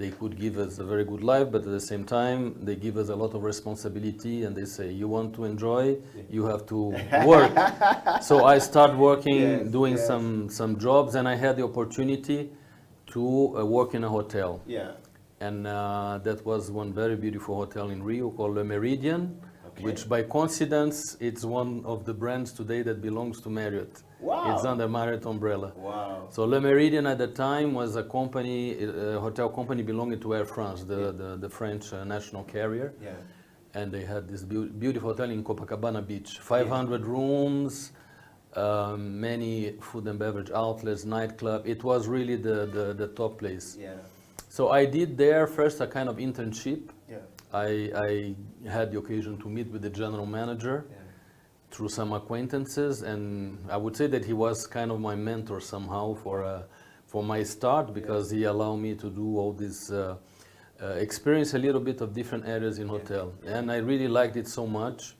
they could give us a very good life, but at the same time, they give us a lot of responsibility, and they say, you want to enjoy, you have to work. So I start working, doing some jobs, and I had the opportunity to work in a hotel. Yeah. And that was one very beautiful hotel in Rio called Le Méridien, which by coincidence, it's one of the brands today that belongs to Marriott. Wow. It's under Marriott umbrella. Wow. So Le Méridien at the time was a company, a hotel company belonging to Air France, the French national carrier. Yeah. And they had this beautiful hotel in Copacabana Beach, 500 rooms, many food and beverage outlets, nightclub. It was really the top place. Yeah. So I did there first a kind of internship. Yeah. I had the occasion to meet with the general manager through some acquaintances, and I would say that he was kind of my mentor somehow for my start, because he allowed me to do all this experience a little bit of different areas in hotel. And I really liked it so much.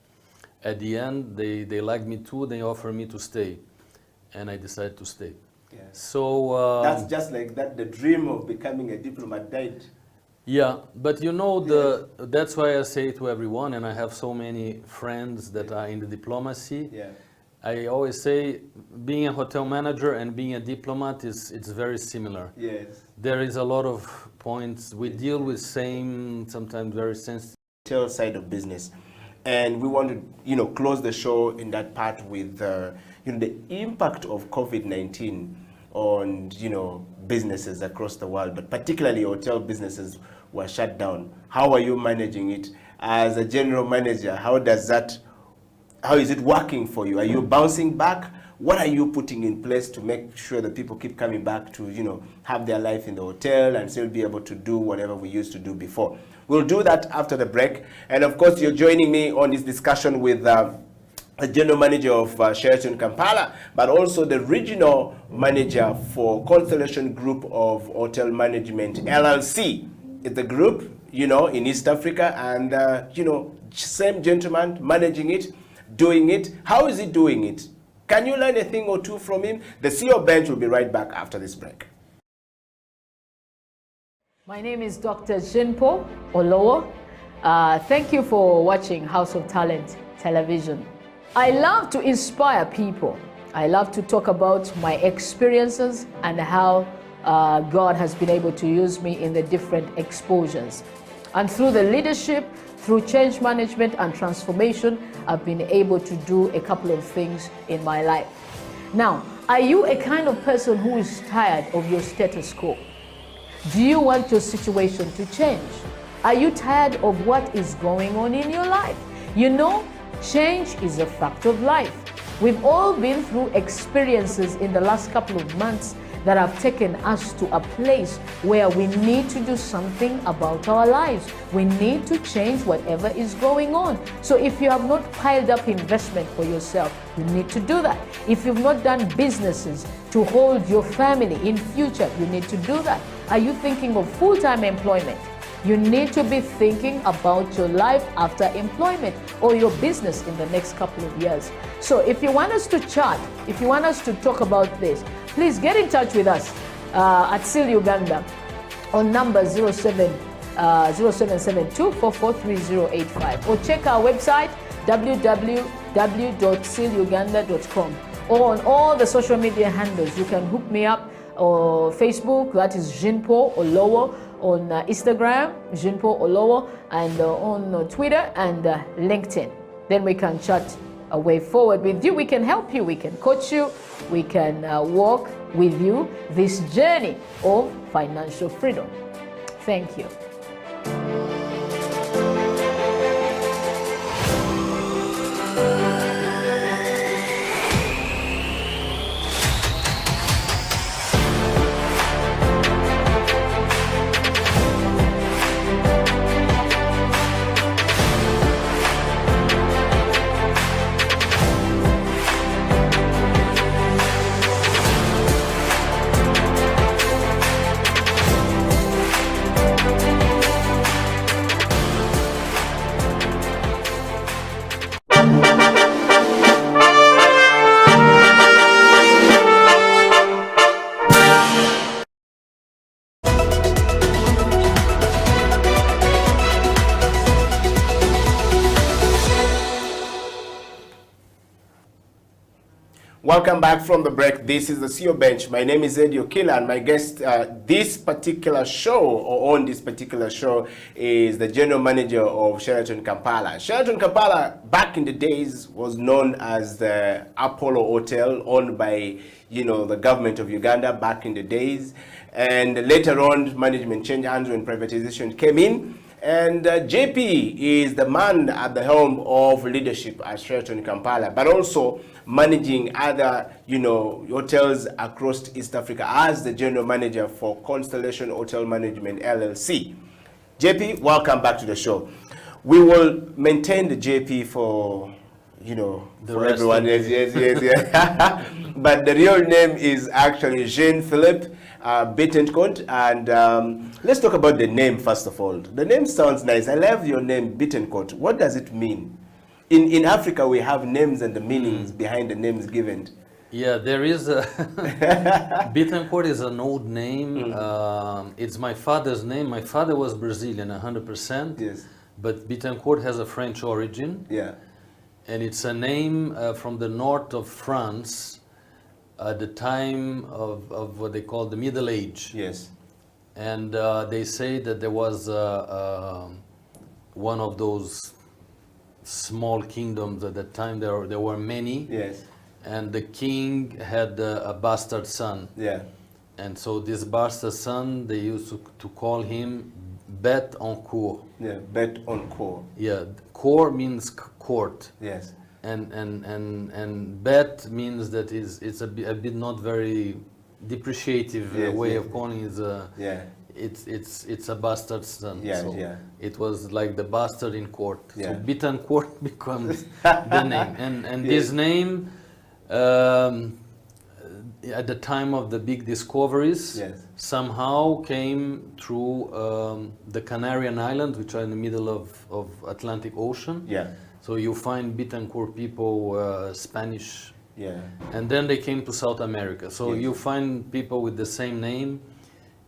At the end, they liked me too. They offered me to stay, and I decided to stay. Yeah. So that's just like that. The dream of becoming a diplomat died. Yeah, but you know, that's why I say to everyone, and I have so many friends that are in the diplomacy. Yeah. I always say being a hotel manager and being a diplomat it's very similar. Yes. There is a lot of points. We deal with same, sometimes very sensitive. Hotel side of business. And we want to, close the show in that part with, the impact of COVID-19 on, businesses across the world, but particularly hotel businesses were shut down. How are you managing it as a general manager? How is it working for you? Are you bouncing back? What are you putting in place to make sure that people keep coming back to, have their life in the hotel and still be able to do whatever we used to do before? We'll do that after the break. And of course, you're joining me on this discussion with the general manager of Sheraton Kampala, but also the regional manager for Constellation Group of Hotel Management, LLC. It's a group, in East Africa, and, same gentleman managing it, doing it. How is he doing it? Can you learn a thing or two from him? The CEO Bench will be right back after this break. My name is Dr. Jinpo Olowo. Thank you for watching House of Talent Television. I love to inspire people. I love to talk about my experiences and how God has been able to use me in the different exposures. And through the leadership, through change management and transformation, I've been able to do a couple of things in my life. Now, are you a kind of person who is tired of your status quo? Do you want your situation to change? Are you tired of what is going on in your life? Change is a fact of life. We've all been through experiences in the last couple of months that have taken us to a place where we need to do something about our lives. We need to change whatever is going on. So if you have not piled up investment for yourself, you need to do that. If you've not done businesses to hold your family in future, you need to do that. Are you thinking of full-time employment? You need to be thinking about your life after employment or your business in the next couple of years. So if you want us to chat, if you want us to talk about this, please get in touch with us at SIL Uganda on number 0772443085, or check our website www.siluganda.com, or on all the social media handles. You can hook me up or Facebook, that is Jinpo Olowo, on Instagram, Jinpo Olowo, and on Twitter and LinkedIn. Then we can chat a way forward with you. We can help you, we can coach you, we can walk with you this journey of financial freedom. Thank you. Welcome back from the break. This is the CEO Bench. My name is Eddie Okila, and my guest this particular show, or on this particular show, is the general manager of Sheraton Kampala. Sheraton Kampala, back in the days, was known as the Apollo Hotel, owned by, the government of Uganda back in the days. And later on, management changed hands when privatization came in. And JP is the man at the helm of leadership at Sheraton Kampala, but also managing other, hotels across East Africa as the general manager for Constellation Hotel Management LLC. JP, welcome back to the show. We will maintain the JP for, for everyone. Yes. But the real name is actually Jean-Philippe Bittencourt, and let's talk about the name first of all. The name sounds nice. I love your name, Bittencourt. What does it mean? In Africa, we have names and the meanings behind the names given. Yeah, there is a Bittencourt is an old name. It's my father's name. My father was Brazilian, 100%. Yes. But Bittencourt has a French origin. Yeah. And it's a name from the north of France at the time of what they call the Middle Age. Yes. And they say that there was one of those small kingdoms at that time. There were many. Yes. And the king had a bastard son. Yeah. And so this bastard son, they used to call him Bête en cour. Yeah, Bête en cour. Yeah, cour means court. Yes. And bête means that it's a bit not very depreciative Yes, way yes. of calling it. Yeah. It's a bastard son. Yeah, so yeah. It was like the bastard in court. Yeah. So Bittencourt becomes the name. And Yes. this name, at the time of the big discoveries, Yes. somehow came through the Canarian Islands, which are in the middle of Atlantic Ocean. Yeah. So you find Bittencourt people, Spanish, Yeah. and then they came to South America. So Yes. you find people with the same name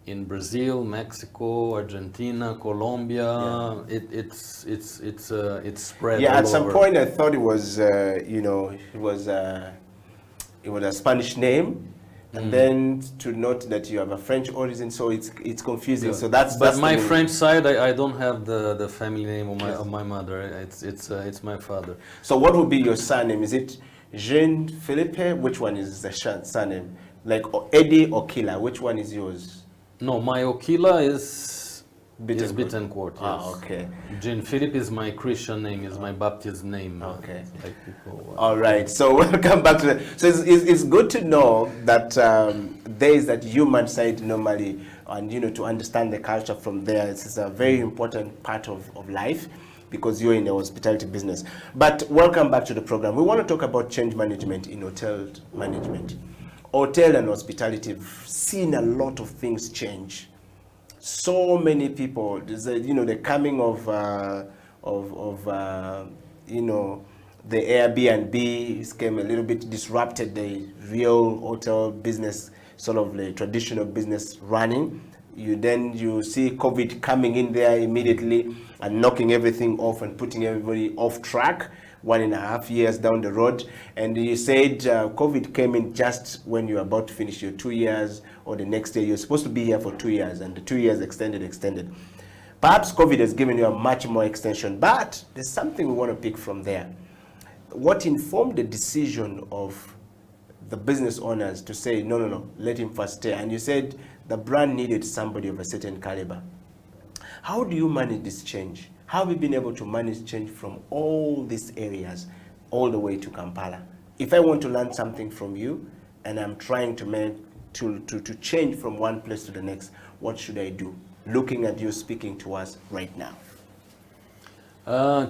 in Brazil, Mexico, Argentina, Colombia. It's spread. Yeah. all At some over. point, I thought it was, it was a Spanish name, and then to note that you have a French origin, so it's confusing. Yeah. So that's But the my meaning. French side, I don't have the family name of Yes. my mother. It's my father. So what would be your surname? Is it Jean Philippe? Which one is the surname? Like Eddie Okila, which one is yours? No, my Okila is Bittencourt. Yes. Ah, okay. Jean Philippe is my Christian name, is my baptist name. Okay. Like people, All right. So welcome back to So it's good to know that there is that human side normally, and to understand the culture from there. It's a very important part of life, because you're in the hospitality business. But welcome back to the program. We want to talk about change management in hotel management. Hotel and hospitality have seen a lot of things change. So many people, the coming of the Airbnb came a little bit disrupted the real hotel business, sort of the traditional business running. You see COVID coming in there immediately and knocking everything off and putting everybody off track 1.5 years down the road. And you said COVID came in just when you're about to finish your 2 years, or the next year. You're supposed to be here for 2 years, and the 2 years extended. Perhaps COVID has given you a much more extension, but there's something we want to pick from there. What informed the decision of the business owners to say, no, let him first stay? And you said the brand needed somebody of a certain caliber. How do you manage this change? How have you been able to manage change from all these areas all the way to Kampala? If I want to learn something from you and I'm trying to change from one place to the next, what should I do? Looking at you speaking to us right now.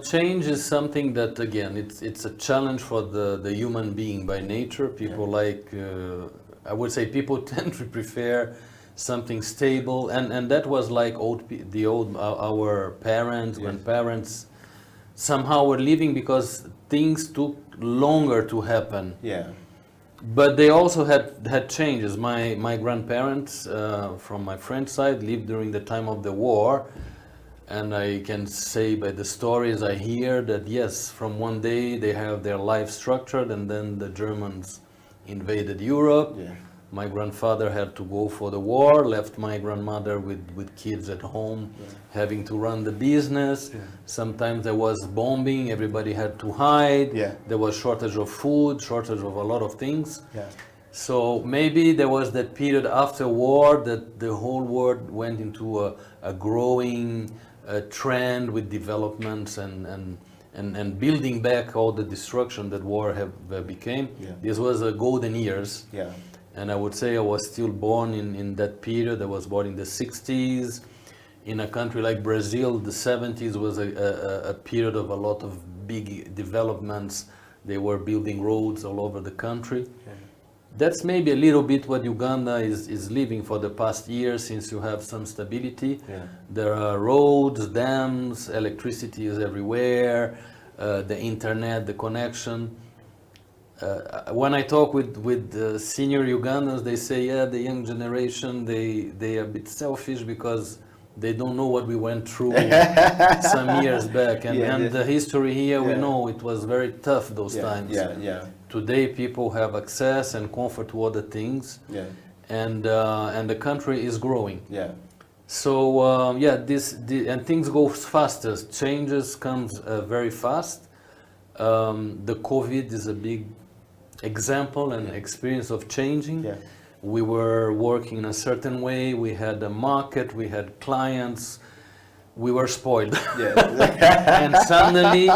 Change is something that, again, it's a challenge for the human being by nature. People I would say people tend to prefer something stable, and that was like our parents, when parents somehow were leaving because things took longer to happen. Yeah. But they also had changes. My grandparents from my French side lived during the time of the war, and I can say by the stories I hear that yes, from one day they have their life structured, and then the Germans invaded Europe. Yeah. My grandfather had to go for the war, left my grandmother with kids at home, having to run the business. Sometimes there was bombing, everybody had to hide. Yeah. There was shortage of food, shortage of a lot of things. Yeah. So maybe there was that period after war that the whole world went into a growing trend with developments and building back all the destruction that war have became. Yeah. This was a golden years. Yeah. And I would say I was still born in that period. I was born in the 60s. In a country like Brazil, the 70s was a period of a lot of big developments. They were building roads all over the country. Yeah. That's maybe a little bit what Uganda is living for the past year, since you have some stability. Yeah. There are roads, dams, electricity is everywhere, the internet, the connection. When I talk with senior Ugandans, they say, yeah, the young generation, they are a bit selfish because they don't know what we went through some years back. And, Yeah, and yes. the history here, we Yeah. know it was very tough those Yeah. times. Yeah. Yeah. Today, people have access and comfort to other things, Yeah. and the country is growing. Yeah. So and things go faster. Changes comes very fast. The COVID is a big example and experience of changing. Yeah. We were working in a certain way. We had a market. We had clients. We were spoiled, Yeah. and suddenly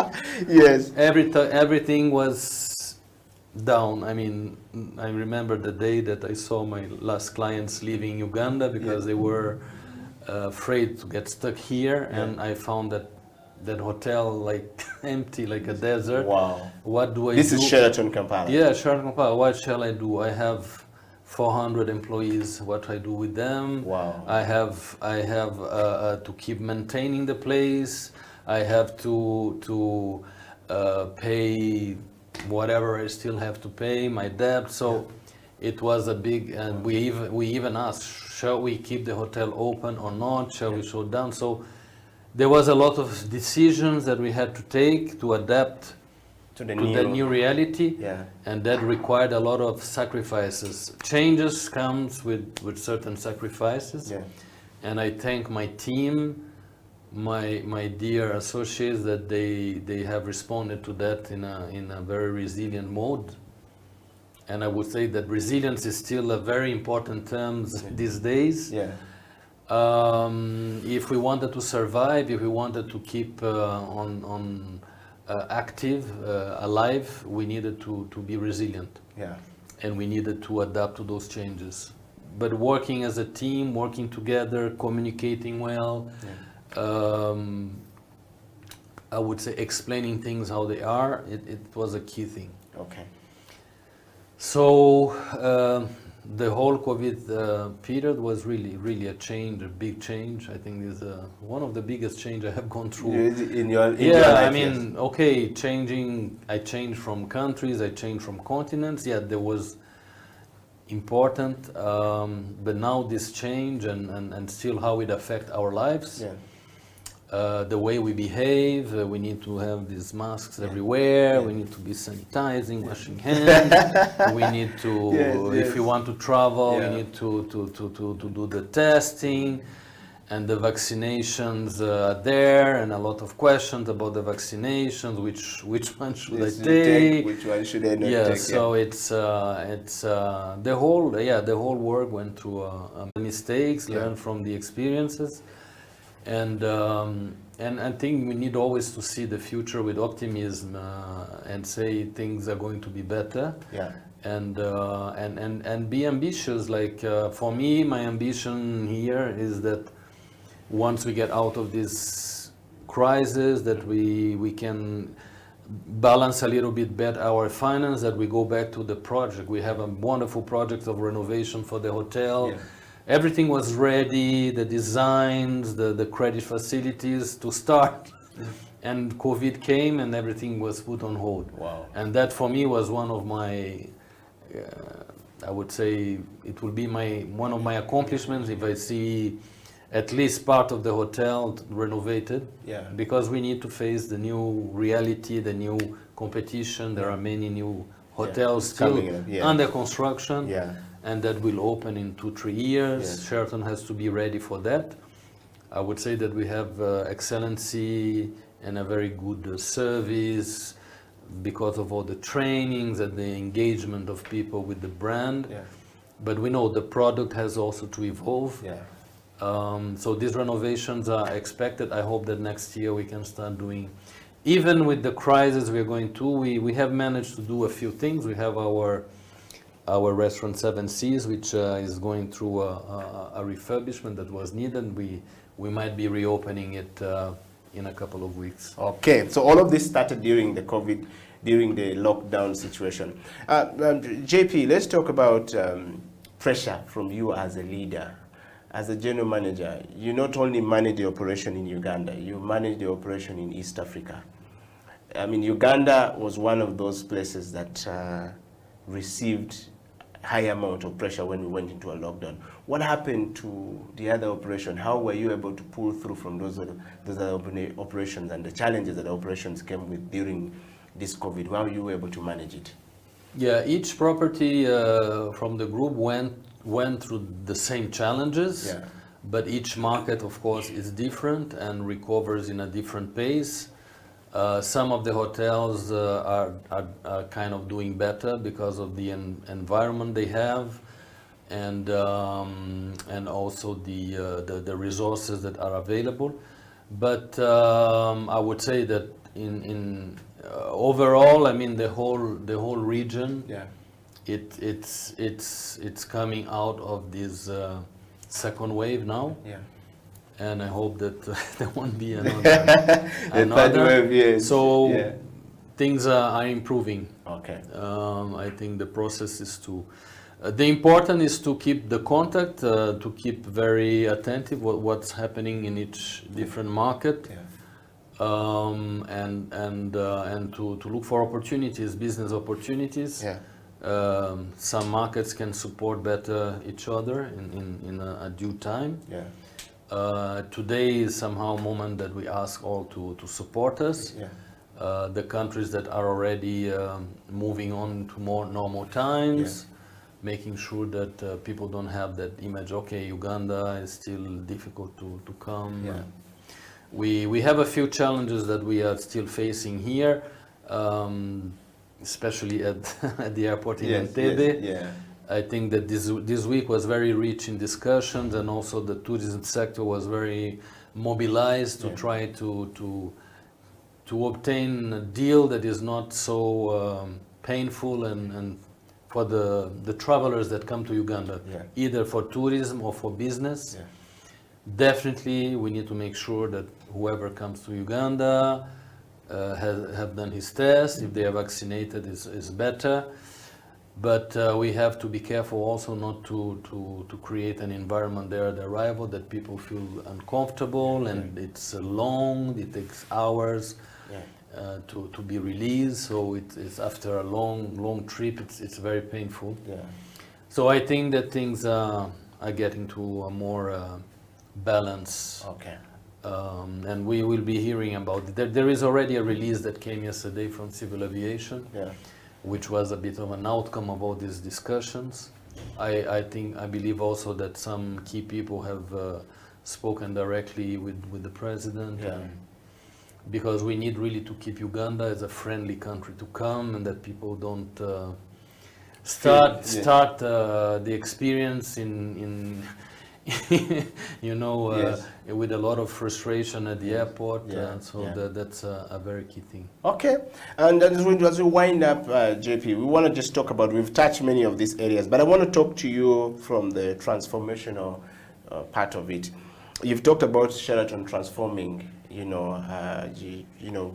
Yes. everything was down. I mean, I remember the day that I saw my last clients leaving Uganda because they were afraid to get stuck here, and I found that hotel like empty, like a desert. Wow. What do I This do? is Sheraton Kampala. Yeah, Sheraton Kampala. What shall I do? I have 400 employees. What I do with them? Wow. I have to keep maintaining the place. I have to pay whatever I still have to pay, my debt. So it was a big, and we even asked, shall we keep the hotel open or not? Shall we shut down? So there was a lot of decisions that we had to take to adapt To the to that new reality, Yeah. and that required a lot of sacrifices. Changes comes with certain sacrifices, Yeah. and I thank my team, my dear associates, that they have responded to that in a very resilient mode. And I would say that resilience is still a very important term these days. Yeah. If we wanted to survive, if we wanted to keep active, alive, we needed to be resilient, Yeah. and we needed to adapt to those changes. But working as a team, working together, communicating well, I would say explaining things how they are, it was a key thing. Okay. So the whole COVID period was really a change, a big change. I think is one of the biggest change I have gone through. In your Yeah, life, I mean, okay, I changed from countries, I changed from continents. Yeah, there was important, but now this change and still how it affect our lives. yes. The way we behave, we need to have these masks everywhere, we need to be sanitizing, washing hands, we need to, Yes, if you want to travel, Yeah. we need to do the testing, and the vaccinations are there, and a lot of questions about the vaccinations, which one should Yes, I you take? Which one should I not Yeah, take? so it's the whole world went through mistakes, learned from the experiences, and I think we need always to see the future with optimism and say things are going to be better, Yeah. and be ambitious. Like for me, my ambition here is that once we get out of this crisis, that we can balance a little bit better our finance, that we go back to the project. We have a wonderful project of renovation for the hotel. Yeah. Everything was ready, the designs, the credit facilities to start. And COVID came and everything was put on hold. Wow. And that for me was one of my, I would say, it will be one of my accomplishments if I see at least part of the hotel renovated. Yeah. Because we need to face the new reality, the new competition. There are many new hotels still Coming up, yeah. under construction, Yeah. and that will open in 2-3 years. Yes. Sheraton has to be ready for that. I would say that we have excellency and a very good service because of all the trainings and the engagement of people with the brand. Yeah. But we know the product has also to evolve. Yeah. So these renovations are expected. I hope that next year we can start doing, even with the crisis we're going through, we have managed to do a few things. We have our restaurant Seven Seas, which is going through a refurbishment that was needed. We might be reopening it in a couple of weeks. Okay, so all of this started during the lockdown situation. JP, let's talk about pressure from you as a leader. As a general manager, you not only manage the operation in Uganda, you manage the operation in East Africa. I mean, Uganda was one of those places that received high amount of pressure when we went into a lockdown. What happened to the other operation? How were you able to pull through from those other operations and the challenges that the operations came with during this COVID? How were you able to manage it? Yeah, each property from the group went through the same challenges, Yeah. but each market, of course, is different and recovers in a different pace. Some of the hotels are kind of doing better because of the environment they have, and also the resources that are available. But I would say that in overall, I mean the whole region, Yeah. it's coming out of this second wave now. Yeah. And I hope that there won't be The third wave, yes. So Yeah. things are improving. Okay. I think the process is to, the important is to keep the contact, to keep very attentive what's happening in each different market, Yeah. and to look for opportunities, business opportunities. Yeah. Some markets can support better each other in a due time. Yeah. Today is somehow a moment that we ask all to support us. Yeah. The countries that are already moving on to more normal times, making sure that people don't have that image, okay, Uganda is still difficult to come. Yeah. We have a few challenges that we are still facing here, especially at the airport in Entebbe. Yeah. I think that this week was very rich in discussions, and also the tourism sector was very mobilized to try to obtain a deal that is not so painful and for the travelers that come to Uganda, either for tourism or for business. Yeah. Definitely, we need to make sure that whoever comes to Uganda have done his test. If they are vaccinated, is better. But we have to be careful also not to create an environment there at arrival that people feel uncomfortable, and it's long, it takes hours to be released. So it's after a long trip, it's very painful. Yeah. So I think that things are getting to a more balance. Okay. And we will be hearing about it. There is already a release that came yesterday from Civil Aviation, which was a bit of an outcome of all these discussions. I believe also that some key people have spoken directly with the president, because we need really to keep Uganda as a friendly country to come, and that people don't start the experience in with a lot of frustration at the airport. That's a very key thing. Okay, and as we wind up, JP, we want to just talk about, we've touched many of these areas, but I want to talk to you from the transformational part of it. You've talked about Sheraton transforming,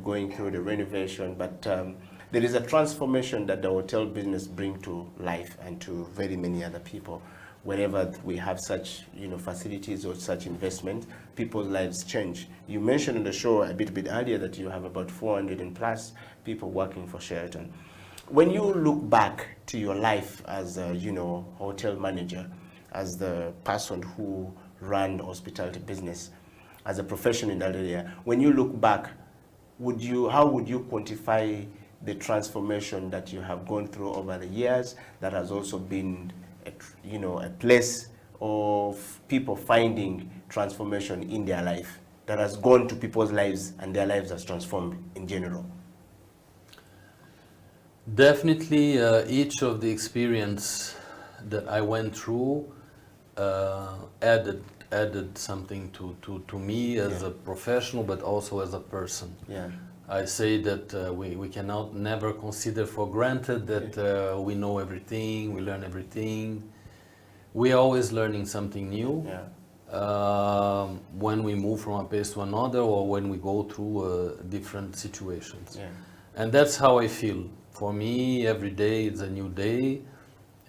going through the renovation, but there is a transformation that the hotel business brings to life and to very many other people. Wherever we have such facilities or such investment, people's lives change. You mentioned on the show a bit earlier that you have about 400 and plus people working for Sheraton. When you look back to your life as a hotel manager, as the person who ran the hospitality business, as a professional in that area, when you look back, how would you quantify the transformation that you have gone through over the years that has also been, a place of people finding transformation in their life, that has gone to people's lives and their lives has transformed in general? Definitely, each of the experience that I went through added something to me as a professional, but also as a person. Yeah. I say that we cannot never consider for granted that we know everything, we learn everything. We are always learning something new. Yeah. When we move from a place to another, or when we go through different situations. Yeah. And that's how I feel. For me, every day is a new day.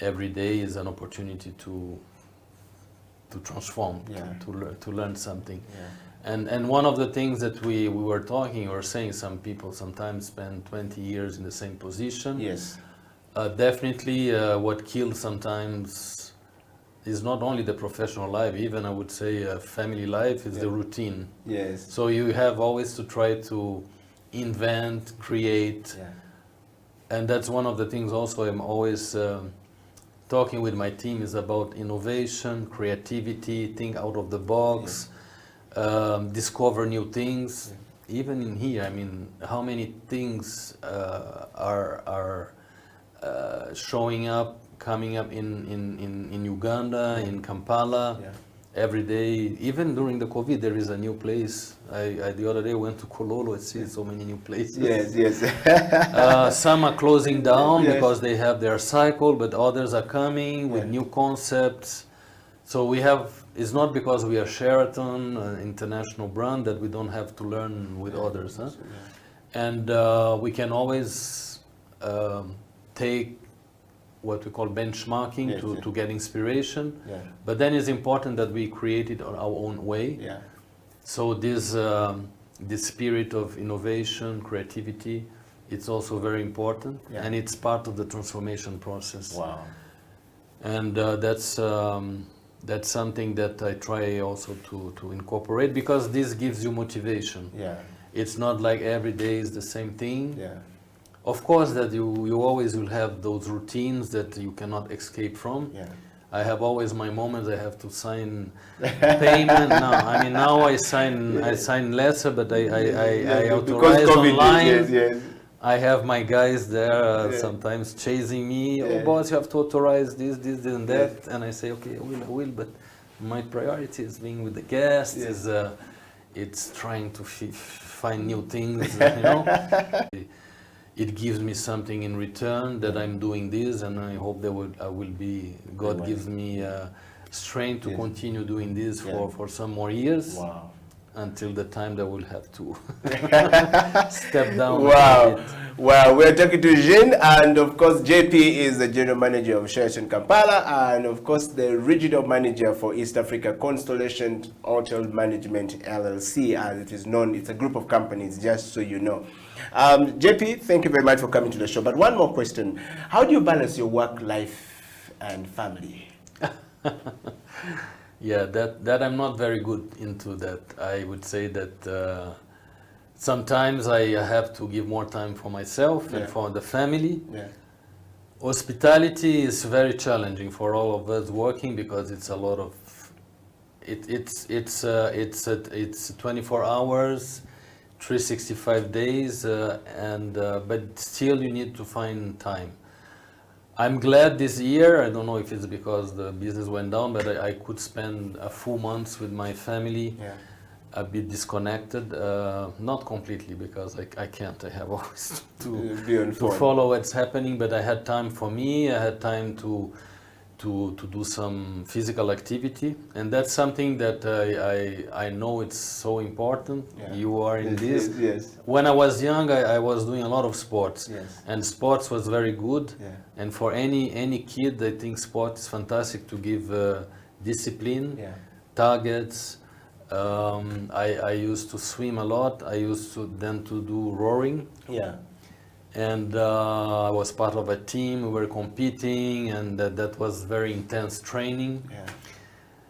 Every day is an opportunity to transform, Yeah. to learn something. Yeah. And one of the things that we were talking or saying, some people sometimes spend 20 years in the same position. Yes. Definitely what kills sometimes is not only the professional life, even I would say family life, is the routine. Yes. So you have always to try to invent, create. Yeah. And that's one of the things also I'm always talking with my team is about innovation, creativity, think out of the box, discover new things. Even in here, I mean, how many things are showing up, coming up in Uganda, in Kampala. Yeah. Every day, even during the COVID, there is a new place. I the other day went to Kololo and see so many new places. Yes, yes. Some are closing down Yes. because they have their cycle, but others are coming with new concepts. So we have, it's not because we are Sheraton, an international brand, that we don't have to learn with others. Huh? And we can always take what we call benchmarking Yes, to get inspiration. Yeah. But then it's important that we create it on our own way. Yeah. So this spirit of innovation, creativity, it's also very important, and it's part of the transformation process. Wow. And that's something that I try also to incorporate, because this gives you motivation. Yeah. It's not like every day is the same thing. Yeah. Of course that you always will have those routines that you cannot escape from. Yeah. I have always my moments. I have to sign payment. Now I sign lesser, but I authorize online. Yes, yes. I have my guys there sometimes chasing me. Yeah. Oh, boss, you have to authorize this, and that. And I say, okay, I will. But my priority is being with the guests. Is it's trying to find new things. It gives me something in return that I'm doing this, and I hope God gives me strength to continue doing this for some more years. Wow. Until the time that we'll have to step down. Wow. Well, we're talking to Jean, and of course, JP is the general manager of Sheraton Kampala, and of course, the regional manager for East Africa Constellation Hotel Management LLC, as it is known. It's a group of companies, just so you know. JP, thank you very much for coming to the show. But one more question: how do you balance your work life and family? Yeah, that I'm not very good into that. I would say that sometimes I have to give more time for myself and for the family. Yeah. Hospitality is very challenging for all of us working, because it's a lot of it's 24 hours, 365 days, but still you need to find time. I'm glad this year, I don't know if it's because the business went down, but I could spend a full month with my family, a bit disconnected, not completely, because I can't, I have always to follow what's happening, but I had time for me, I had time to do some physical activity, and that's something that I know it's so important. You are in this. Yes. When I was young, I was doing a lot of sports, and sports was very good. And for any kid, I think sport is fantastic to give discipline, targets. I used to swim a lot. I used to do rowing. And I was part of a team. We were competing, and that was very intense training.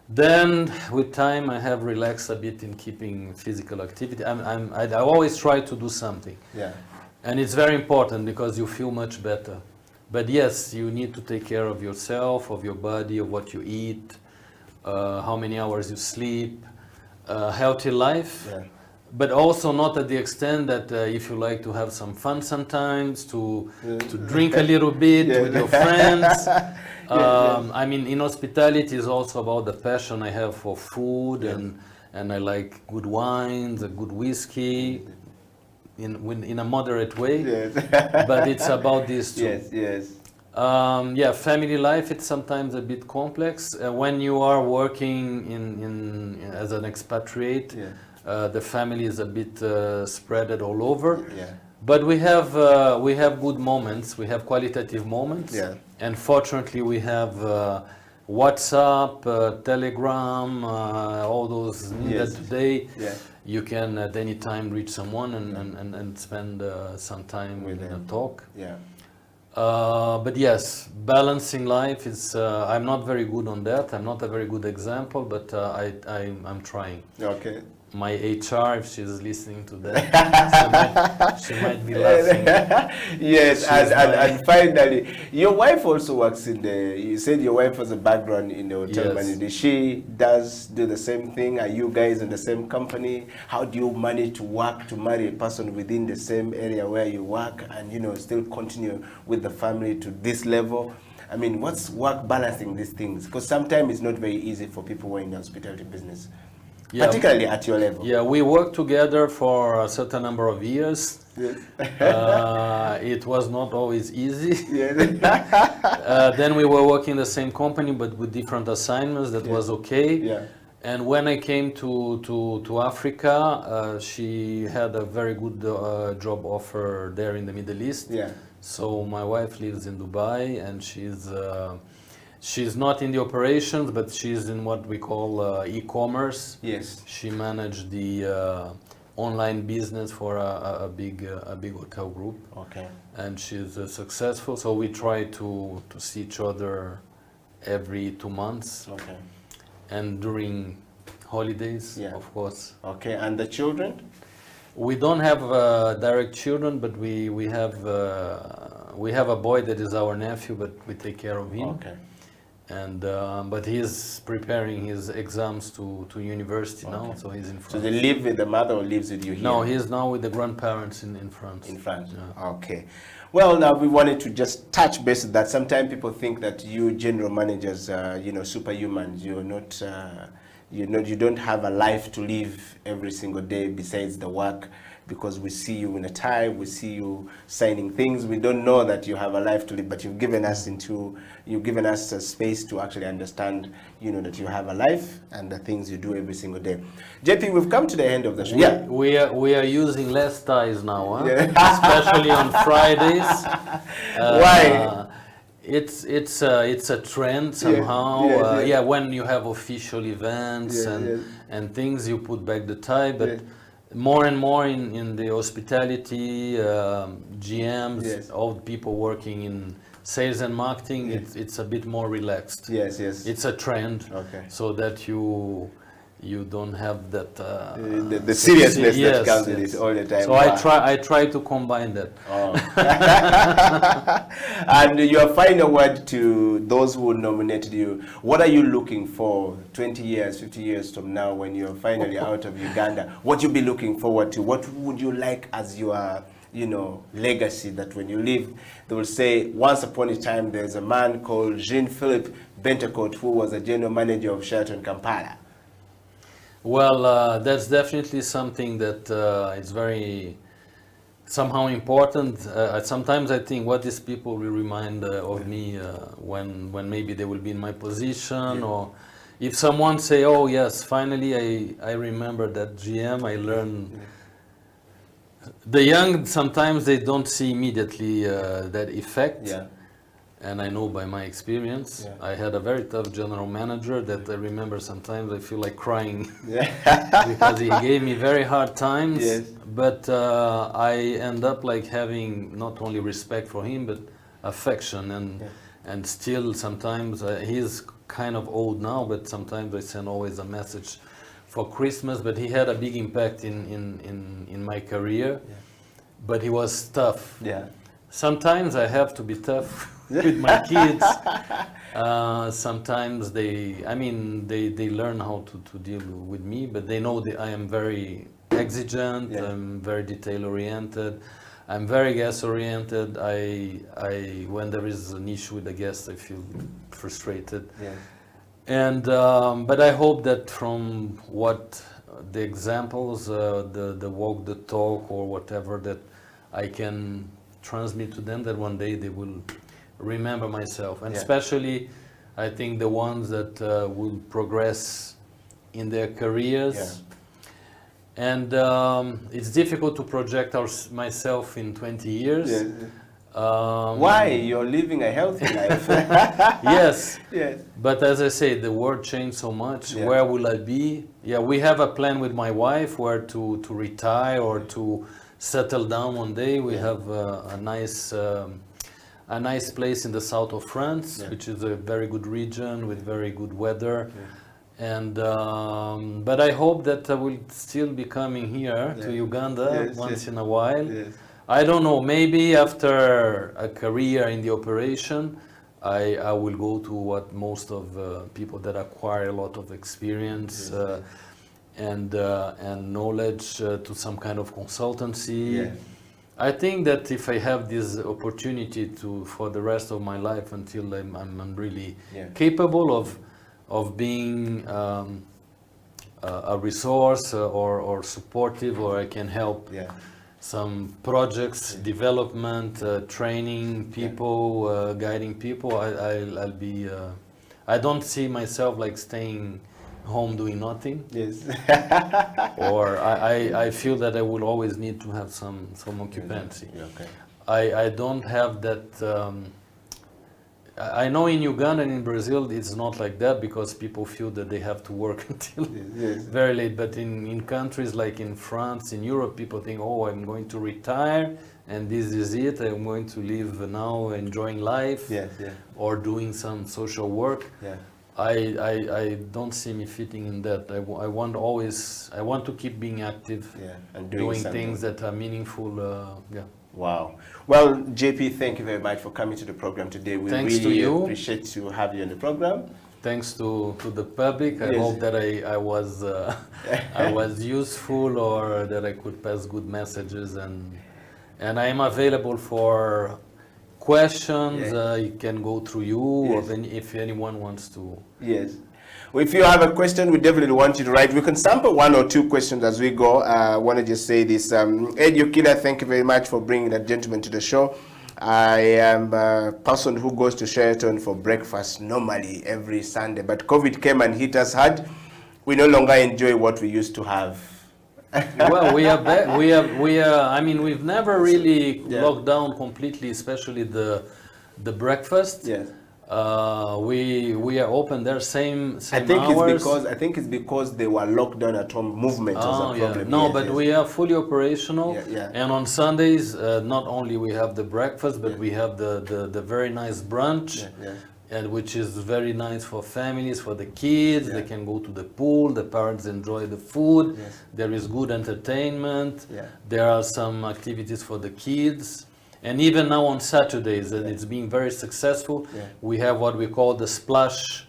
Then, with time, I have relaxed a bit in keeping physical activity. I always try to do something. And it's very important because you feel much better. But yes, you need to take care of yourself, of your body, of what you eat, how many hours you sleep, healthy life. Yeah. But also not at the extent that if you like to have some fun sometimes, to drink a little bit Yeah. with your friends. Yeah. I mean, in hospitality is also about the passion I have for food, and I like good wines, a good whiskey, in a moderate way. Yes. But it's about this too. Yes, yes. Yeah, family life, it's sometimes a bit complex. When you are working as an expatriate, Yeah. the family is a bit spread all over. Yeah. But we have good moments. We have qualitative moments. Yeah. And fortunately, we have WhatsApp, Telegram, all those Yes. that today. Yeah. You can at any time reach someone and spend some time With in a them. talk. Yeah. But yes, balancing life is. I'm not very good on that. I'm not a very good example, but I'm trying. Okay. My HR, if she's listening to that, she might be laughing. Yes, She's and finally, your wife also works in the. You said your wife has a background in the hotel Yes. management. She does do the same thing. Are you guys in the same company? How do you manage to work to marry a person within the same area where you work, and still continue with the family to this level? I mean, what's work balancing these things? Because sometimes it's not very easy for people who are in the hospitality business. Yeah. Particularly at your level. Yeah, we worked together for a certain number of years. Yes. It was not always easy. Yes. Then we were working in the same company, but with different assignments. That was okay. Yeah. And when I came to Africa, she had a very good job offer there in the Middle East. Yeah. So my wife lives in Dubai, and she's not in the operations, but she's in what we call e-commerce. Yes. She managed the online business for a big hotel group, Okay. and she's successful. So we try to see each other every 2 months, Okay. and during holidays, Yeah. of course. Okay. And the children? We don't have direct children, but we have a boy that is our nephew, but we take care of him. Okay. And but he's preparing his exams to university now, Okay. so he's in So France. they live with the mother or lives with you here? No, he's now with the grandparents in France. In France. Yeah. Okay. Well, now we wanted to just touch base on that. Sometimes people think that you general managers are, superhumans. You're not. You don't have a life to live every single day besides the work, because we see you in a tie, we see you signing things. We don't know that you have a life to live, but you've given us a space to actually understand, that you have a life and the things you do every single day. JP, we've come to the end of the show. Yeah. We are using less ties now, huh? Yeah. Especially on Fridays. Why? It's a trend somehow. yeah. When you have official events Yeah, and things, you put back the tie. But Yeah. more and more in the hospitality, GMs, Yes. all the people working in sales and marketing, Yes. it's a bit more relaxed. Yes, yes. It's a trend, Okay. so that you don't have that The seriousness that yes, comes with yes. it all the time. So Wow. I try to combine that. Oh. And your final word to those who nominated you, what are you looking for 20 years, 50 years from now when you're finally out of Uganda? What you be looking forward to? What would you like as your legacy, that when you leave, they will say, once upon a time, there's a man called Jean-Philippe Bentecourt who was a general manager of Sheraton Kampala. Well, that's definitely something that is very somehow important. Sometimes I think what these people will remind of me when maybe they will be in my position, or if someone say, oh yes, finally I remember that GM, I learned. The young, sometimes they don't see immediately that effect. Yeah. And I know by my experience. Yeah. I had a very tough general manager that I remember sometimes I feel like crying Yeah. because he gave me very hard times. Yes. But I end up like having not only respect for him, but affection. And still sometimes he's kind of old now, but sometimes I send always a message for Christmas. But he had a big impact in my career. Yeah. but he was tough. Yeah. Sometimes I have to be tough with my kids. Sometimes they learn how to deal with me, but they know that I am very exigent, Yeah. I'm very detail oriented, I'm very guest oriented. When there is an issue with the guest, I feel frustrated. Yeah. And but I hope that from what the examples, the walk, the talk, or whatever that I can transmit to them, that one day they will remember myself, and Yeah. especially I think the ones that will progress in their careers. Yeah. And it's difficult to project myself in 20 years. Yes. Um, Why? You're living a healthy life. Yes. Yes. But as I say, the world changed so much. Yeah. Where will I be? Yeah, we have a plan with my wife where to retire or to settle down one day. We Yeah. have a nice place in the south of France, Yeah. which is a very good region with very good weather. And but I hope that I will still be coming here to Yeah. Uganda Yes, once yes. in a while. Yes. I don't know, maybe after a career in the operation, I will go to what most of people that acquire a lot of experience Yes. And knowledge to some kind of consultancy. Yeah. I think that if I have this opportunity for the rest of my life until I'm really Yeah. capable of being a resource or supportive, or I can help Yeah. some projects, development, training people, guiding people. I'll be. I don't see myself like staying home doing nothing, Yes. or I feel that I will always need to have some occupancy. Okay. I don't have that. I know in Uganda and in Brazil it's not like that, because people feel that they have to work until Yes. very late. But in countries like in France, in Europe, people think, oh, I'm going to retire and this is it. I'm going to live now enjoying life Yes. Yeah. or doing some social work. Yeah. I don't see me fitting in that. I want to keep being active, Yeah. And doing something. things that are meaningful. Yeah. Wow. Well, JP, thank you very much for coming to the program today. We Thanks to really you. appreciate to have you on the program. Thanks to the public. I Yes. hope that I was I was useful, or that I could pass good messages, and I am available for questions. Yeah. It can go through you, or Yes. if anyone wants to. Yes. Well, if you have a question, we definitely want you to write. We can sample one or two questions as we go. I want to just say this. Ed Yokila, thank you very much for bringing that gentleman to the show. I am a person who goes to Sheraton for breakfast normally every Sunday, but COVID came and hit us hard. We no longer enjoy what we used to have. Well, we are. I mean, we've never really Yeah. locked down completely, especially the breakfast. Yes. We are open there same I think hours. it's because they were locked down at home. Movement was a problem. No, Yes, but yes. we are fully operational. Yeah, yeah. And on Sundays, not only we have the breakfast, but Yeah. we have the very nice brunch, Yeah, yeah. and which is very nice for families, for the kids. They Yeah. can go to the pool. The parents enjoy the food. Yes. There is good entertainment. Yeah. There are some activities for the kids. And even now on Saturdays, and Yeah. it's been very successful. Yeah. We have what we call the Splash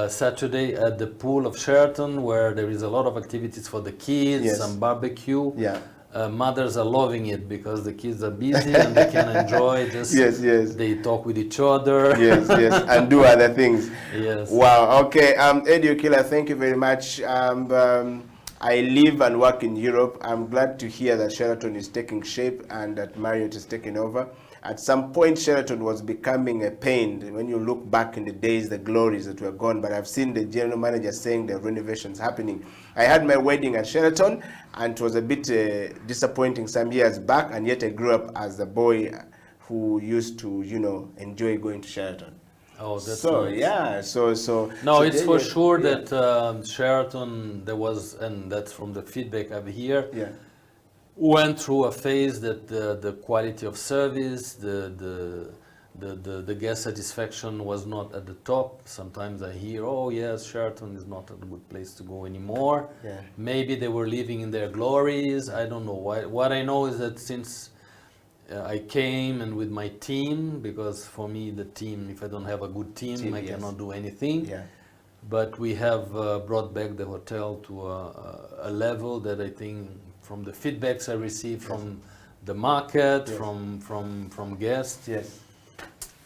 Saturday at the pool of Sheraton, where there is a lot of activities for the kids, Yes. some barbecue. Yeah. Mothers are loving it because the kids are busy and they can enjoy. Just Yes, yes. They talk with each other. Yes, yes, and do other things. Yes. Wow. Okay. Eddie Okila, thank you very much. I live and work in Europe. I'm glad to hear that Sheraton is taking shape and that Marriott is taking over. At some point, Sheraton was becoming a pain. When you look back in the days, the glories that were gone, but I've seen the general manager saying the renovations happening. I had my wedding at Sheraton, and it was a bit disappointing some years back, and yet I grew up as a boy who used to, enjoy going to Sheraton. Oh, that's So, nice. yeah, so. No, so it's then for you- sure yeah, that Sheraton, there was, and that's from the feedback I've heard, Yeah, went through a phase that the quality of service, the guest satisfaction was not at the top. Sometimes I hear, oh yes, Sheraton is not a good place to go anymore. Yeah. Maybe they were living in their glories. I don't know. What I know is that since I came and with my team, because for me the team, if I don't have a good team, I yes. cannot do anything. Yeah. But we have brought back the hotel to a level that I think, from the feedbacks I received from the market, Yes. from guests, Yes.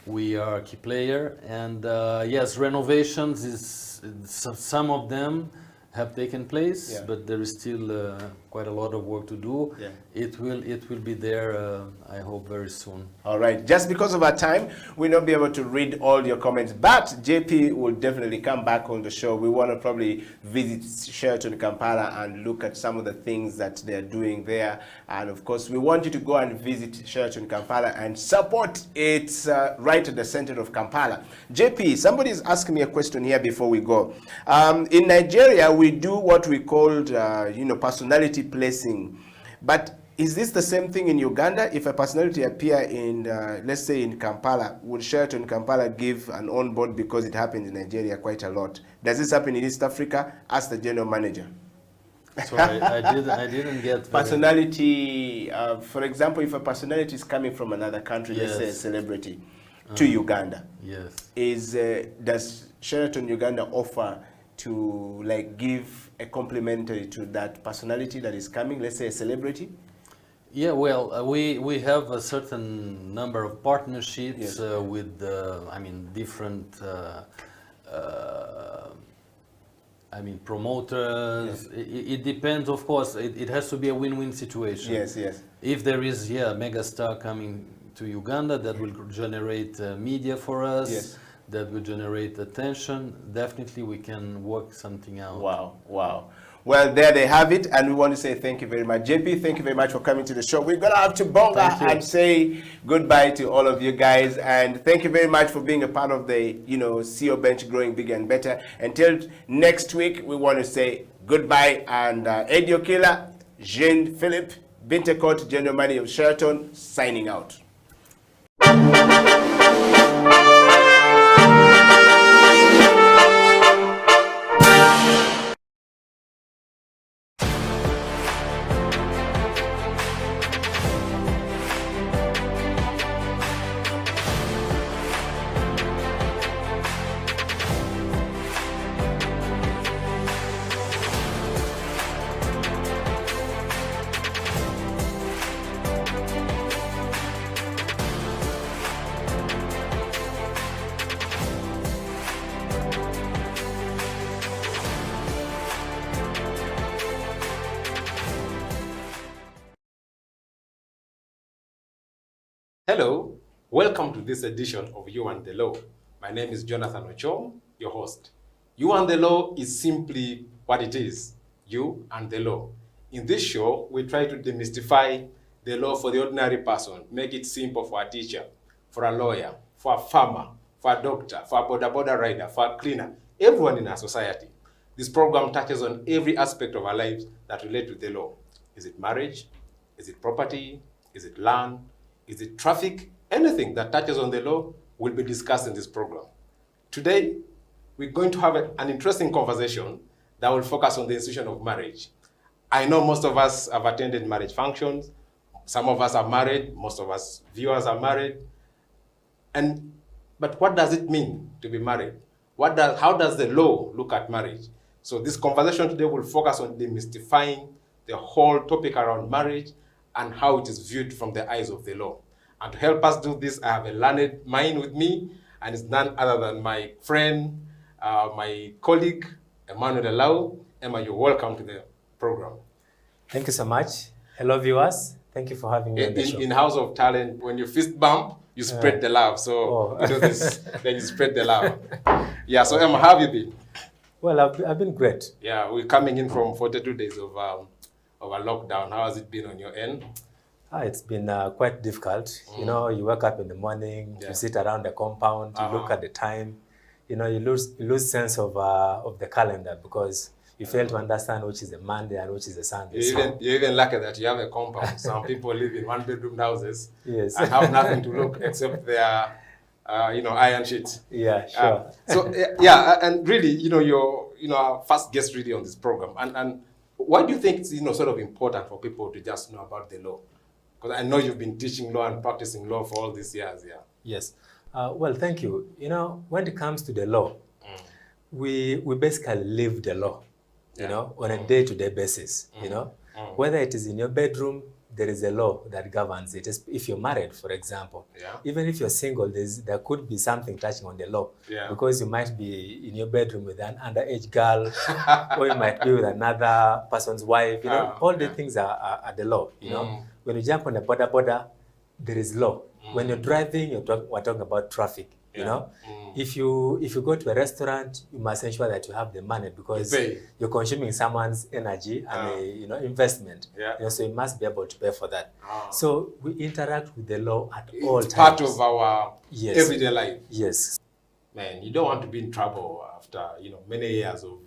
we are a key player. And yes, renovations is some of them have taken place, Yeah. but there is still quite a lot of work to do. Yeah. It will be there, I hope, very soon. All right. Just because of our time, we'll not be able to read all your comments, but JP will definitely come back on the show. We want to probably visit Sheraton Kampala and look at some of the things that they're doing there. And of course, we want you to go and visit Sheraton Kampala and support it right at the center of Kampala. JP, somebody is asking me a question here before we go. In Nigeria, we do what we called, personality placing. But is this the same thing in Uganda? If a personality appear in, let's say in Kampala, would Sheraton Kampala give an on-board because it happens in Nigeria quite a lot? Does this happen in East Africa? Ask the general manager. So I didn't get Personality, for example, if a personality is coming from another country, let's say a Yes. celebrity, to Uganda, Yes. does Sheraton Uganda offer to give a complimentary to that personality that is coming, let's say a celebrity? Yeah, well, we have a certain number of partnerships Yes. with, different, promoters. Yes. It depends, of course. It has to be a win-win situation. Yes, yes. If there is, a megastar coming to Uganda, that will generate media for us. Yes. That will generate attention. Definitely, we can work something out. Wow, wow. Well, there they have it, and we want to say thank you very much. JP, thank you very much for coming to the show. We're going to have to bonga Thank you. and say goodbye to all of you guys, and thank you very much for being a part of the, CEO Bench Growing Bigger and Better. Until next week, we want to say goodbye, and Eddie Okila, Jean-Philippe Bintecourt, General Manager of Sheraton, signing out. Hello, welcome to this edition of You and the Law. My name is Jonathan Ochom, your host. You and the Law is simply what it is, you and the law. In this show, we try to demystify the law for the ordinary person, make it simple for a teacher, for a lawyer, for a farmer, for a doctor, for a border rider, for a cleaner, everyone in our society. This program touches on every aspect of our lives that relate to the law. Is it marriage? Is it property? Is it land? Is it traffic? Anything that touches on the law will be discussed in this program. Today, we're going to have an interesting conversation that will focus on the institution of marriage. I know most of us have attended marriage functions. Some of us are married. Most of us viewers are married. But what does it mean to be married? How does the law look at marriage? So this conversation today will focus on demystifying the whole topic around marriage and how it is viewed from the eyes of the law. And to help us do this, I have a learned mind with me, and it's none other than my friend, my colleague, Emmanuel Elau. Emma, you're welcome to the program. Thank you so much. Hello, viewers. Thank you for having me on the show. In House of Talent, when you fist bump, you spread the love. So you do this, then you spread the love. Yeah, so Emma, how have you been? Well, I've been great. Yeah, we're coming in from 42 days of a lockdown. How has it been on your end? It's been quite difficult. You know, you wake up in the morning, you sit around the compound, you look at the time. You know, you lose sense of the calendar because you fail to understand which is a Monday and which is a Sunday. You're even lucky that you have a compound. Some people live in one-bedroom houses Yes. and have nothing to look except their iron sheets. Yeah, sure. And really, you're our first guest really on this program. And why do you think it's sort of important for people to just know about the law? Because I know you've been teaching law and practicing law for all these years. Yeah. Yes. Well, thank you. When it comes to the law, we basically live the law, on a day-to-day basis. Whether it is in your bedroom, there is a law that governs it. If you're married, for example, even if you're single, there could be something touching on the law, because you might be in your bedroom with an underage girl, or you might be with another person's wife. All the things are the law. When you jump on the border, there is law. When you're driving, we're talking about traffic. If you go to a restaurant, you must ensure that you have the money, because you're consuming someone's energy and investment. So you must be able to pay for that. So we interact with the law at all times. It's part of our everyday life. Yes. Man, you don't want to be in trouble after many years of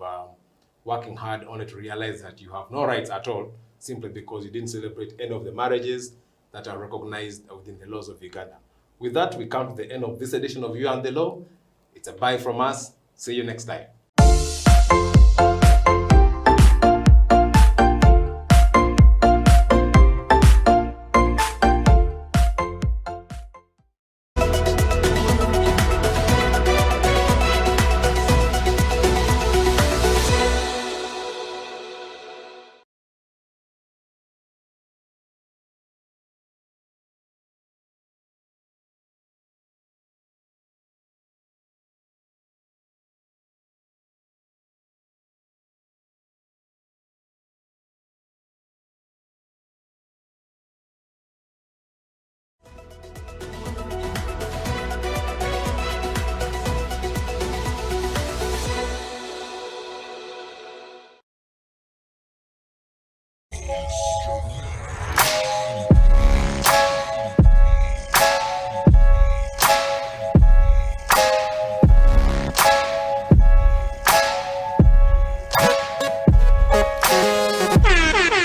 working hard only to realize that you have no rights at all, simply because you didn't celebrate any of the marriages that are recognized within the laws of Uganda. With that, we come to the end of this edition of You and the Law. It's a bye from us. See you next time.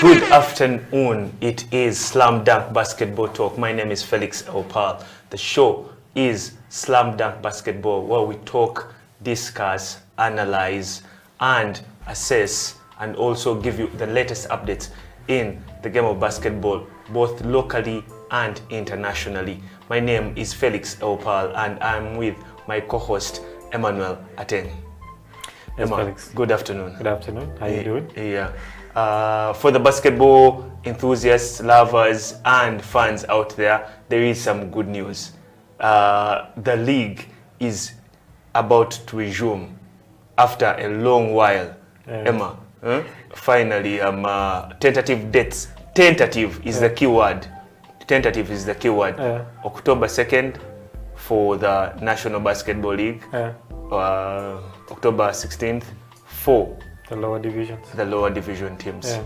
Good afternoon. It is Slam Dunk Basketball Talk. My name is Felix Opal. The show is Slam Dunk Basketball, where we talk, discuss, analyze, and assess, and also give you the latest updates in the game of basketball, both locally and internationally. My name is Felix Opal, and I'm with my co-host, Emmanuel Ateng. Yes, Emma, Felix. good afternoon. Good afternoon. How are you doing? Yeah. For the basketball enthusiasts, lovers, and fans out there, there is some good news. The league is about to resume after a long while. Emma, finally, tentative dates. Tentative is the key word. Tentative is the key word. October 2nd for the National Basketball League. October 16th for the lower divisions. The lower division teams.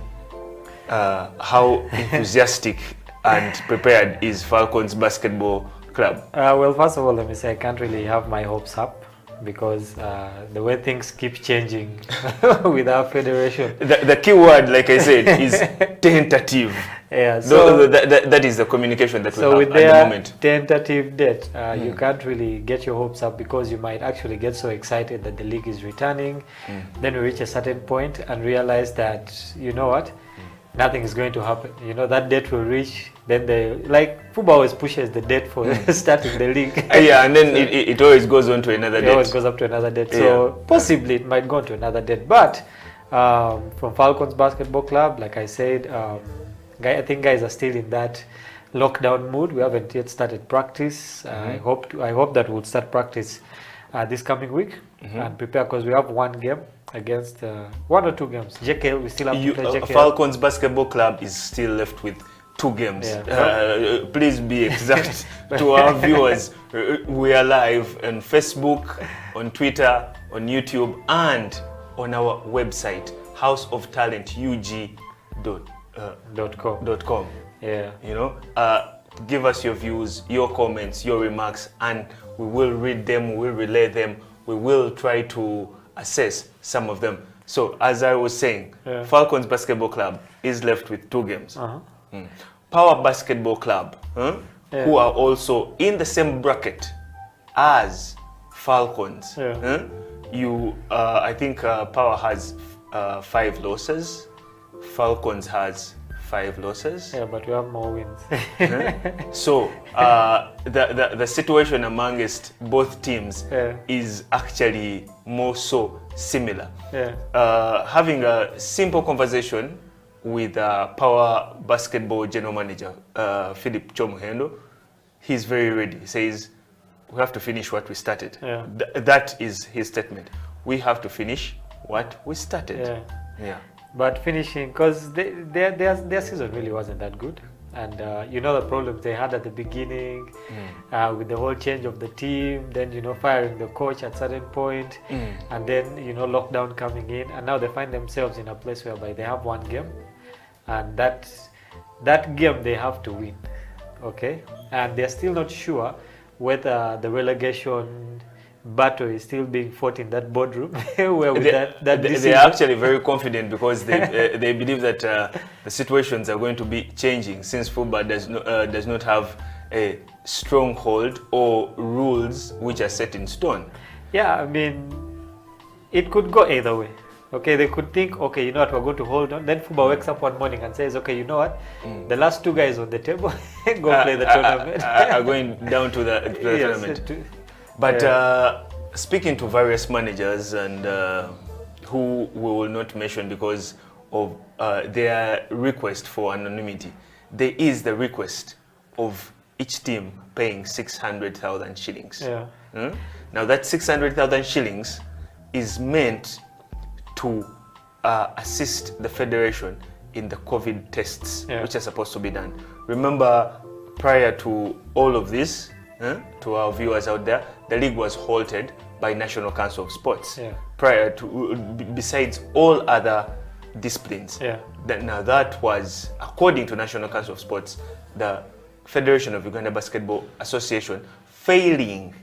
How enthusiastic and prepared is Falcons Basketball Club? Well, first of all, let me say I can't really have my hopes up, because the way things keep changing with our federation. The key word, like I said, is tentative. Yeah, so that is the communication that we have with at the moment. Tentative date, you can't really get your hopes up, because you might actually get so excited that the league is returning. Then we reach a certain point and realize that, you know what, nothing is going to happen. That date will reach. Then football always pushes the date for starting the league. And then it always goes on to another date. It always goes up to another date. So possibly it might go on to another date. But from Falcons Basketball Club, like I said, I think guys are still in that lockdown mood. We haven't yet started practice. I hope that we'll start practice this coming week and prepare, because we have one game against one or two games. JKL, we still have to play JKL. Falcons Basketball Club is still left with 2 games. Please be exact to our viewers. We are live on Facebook, on Twitter, on YouTube, and on our website, houseoftalentug.com. Give us your views, your comments, your remarks, and we will read them, we will relay them, we will try to assess some of them. So, as I was saying, Falcons Basketball Club is left with 2 games. Power Basketball Club, who are also in the same bracket as Falcons, Yeah. I think Power has 5 losses, Falcons has 5 losses. Yeah, but we have more wins. So the situation amongst both teams Yeah. is actually more so similar. Yeah. Having a simple conversation with Power Basketball General Manager Philip Chomuhendo, he's very ready. He says, we have to finish what we started. Yeah. That is his statement. We have to finish what we started. Yeah. Yeah. But finishing, because their season really wasn't that good. And you know the problems they had at the beginning with the whole change of the team, then, you know, firing the coach at certain point, and then, you know, lockdown coming in. And now they find themselves in a place whereby they have one game. And that game they have to win, okay? And they're still not sure whether the relegation battle is still being fought in that boardroom. Where with they are actually very confident because they they believe that the situations are going to be changing since football does not have a stronghold or rules which are set in stone. Yeah, I mean, it could go either way. Okay, they could think, okay, you know what, we're going to hold on. Then football wakes up one morning and says, okay, you know what, the last 2 guys on the table go play the tournament. Are going down to the tournament. But speaking to various managers and who we will not mention because of their request for anonymity, there is the request of each team paying 600,000 shillings. Yeah. Now that 600,000 shillings is meant to assist the federation in the COVID tests, which are supposed to be done. Remember, prior to all of this, to our viewers out there, the league was halted by National Council of Sports. Prior to, besides all other disciplines. Now that was, according to National Council of Sports, the Federation of Uganda Basketball Association failing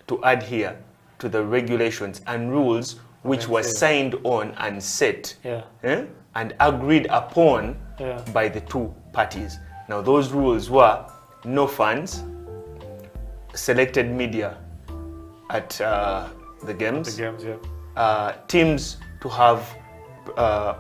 to adhere to the regulations and rules which was signed on and set and agreed upon by the 2 parties. Now those rules were no fans, selected media at the games, teams to have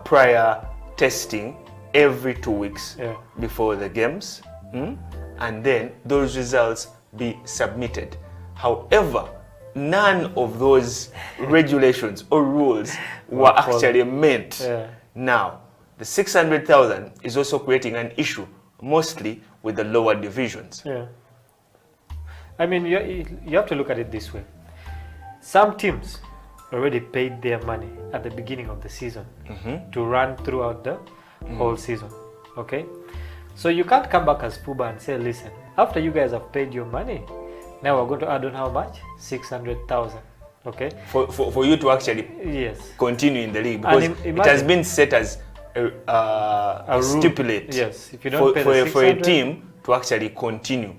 prior testing every 2 weeks before the games, and then those results be submitted. However, none of those regulations or rules were actually met. Now, the 600,000 is also creating an issue, mostly with the lower divisions. I mean, you have to look at it this way. Some teams already paid their money at the beginning of the season to run throughout the whole season, okay? So you can't come back as FUBA and say, listen, after you guys have paid your money, now we're going to add on how much? 600,000, okay? For you to actually continue in the league, because it has been set as a stipulate if you don't pay the 600, for a team to actually continue.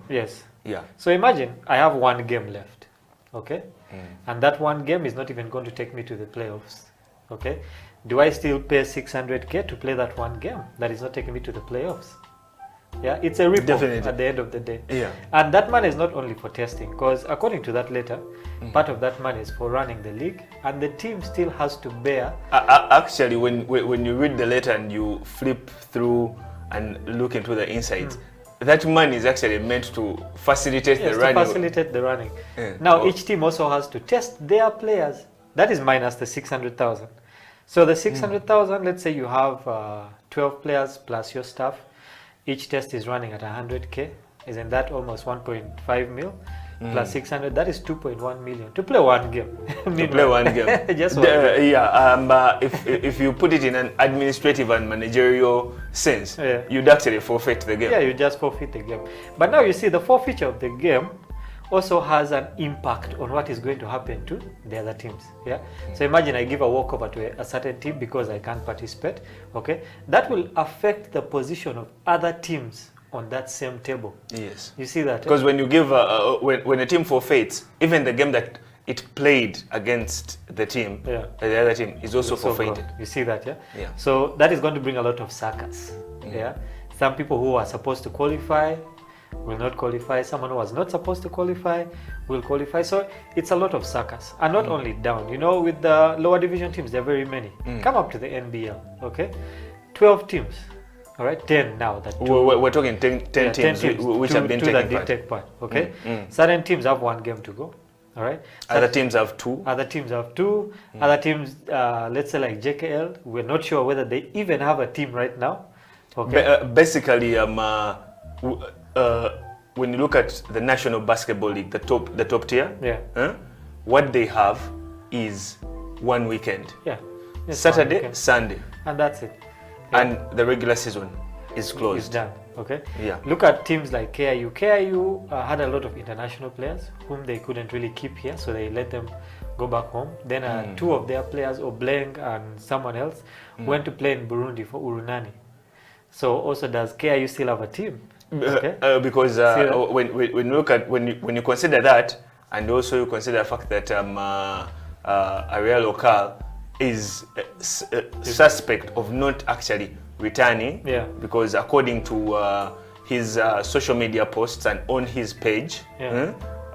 So imagine I have one game left, okay? And that one game is not even going to take me to the playoffs, okay? Do I still pay 600K to play that one game that is not taking me to the playoffs? It's a rip-off at the end of the day. And that money is not only for testing, because according to that letter, part of that money is for running the league, and the team still has to bear. Actually, when you read the letter and you flip through and look into the insides, that money is actually meant to facilitate the running. To facilitate the running. Now, each team also has to test their players. That is minus the 600,000. So the 600,000, let's say you have 12 players plus your staff. Each test is running at 100K. Isn't that almost 1.5 mil? Plus 600, that is 2.1 million to play one game. To play one game. Just one game. If you put it in an administrative and managerial sense, you'd actually forfeit the game. You just forfeit the game. But now you see the forfeiture of the game also has an impact on what is going to happen to the other teams. So imagine I give a walkover to a certain team because I can't participate. Okay, that will affect the position of other teams on that same table. You see that? Because when you give when a team forfeits, even the game that it played against the team, the other team is also forfeited. You see that? So that is going to bring a lot of suckers. Some people who are supposed to qualify will not qualify. Someone who was not supposed to qualify will qualify. So it's a lot of suckers. And not only down, you know, with the lower division teams, there are very many. Come up to the NBL, okay? 12 teams, all right? 10 now. We're talking 10 teams, which have been taking taking part. Take part, okay? Certain teams have 1 game to go, all right? Other teams have 2. Other teams have 2. Other teams, let's say like JKL, we're not sure whether they even have a team right now. Okay. Basically, when you look at the National Basketball League, the top tier, what they have is 1 weekend. Yeah. Yes, Saturday, Sunday. And that's it. And the regular season is closed. It's done. Okay. Yeah. Look at teams like KIU. KIU had a lot of international players whom they couldn't really keep here, so they let them go back home. Then 2 of their players, Obleng and someone else, went to play in Burundi for Urunani. So also, does KIU still have a team? Okay. Because when you look at when you consider that, and also you consider the fact that Ariel Okal is suspect of not actually returning, because according to his social media posts and on his page,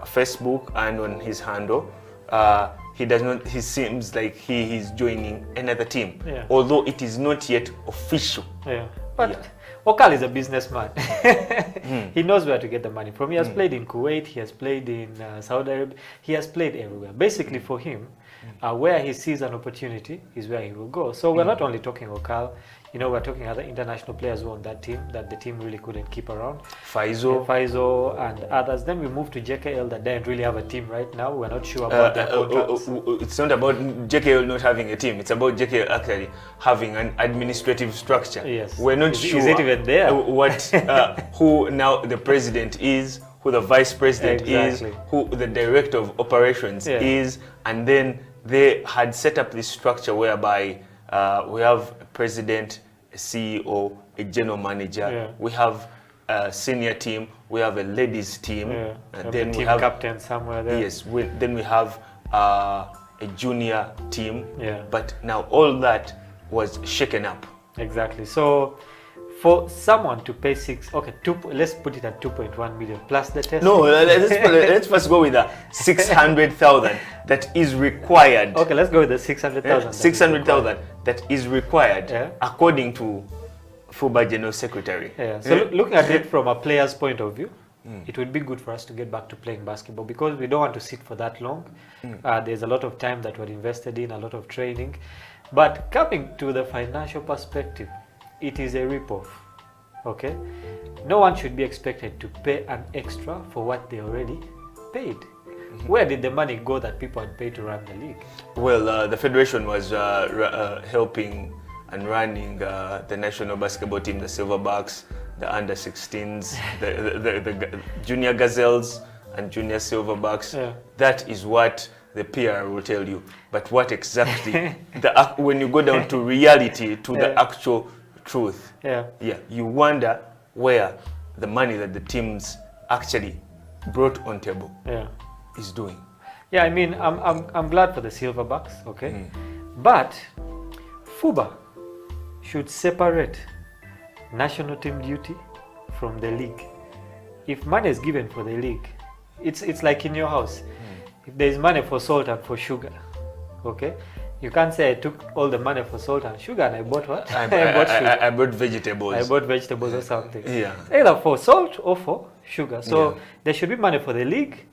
Facebook and on his handle, he does not. He seems like he is joining another team, although it is not yet official. But Okal is a businessman. He knows where to get the money from. He has played in Kuwait, he has played in Saudi Arabia, he has played everywhere. Basically for him, where he sees an opportunity is where he will go. So we're not only talking Okal, you know, we're talking other international players who on that team that the team really couldn't keep around. Faizo and others. Then we move to JKL that don't really have a team right now. We're not sure about their contracts. It's not about JKL not having a team. It's about JKL actually having an administrative structure. Yes. We're not sure. Is it even there? What who now the president is, who the vice president is, who the director of operations is, and then they had set up this structure whereby we have a president, a CEO, a general manager. We have a senior team. We have a ladies team. And then we have captain somewhere there. Yes. Then we have a junior team. But now all that was shaken up. Exactly. So for someone to pay let's put it at 2.1 million plus the test. No, let's first go with the 600,000 that is required. Okay, let's go with the 600,000. 600,000 that is required according to FUBA General Secretary. So looking at it from a player's point of view, it would be good for us to get back to playing basketball because we don't want to sit for that long. There's a lot of time that we're invested in, a lot of training. But coming to the financial perspective, it is a rip-off, okay? No one should be expected to pay an extra for what they already paid. Where did the money go that people had paid to run the league? Well, the federation was helping and running the national basketball team, the Silverbacks, the under-16s, the junior Gazelles and junior Silverbacks. That is what the PR will tell you. But what exactly, when you go down to reality, to the actual truth, you wonder where the money that the teams actually brought on table is doing. I mean, I'm glad for the Silverbacks, okay? But FUBA should separate national team duty from the league. If money is given for the league, it's like in your house. If there is money for salt and for sugar, okay? You can't say I took all the money for salt and sugar and I bought what? I bought vegetables. I bought vegetables or something. It's either for salt or for sugar. So there should be money for the league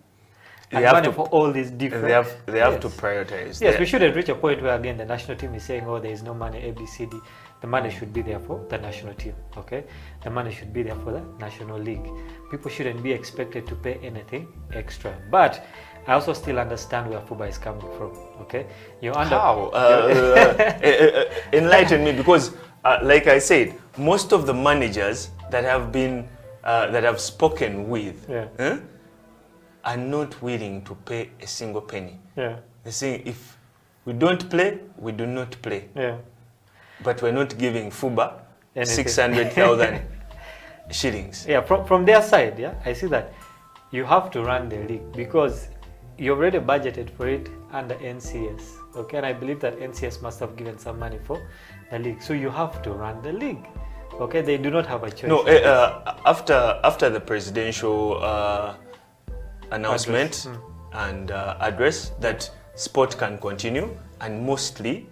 and money for all these different. They have to prioritize. Yes, we shouldn't reach a point where again the national team is saying, oh, there is no money, ABCD. The money should be there for the national team, okay? The money should be there for the national league. People shouldn't be expected to pay anything extra. But I also still understand where FUBA is coming from, okay? How? Enlighten me, because like I said, most of the managers that have been, that I've spoken with are not willing to pay a single penny. They're saying if we don't play, we do not play. But we're not giving FUBA 600,000 shillings. From their side, I see that you have to run the league because you already budgeted for it under NCS, okay? And I believe that NCS must have given some money for the league. So you have to run the league. Okay, they do not have a choice. No, after the presidential announcement and address that sport can continue and mostly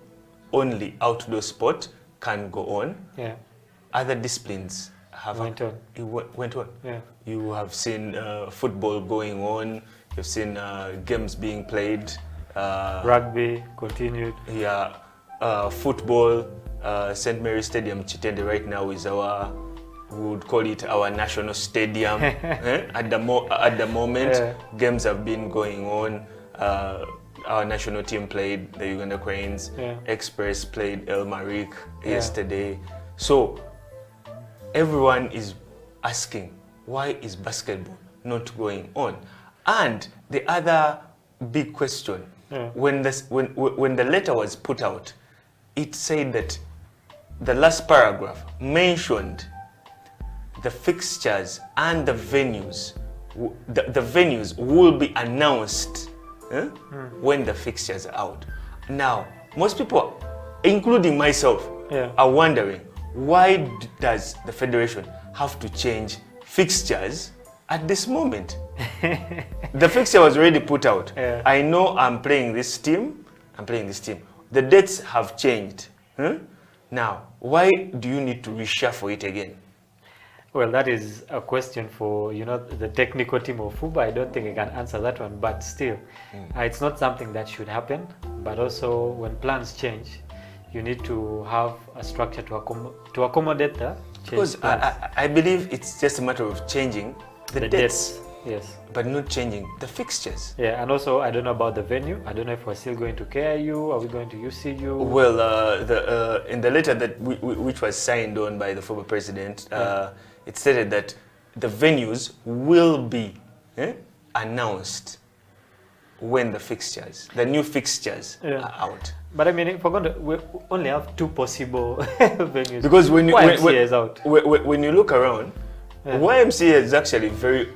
only outdoor sport can go on. Yeah. Other disciplines have Went on. Went on. Yeah. You have seen football going on. You've seen games being played. Rugby continued. Yeah, football. St. Mary's Stadium, Chitende, right now is our, we would call it our national stadium. At the moment, games have been going on. Our national team played the Uganda Cranes. Express played El Marik yesterday. So everyone is asking, why is basketball not going on? And the other big question, when the letter was put out, it said that the last paragraph mentioned the fixtures and the venues. The venues will be announced when the fixtures are out. Now, most people, including myself, are wondering, why does the federation have to change fixtures at this moment? The fixture was already put out. I know I'm playing this team, The dates have changed. Now, why do you need to reshuffle it again? Well, that is a question for, the technical team of FUBA. I don't think I can answer that one, but still, it's not something that should happen. But also, when plans change, you need to have a structure to accommodate the change. Because I believe it's just a matter of changing the dates. Yes. But not changing the fixtures. Yeah, and also I don't know about the venue. I don't know if we're still going to KIU. Are we going to UCU? Well, in the letter that which was signed on by the former president, it stated that the venues will be announced when the new fixtures are out. But I mean, if we only have two possible venues. Because when you look around, YMCA is actually very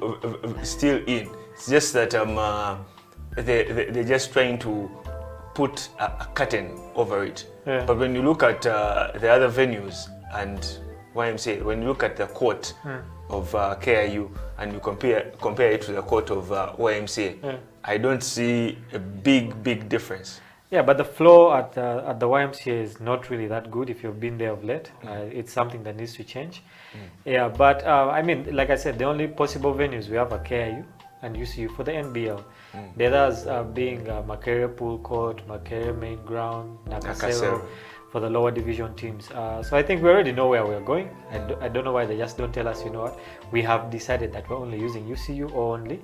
still in. It's just that they're just trying to put a curtain over it. But when you look at the other venues and YMCA, when you look at the court of KIU and you compare it to the court of YMCA, I don't see a big difference. Yeah, but the flow at the YMCA is not really that good if you've been there of late. It's something that needs to change. Yeah, but I mean, like I said, the only possible venues we have are KIU and UCU for the NBL. The others being Makerere Pool Court, Makerere Main Ground, Nakasero for the lower division teams. So I think we already know where we're going. I don't know why they just don't tell us, what, we have decided that we're only using UCU or only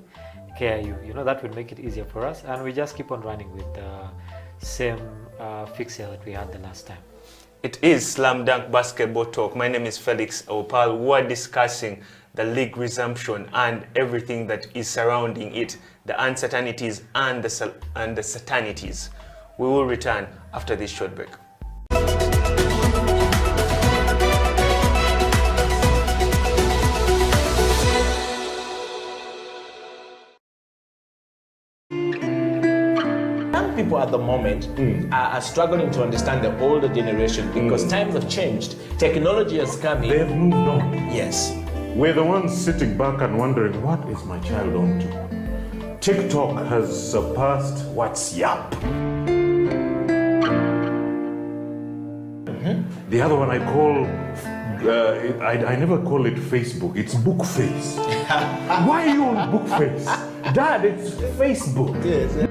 KIU. That would make it easier for us, and we just keep on running with the same fixture that we had the last time. It is Slam Dunk Basketball Talk. My name is Felix Opal. We're discussing the league resumption and everything that is surrounding it, the uncertainties and the certainties. We will return after this short break. People at the moment are struggling to understand the older generation because times have changed. Technology has come in. They've moved on. Yes. We're the ones sitting back and wondering, what is my child on to? TikTok has surpassed WhatsApp. The other one I call, I never call it Facebook, it's Bookface. Why are you on Bookface? Dad, it's Facebook. Yes.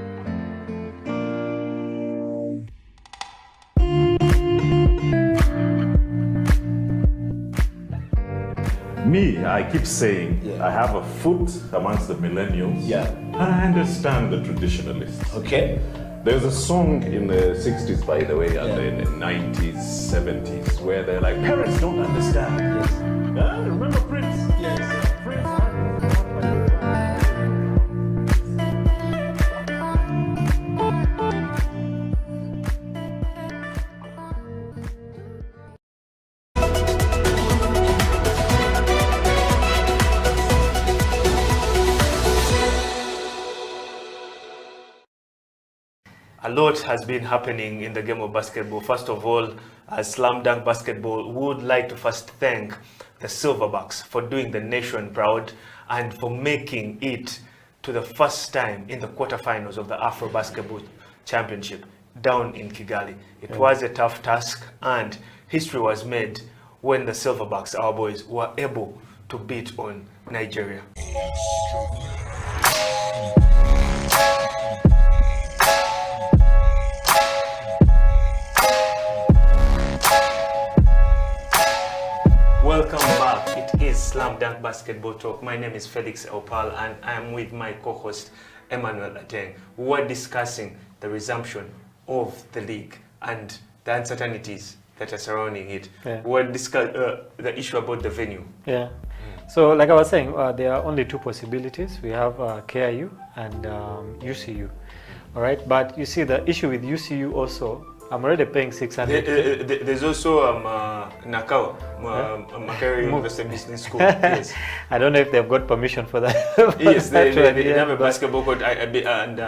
Me, I keep saying I have a foot amongst the millennials. Yeah. And I understand the traditionalists. Okay. There's a song in the 60s, by the way, and in the 90s, 70s, where they're like, parents don't understand. Yes. Remember Prince? Yes. A lot has been happening in the game of basketball. First of all, as Slam Dunk Basketball, we would like to first thank the Silverbacks for doing the nation proud and for making it to the first time in the quarterfinals of the Afro Basketball Championship down in Kigali. It was a tough task, and history was made when the Silverbacks, our boys, were able to beat on Nigeria. Welcome back. It is Slam Dunk Basketball Talk. My name is Felix Opal, and I am with my co-host Emmanuel Ateng. We were discussing the resumption of the league and the uncertainties that are surrounding it. We were discussing the issue about the venue. So like I was saying, there are only two possibilities. We have KIU and UCU. All right, but you see the issue with UCU also, I'm already paying 600. There's also Nakawa, Makerere University Business School. Yes. I don't know if they've got permission for that. Yes, they have a basketball court, and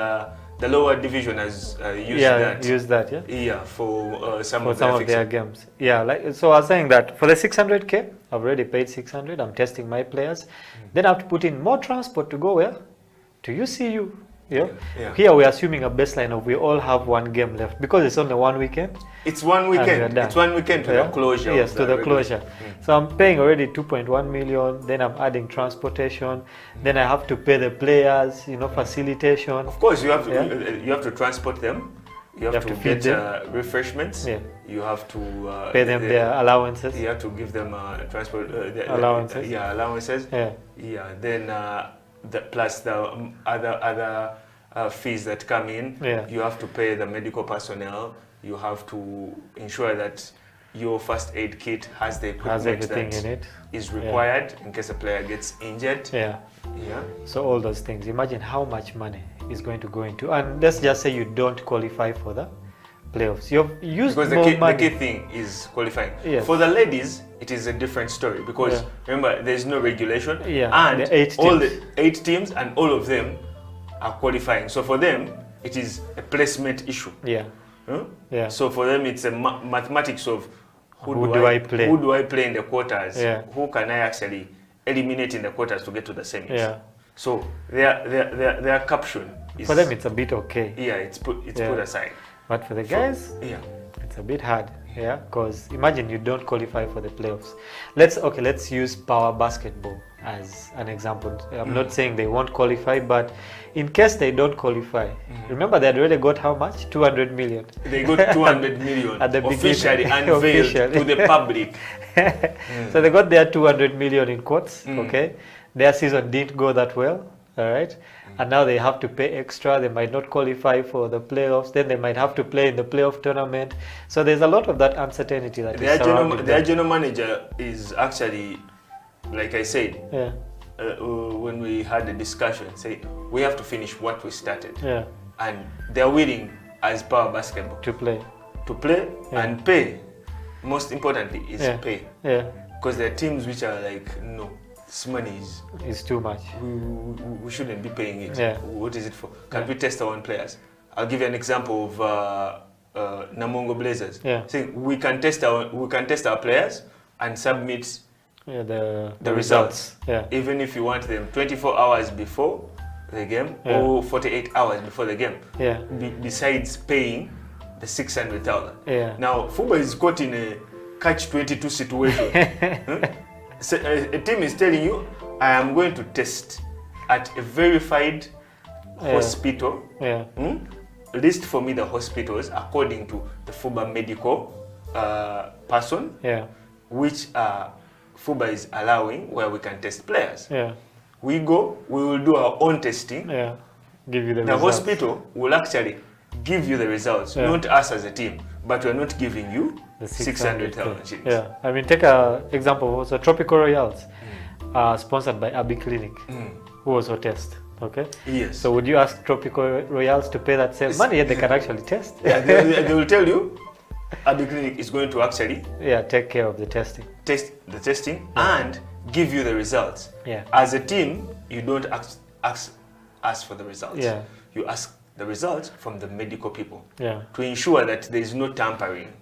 the lower division has used that. For some of their games. So I was saying that for the 600K, I've already paid 600. I'm testing my players. Then I have to put in more transport to go where? To UCU. Here we're assuming a baseline of we all have one game left because it's only one weekend. It's one weekend. It's one weekend to the closure. Yes, to the closure. So I'm paying already 2.1 million. Then I'm adding transportation. Then I have to pay the players, facilitation. Of course, you have to transport them. You have to get refreshments. You have to pay them their allowances. You have to give them transport allowances. Allowances. Then plus the other fees that come in. You have to pay the medical personnel. You have to ensure that your first aid kit has the equipment that is required in case a player gets injured. So all those things. Imagine how much money is going to go into. And let's just say you don't qualify for the playoffs. You've used because more money. The key thing is qualifying. For the ladies, it is a different story because remember there's no regulation and all the 8 teams and all of them are qualifying. So for them, it is a placement issue. So for them, it's a mathematics of who do I play? Who do I play in the quarters? Who can I actually eliminate in the quarters to get to the semis? So their caption is, for them it's a bit okay. It's put aside. But for the guys, it's a bit hard. Because imagine you don't qualify for the playoffs. Let's use Power Basketball as an example. I'm not saying they won't qualify, but in case they don't qualify, remember they had already got how much? 200 million. They got 200 million at the officially unveiled to the public. So they got their 200 million in quotes. Their season didn't go that well. All right. And now they have to pay extra. They might not qualify for the playoffs. Then they might have to play in the playoff tournament. So there's a lot of that uncertainty that is surrounding them. Their general manager is actually, like I said, when we had the discussion, say we have to finish what we started. And they're willing as Power Basketball to play and pay. Most importantly is pay. Because there are teams which are like, no, this money is too much. We shouldn't be paying it. What is it for? Can we test our own players? I'll give you an example of Namongo Blazers. Saying we can test our players and submit the results. Even if you want them 24 hours before the game or 48 hours before the game. Besides paying the 600,000. Now FUBA is caught in a catch-22 situation. So a team is telling you, I am going to test at a verified hospital. List for me the hospitals according to the FUBA medical person, which FUBA is allowing where we can test players. We go, we will do our own testing. Give you the results. Hospital will actually give you the results, not us as a team, but we're not giving you the 600,000 shillings. I mean, take an example also Tropical Royals, sponsored by Abbey Clinic, who also test. So would you ask Tropical Royals to pay that same money? They can actually test. They will tell you Abbey Clinic is going to actually take care of the testing. Test the testing and give you the results. As a team, you don't ask for the results. You ask the results from the medical people to ensure that there is no tampering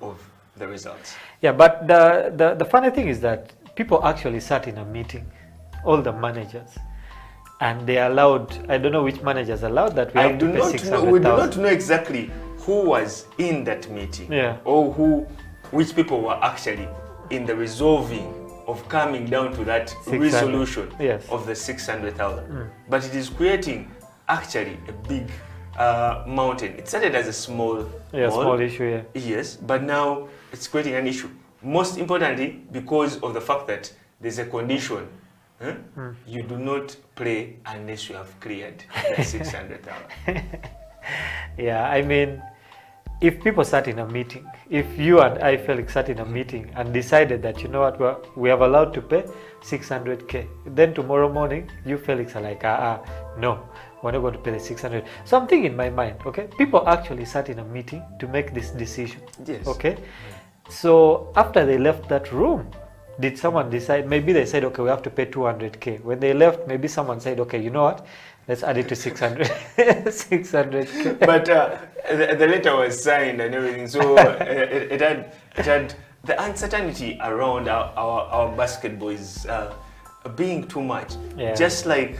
of the results. Yeah, but the funny thing is that people actually sat in a meeting, all the managers, and they allowed, I don't know which managers allowed that we have to pay 600,000. We do not know exactly who was in that meeting, or which people were actually in the resolving of coming down to that resolution of the 600,000. But it is creating actually a big mountain. It started as a small issue, yes, but now it's creating an issue. Most importantly, because of the fact that there's a condition. You do not play unless you have cleared the 600,000. Yeah, I mean, if people sat in a meeting, if you and I, Felix, sat in a meeting and decided that, you know what, we have allowed to pay 600K, then tomorrow morning, you, Felix, are like, no, we're not going to pay the 600. So I'm thinking in my mind, okay, people actually sat in a meeting to make this decision. Yes. Okay. So after they left that room, did someone decide? Maybe they said, okay, we have to pay 200K. When they left, maybe someone said, okay, you know what? Let's add it to 600. 600K. But the letter was signed and everything, so it had the uncertainty around our basketball is being too much. Yeah. Just like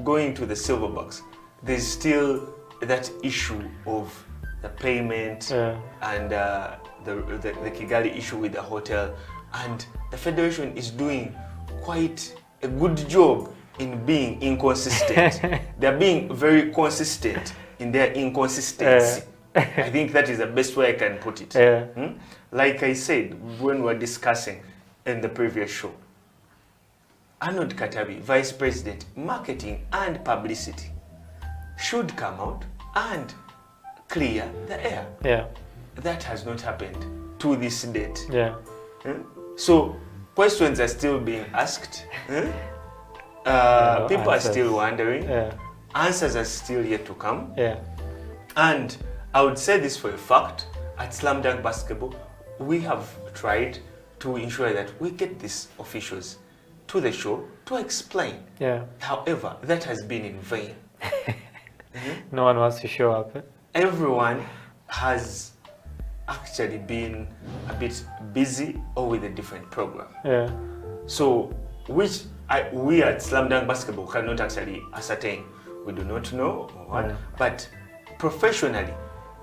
going to the Silverbacks, there's still that issue of the payment and the Kigali issue with the hotel. And the federation is doing quite a good job in being inconsistent. They're being very consistent in their inconsistency. I think that is the best way I can put it. Like I said when we were discussing in the previous show, Arnold Katabi, Vice President, Marketing and Publicity, should come out and clear the air. Yeah. That has not happened to this date. Yeah. So questions are still being asked. People are still wondering. Answers are still yet to come. And I would say this for a fact, at Slam Dunk Basketball, we have tried to ensure that we get these officials to the show to explain. However, that has been in vain. No one wants to show up. Everyone has actually been a bit busy or with a different program. So, which we at Slam Dunk Basketball cannot actually ascertain. We do not know what, but professionally,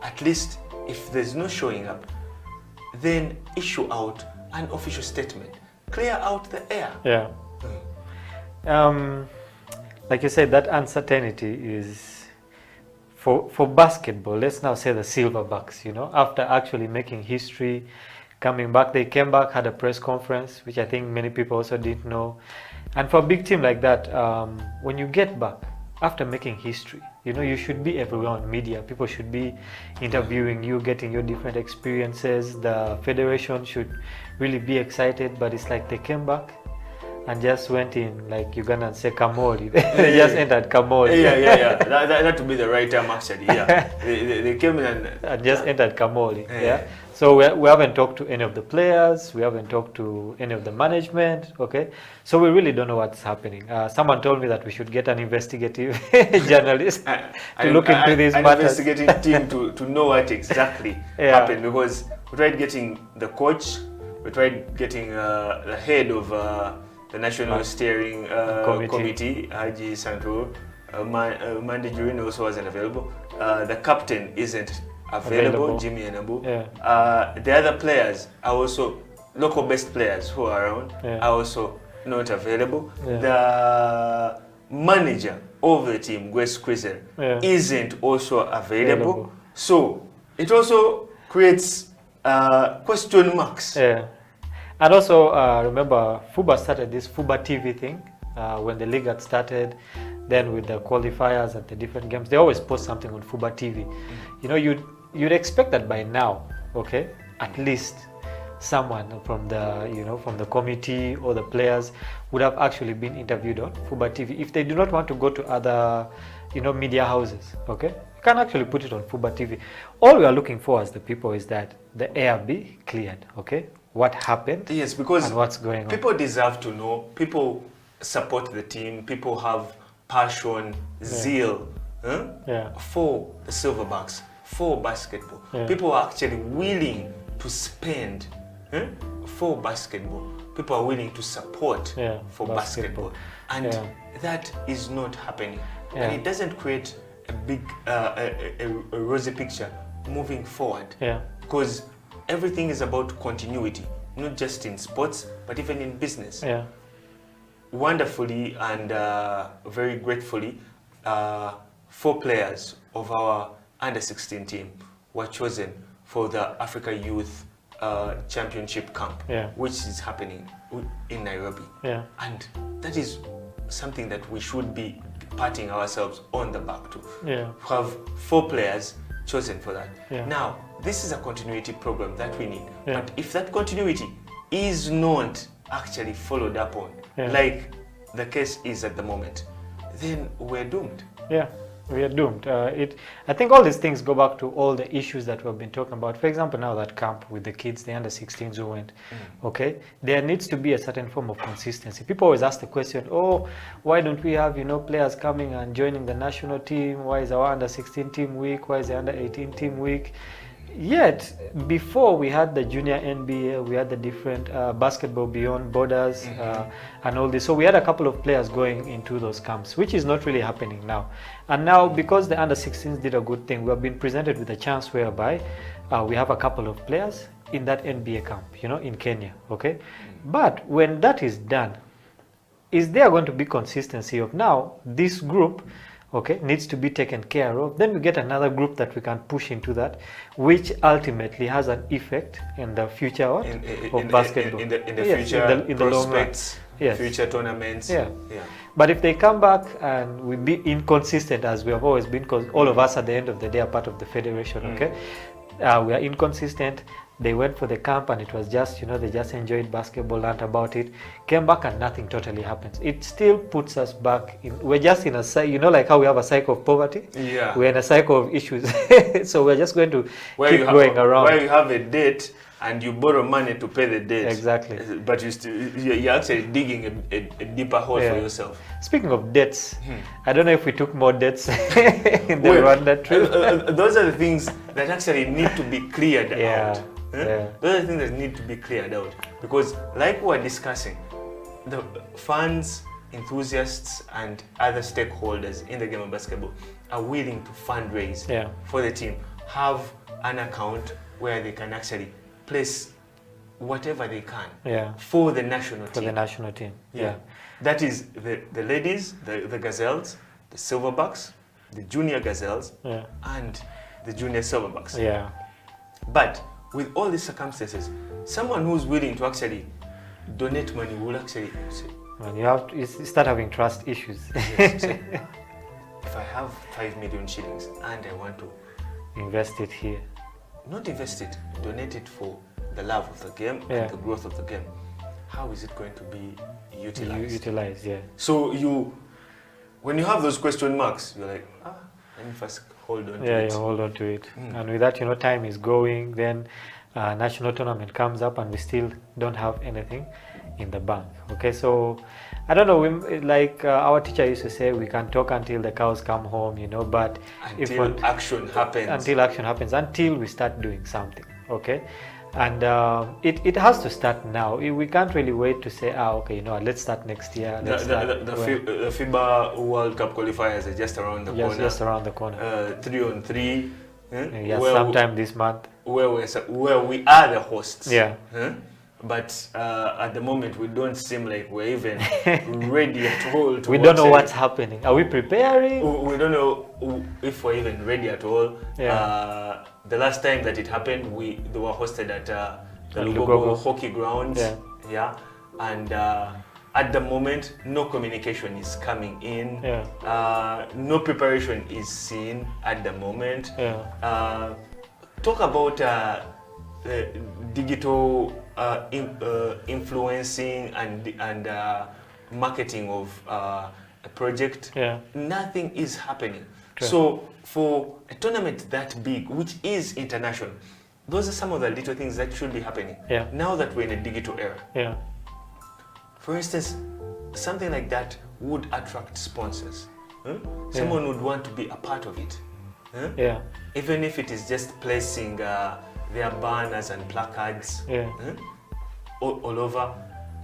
at least if there's no showing up, then issue out an official statement. Clear out the air. Like you said, that uncertainty is for basketball. Let's now say the Silverbacks, you know, after actually making history, coming back, they came back, had a press conference, which I think many people also didn't know. And for a big team like that, when you get back after making history, you know, you should be everywhere on media. People should be interviewing you, getting your different experiences. The federation should really be excited, but it's like they came back and just went in, like Uganda and say Kamori. They just entered Kamori. That would be the right term actually. They came in and just entered Kamori. So we haven't talked to any of the players. We haven't talked to any of the management. Okay, so we really don't know what's happening. Someone told me that we should get an investigative journalist to look into these matters. An investigating team to know what exactly happened, because we tried getting the coach, we tried getting the head of the National Steering Committee, Haji Sandro. Mandy Jurin also wasn't available. The captain isn't available. Jimmy Enabu. The other players are also local-based players who are around are also not available. The manager of the team, Grace Crizel, isn't also available. So it also creates question marks. And also, remember, FUBA started this FUBA TV thing when the league had started. Then with the qualifiers and the different games, they always post something on FUBA TV. You know, you'd expect that by now, okay, at least someone from the, you know, from the committee or the players would have actually been interviewed on FUBA TV. If they do not want to go to other, you know, media houses, okay, you can actually put it on FUBA TV. All we are looking for as the people is that the air be cleared, okay? What happened? Yes, because and what's going on. People deserve to know. People support the team. People have passion, zeal for the Silverbacks, for basketball. People are actually willing to to spend for basketball. People are willing to support for basketball. And that is not happening. And it doesn't create a big, a rosy picture moving forward. Because everything is about continuity, not just in sports, but even in business. Wonderfully and very gratefully, 4 players of our under-16 team were chosen for the Africa Youth Championship camp, which is happening in Nairobi. And that is something that we should be patting ourselves on the back to. Have 4 players chosen for that. Now, this is a continuity program that we need. But if that continuity is not actually followed up on, like the case is at the moment, then we're doomed. We are doomed. I think all these things go back to all the issues that we've been talking about. For example, now that camp with the kids, the under-16s who went, okay, there needs to be a certain form of consistency. People always ask the question, oh, why don't we have, players coming and joining the national team? Why is our under-16 team weak? Why is the under-18 team weak? Yet, before we had the junior NBA, we had the different basketball beyond borders and all this. So we had a couple of players going into those camps, which is not really happening now. And now, because the under-16s did a good thing, we have been presented with a chance whereby we have a couple of players in that NBA camp, in Kenya, okay? But when that is done, is there going to be consistency of now this group needs to be taken care of? Then we get another group that we can push into that, which ultimately has an effect in the future of basketball. In the future, in the long run. Future tournaments. But if they come back and we be inconsistent, as we have always been, because all of us at the end of the day are part of the federation, we are inconsistent. They went for the camp and it was just, they just enjoyed basketball, learned about it, came back and nothing totally happens. It still puts us back in, we're just in a, like how we have a cycle of poverty? We're in a cycle of issues. So we're just going to keep going around. Where you have a debt and you borrow money to pay the debt. Exactly. But you're actually digging a deeper hole for yourself. Speaking of debts, I don't know if we took more debts in the Rwanda trip. Those are the things that actually need to be cleared out. Those are the things that need to be cleared out. Because like we were discussing, the fans, enthusiasts, and other stakeholders in the game of basketball are willing to fundraise for the team, have an account where they can actually place whatever they can for the national team. For the national team, That is the ladies, the Gazelles, the Silverbacks, the junior Gazelles, and the junior Silverbacks. But with all these circumstances, someone who's willing to actually donate money will actually say, you have to start having trust issues. If I have 5 million shillings and I want to invest it here, not invest it, donate it for the love of the game and the growth of the game, how is it going to be utilized? So when you have those question marks, you're like, let me first hold on to it. You hold on to it. And with that, time is going, then national tournament comes up and we still don't have anything in the bank. Okay, so I don't know, our teacher used to say, we can talk until the cows come home, but until action happens, until we start doing something. Okay, and it has to start now. We can't really wait to say, let's start next year. The FIBA World Cup qualifiers are just around the corner. Just around the corner. 3-on-3. Sometime this month. Where we are the hosts. But at the moment, we don't seem like we're even ready at all. We don't know what's happening. Are we preparing? We don't know if we're even ready at all. The last time that it happened, they were hosted at the Lugogo hockey grounds. And at the moment, no communication is coming in. No preparation is seen at the moment. Talk about digital influencing and marketing of a project. Nothing is happening. So for a tournament that big, which is international, those are some of the little things that should be happening. Now that we're in a digital era. For instance, something like that would attract sponsors. Someone would want to be a part of it. Even if it is just placing their banners and placards all over,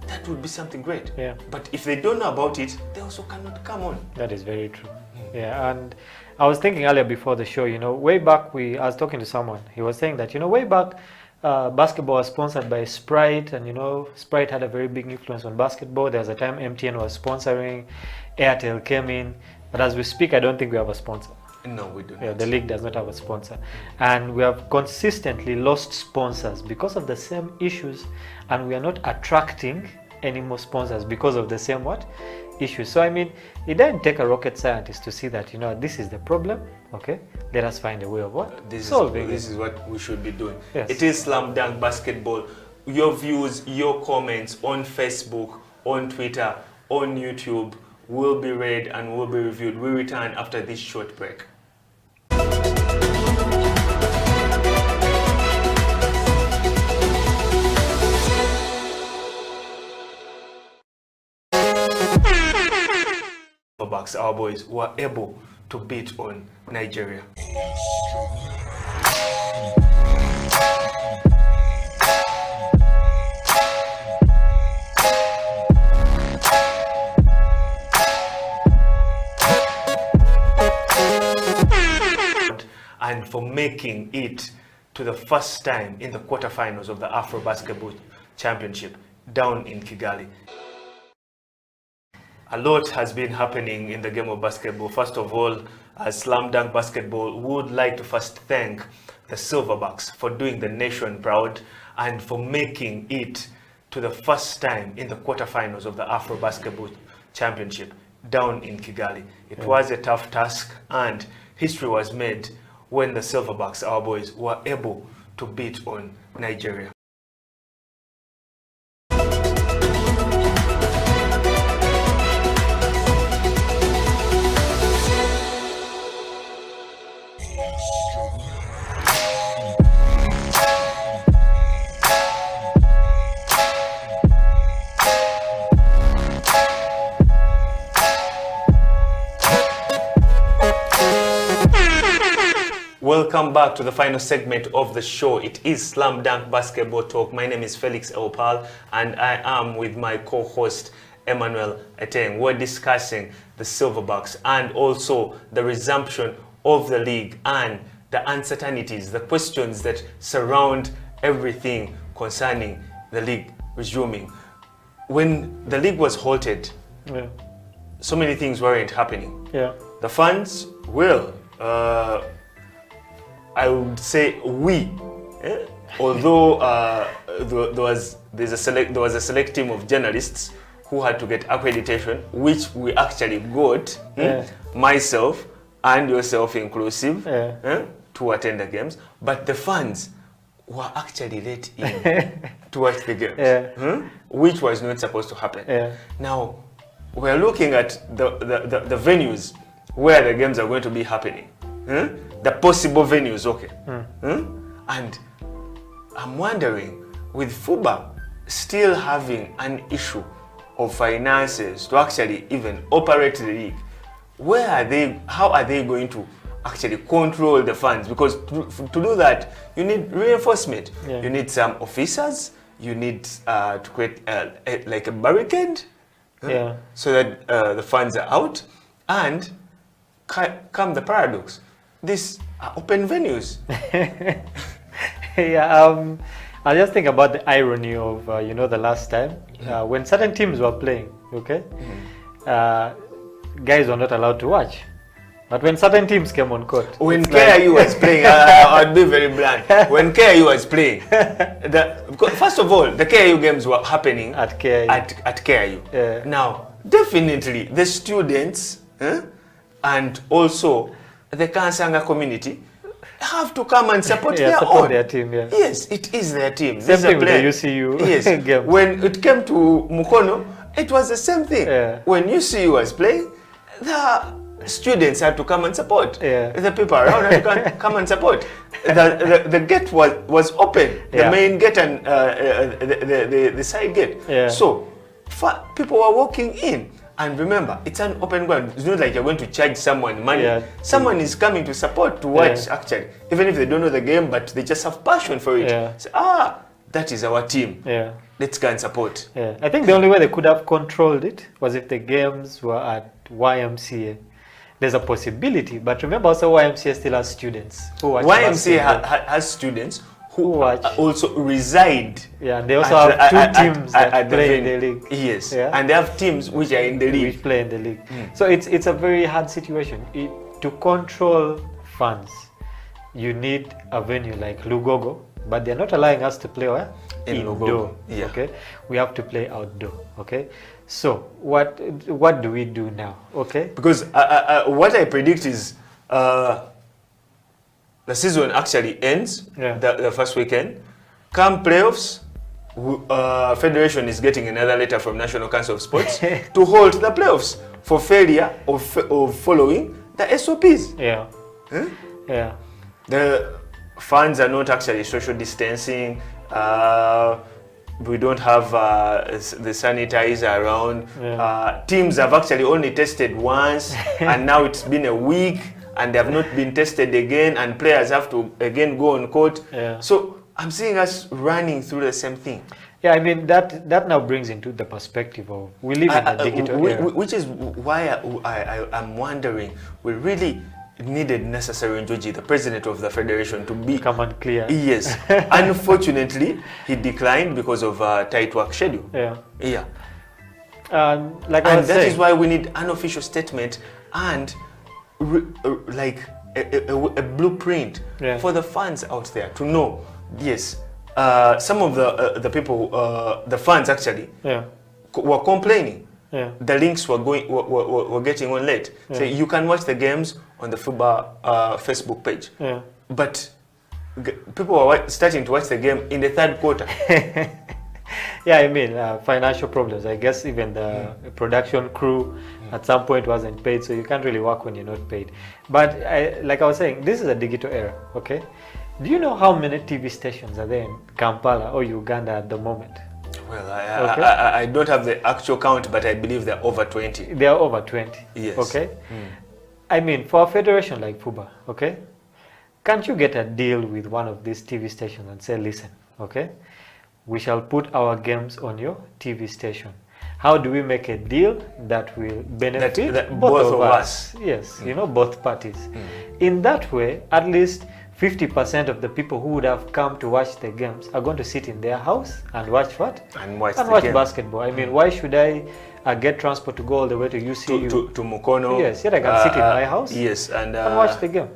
that would be something great. Yeah. But if they don't know about it, they also cannot come on. That is very true. Yeah, and I was thinking earlier before the show, way back I was talking to someone. He was saying that, way back, basketball was sponsored by Sprite, and Sprite had a very big influence on basketball. There was a time MTN was sponsoring, Airtel came in, but as we speak, I don't think we have a sponsor. No, we do not. Yeah, the league does not have a sponsor, and we have consistently lost sponsors because of the same issues, and we are not attracting any more sponsors because of the same issues. So I mean, it doesn't take a rocket scientist to see that this is the problem. Okay, let us find a way of solving this is what we should be doing. Yes. It is Slam Dunk Basketball. Your views, your comments on Facebook, on Twitter, on YouTube will be read and will be reviewed. We return after this short break. Our boys were able to beat on Nigeria. And for making it to the first time in the quarterfinals of the Afro Basketball Championship down in Kigali. A lot has been happening in the game of basketball. First of all, as Slam Dunk Basketball would like to first thank the Silverbacks for doing the nation proud and for making it to the first time in the quarterfinals of the Afro Basketball Championship down in Kigali. It was a tough task, and history was made when the Silverbacks, our boys, were able to beat on Nigeria. Welcome back to the final segment of the show. It is Slam Dunk Basketball Talk. My name is Felix Opal, and I am with my co-host Emmanuel Eteng. We're discussing the Silverbacks and also the resumption of the league and the uncertainties, the questions that surround everything concerning the league resuming. When the league was halted, so many things weren't happening. Yeah. The fans, I would say although there was a select team of journalists who had to get accreditation, which we actually got, myself and yourself inclusive, to attend the games. But the fans were actually let in to watch the games, which was not supposed to happen. Now, we're looking at the venues where the games are going to be happening. The possible venues, and I'm wondering, with FUBA still having an issue of finances to actually even operate the league, how are they going to actually control the funds? Because to do that, you need reinforcement. You need some officers, you need to create like a barricade, so that the funds are out, and come the paradox. These are open venues. I just think about the irony of the last time when certain teams were playing. Guys were not allowed to watch, but when certain teams came on court, when KIU was playing, I'd be very blunt. When KIU was playing, first of all, the KIU games were happening at KIU. At KIU. Now, definitely the students and also the Kansanga community have to come and support their team. Yes, it is their team. Same thing with the UCU game. When it came to Mukono, it was the same thing. When UCU was playing, the students had to come and support. The people around had to come and support. The gate was open, the main gate and the side gate. So people were walking in. And remember, it's an open ground. It's not like you're going to charge someone money. Yeah. Someone is coming to support, to watch, actually. Even if they don't know the game, but they just have passion for it. Yeah. Say, that is our team. Yeah. Let's go and support. Yeah. I think the only way they could have controlled it was if the games were at YMCA. There's a possibility, but remember also YMCA still has students who watch YMCA has students who watch. Also reside. Yeah, and they also have two teams that play in the league. Yes, yeah? and they have teams which are in the league. Which play in the league. So it's a very hard situation. To control fans, you need a venue like Lugogo, but they're not allowing us to play in indoor. Yeah. Okay, we have to play outdoor. Okay, so what do we do now? Okay, because what I predict is the season actually ends the first weekend. Come playoffs, Federation is getting another letter from National Council of Sports to hold the playoffs for failure of following the SOPs. Yeah. Huh? Yeah. The fans are not actually social distancing. We don't have the sanitizer around. Yeah. Teams have actually only tested once, and now it's been a week, and they have not been tested again, and players have to again go on court. Yeah. So I'm seeing us running through the same thing. Yeah, I mean that now brings into the perspective of we live in a digital era. Which is why I'm wondering, we really needed Necessary Njoji, the president of the federation, to be come and clear. Yes. Unfortunately, he declined because of a tight work schedule. Yeah. Yeah. Like I was that saying, is why we need an official statement and like a blueprint for the fans out there to know. Yes, some of the people, the fans actually, were complaining. Yeah. The links were getting on late. Yeah. So you can watch the games on the FUBA Facebook page. Yeah. But people are starting to watch the game in the third quarter. Yeah, I mean, financial problems. I guess even the production crew at some point wasn't paid, so you can't really work when you're not paid. But like I was saying, this is a digital era, okay? Do you know how many TV stations are there in Kampala or Uganda at the moment? Well, I don't have the actual count, but I believe there are over 20. There are over 20. Yes. Okay? I mean, for a federation like FUBA, okay? Can't you get a deal with one of these TV stations and say, listen, okay? We shall put our games on your TV station. How do we make a deal that will benefit both of us? Yes, you know, both parties. In that way, at least 50% of the people who would have come to watch the games are going to sit in their house and watch what? And watch basketball. I mean, why should I get transport to go all the way to UCU? To Mukono. Yes, yet I can sit in my house. Yes, and watch the game.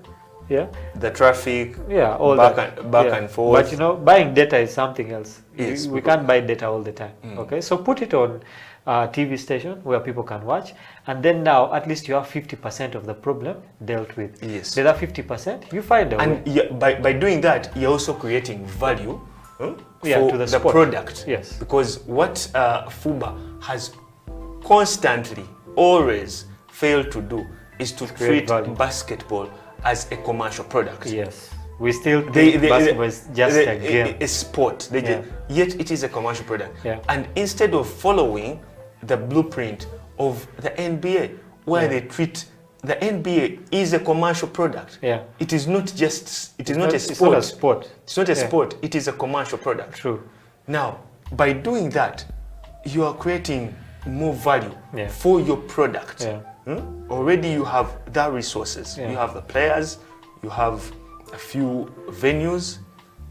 Yeah. The traffic. Yeah, all back that. And forth. But you know, buying data is something else. Yes, we can't buy data all the time. Okay, so put it on a TV station where people can watch, and then now at least you have 50% of the problem dealt with. Yes. The other 50%, you find a way. And by doing that, you're also creating value for to the sport. product. Yes. Because what FUBA has constantly, always failed to do is to treat basketball as a commercial product. Yes. We still think basketball is just a game. A sport. Yet it is a commercial product. Yeah. And instead of following the blueprint of the NBA, where they treat the NBA is a commercial product. Yeah. It is not just, It's not a sport. It's not a sport, it is a commercial product. True. Now, by doing that, you are creating more value Yeah. for your product. Yeah. Already you have the resources. Yeah. You have the players, you have a few venues.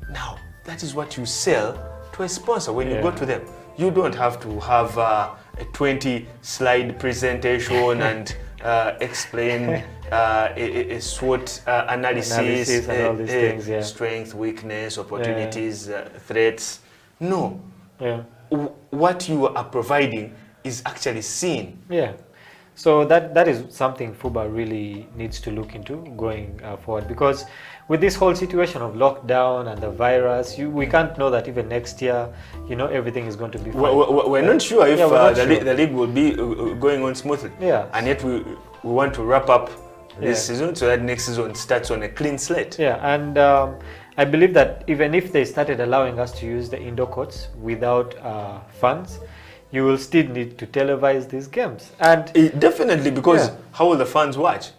Now, that is what you sell to a sponsor when you go to them. You don't have to have a 20-slide presentation and explain a SWOT analysis and all these things, yeah. Strength, weakness, opportunities, threats. No. Yeah. What you are providing is actually seen. Yeah. So that is something FUBA really needs to look into going forward, because with this whole situation of lockdown and the virus, we can't know that even next year, you know, everything is going to be fine. We're not sure if the league will be going on smoothly. Yeah. And yet we want to wrap up this season so that next season starts on a clean slate. Yeah, and I believe that even if they started allowing us to use the indoor courts without fans, you will still need to televise these games. And Definitely, because Yeah. how will the fans watch?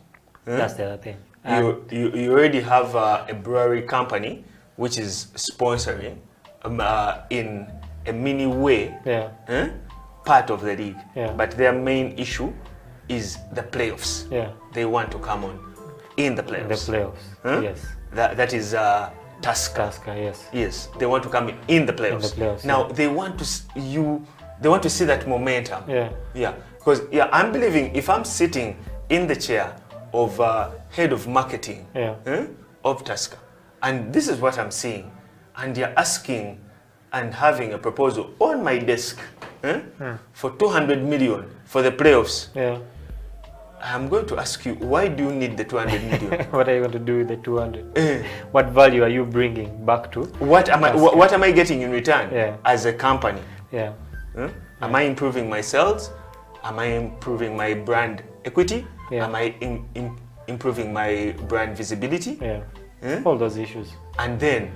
that's the other thing. You already have a brewery company which is sponsoring in a mini way Yeah. part of the league. Yeah. But their main issue is the playoffs. Yeah. They want to come on in the playoffs. In the playoffs. Huh? Yes. That is Tusker. Tusker, yes. Yes, they want to come in the playoffs. playoffs, Now yeah. they want to they want to see that momentum. Yeah. Yeah, because I'm believing if I'm sitting in the chair of head of marketing of Tusker, and this is what I'm seeing, and you're asking and having a proposal on my desk for 200 million for the playoffs, Yeah. I'm going to ask you, why do you need the 200 million? What are you going to do with the 200? What value are you bringing back to? What am I getting in return as a company? Yeah. Am I improving my sales? Am I improving my brand equity? Yeah. Am I improving my brand visibility? Yeah. All those issues. And then,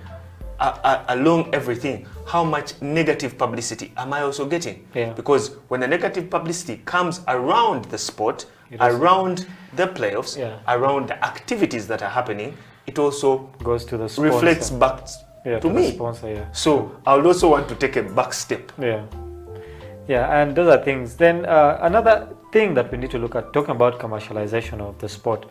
along everything, how much negative publicity am I also getting? Yeah. Because when the negative publicity comes around the sport, around the playoffs, around the activities that are happening, it also goes to the sponsor. reflects back to the me. sponsor, yeah. So I would also want to take a back step. Yeah. Yeah, and those are things. Then another thing that we need to look at, talking about commercialization of the sport,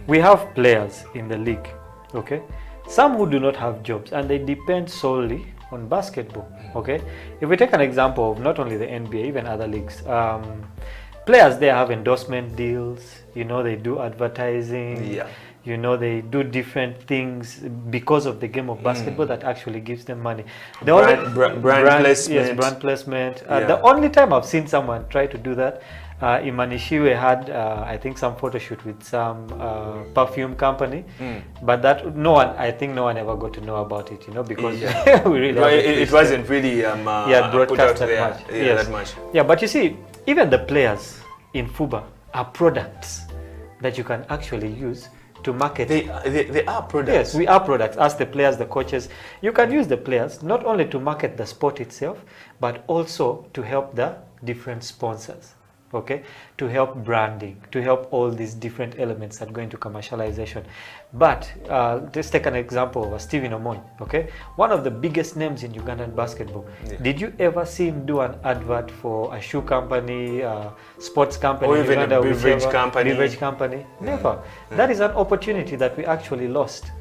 we have players in the league, okay? Some who do not have jobs and they depend solely on basketball, okay? If we take an example of not only the NBA, even other leagues, players there have endorsement deals, you know, they do advertising, you know, they do different things because of the game of basketball that actually gives them money. The Brand placement. Yes, brand placement. The only time I've seen someone try to do that, Imanishiwe had, I think, some photo shoot with some perfume company, but that I think no one ever got to know about it, you know, because we really it wasn't really broadcast that much. that much. Yeah, but you see, even the players in FUBA are products that you can actually use to market. They are products. Yes, we are products. As the players, the coaches, you can use the players not only to market the sport itself, but also to help the different sponsors, okay, to help branding, to help all these different elements that go into commercialization. But let's take an example of Stephen Omoni, okay, one of the biggest names in Ugandan basketball. Did you ever see him do an advert for a shoe company, sports company, or even Uganda, a beverage company? Never. That is an opportunity that we actually lost.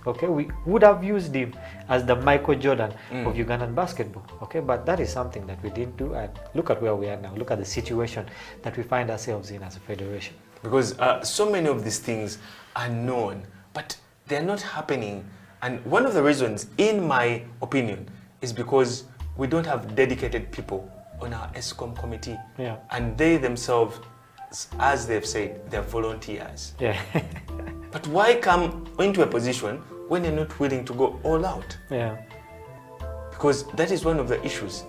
Okay, we would have used him as the Michael Jordan of Ugandan basketball. Okay, but that is something that we didn't do. And look at where we are now. Look at the situation that we find ourselves in as a federation. Because so many of these things are known, but they're not happening. And one of the reasons, in my opinion, is because we don't have dedicated people on our ESCOM committee. Yeah. And they themselves, as they've said, they're volunteers. Yeah. But why come into a position when you're not willing to go all out? Yeah. Because that is one of the issues.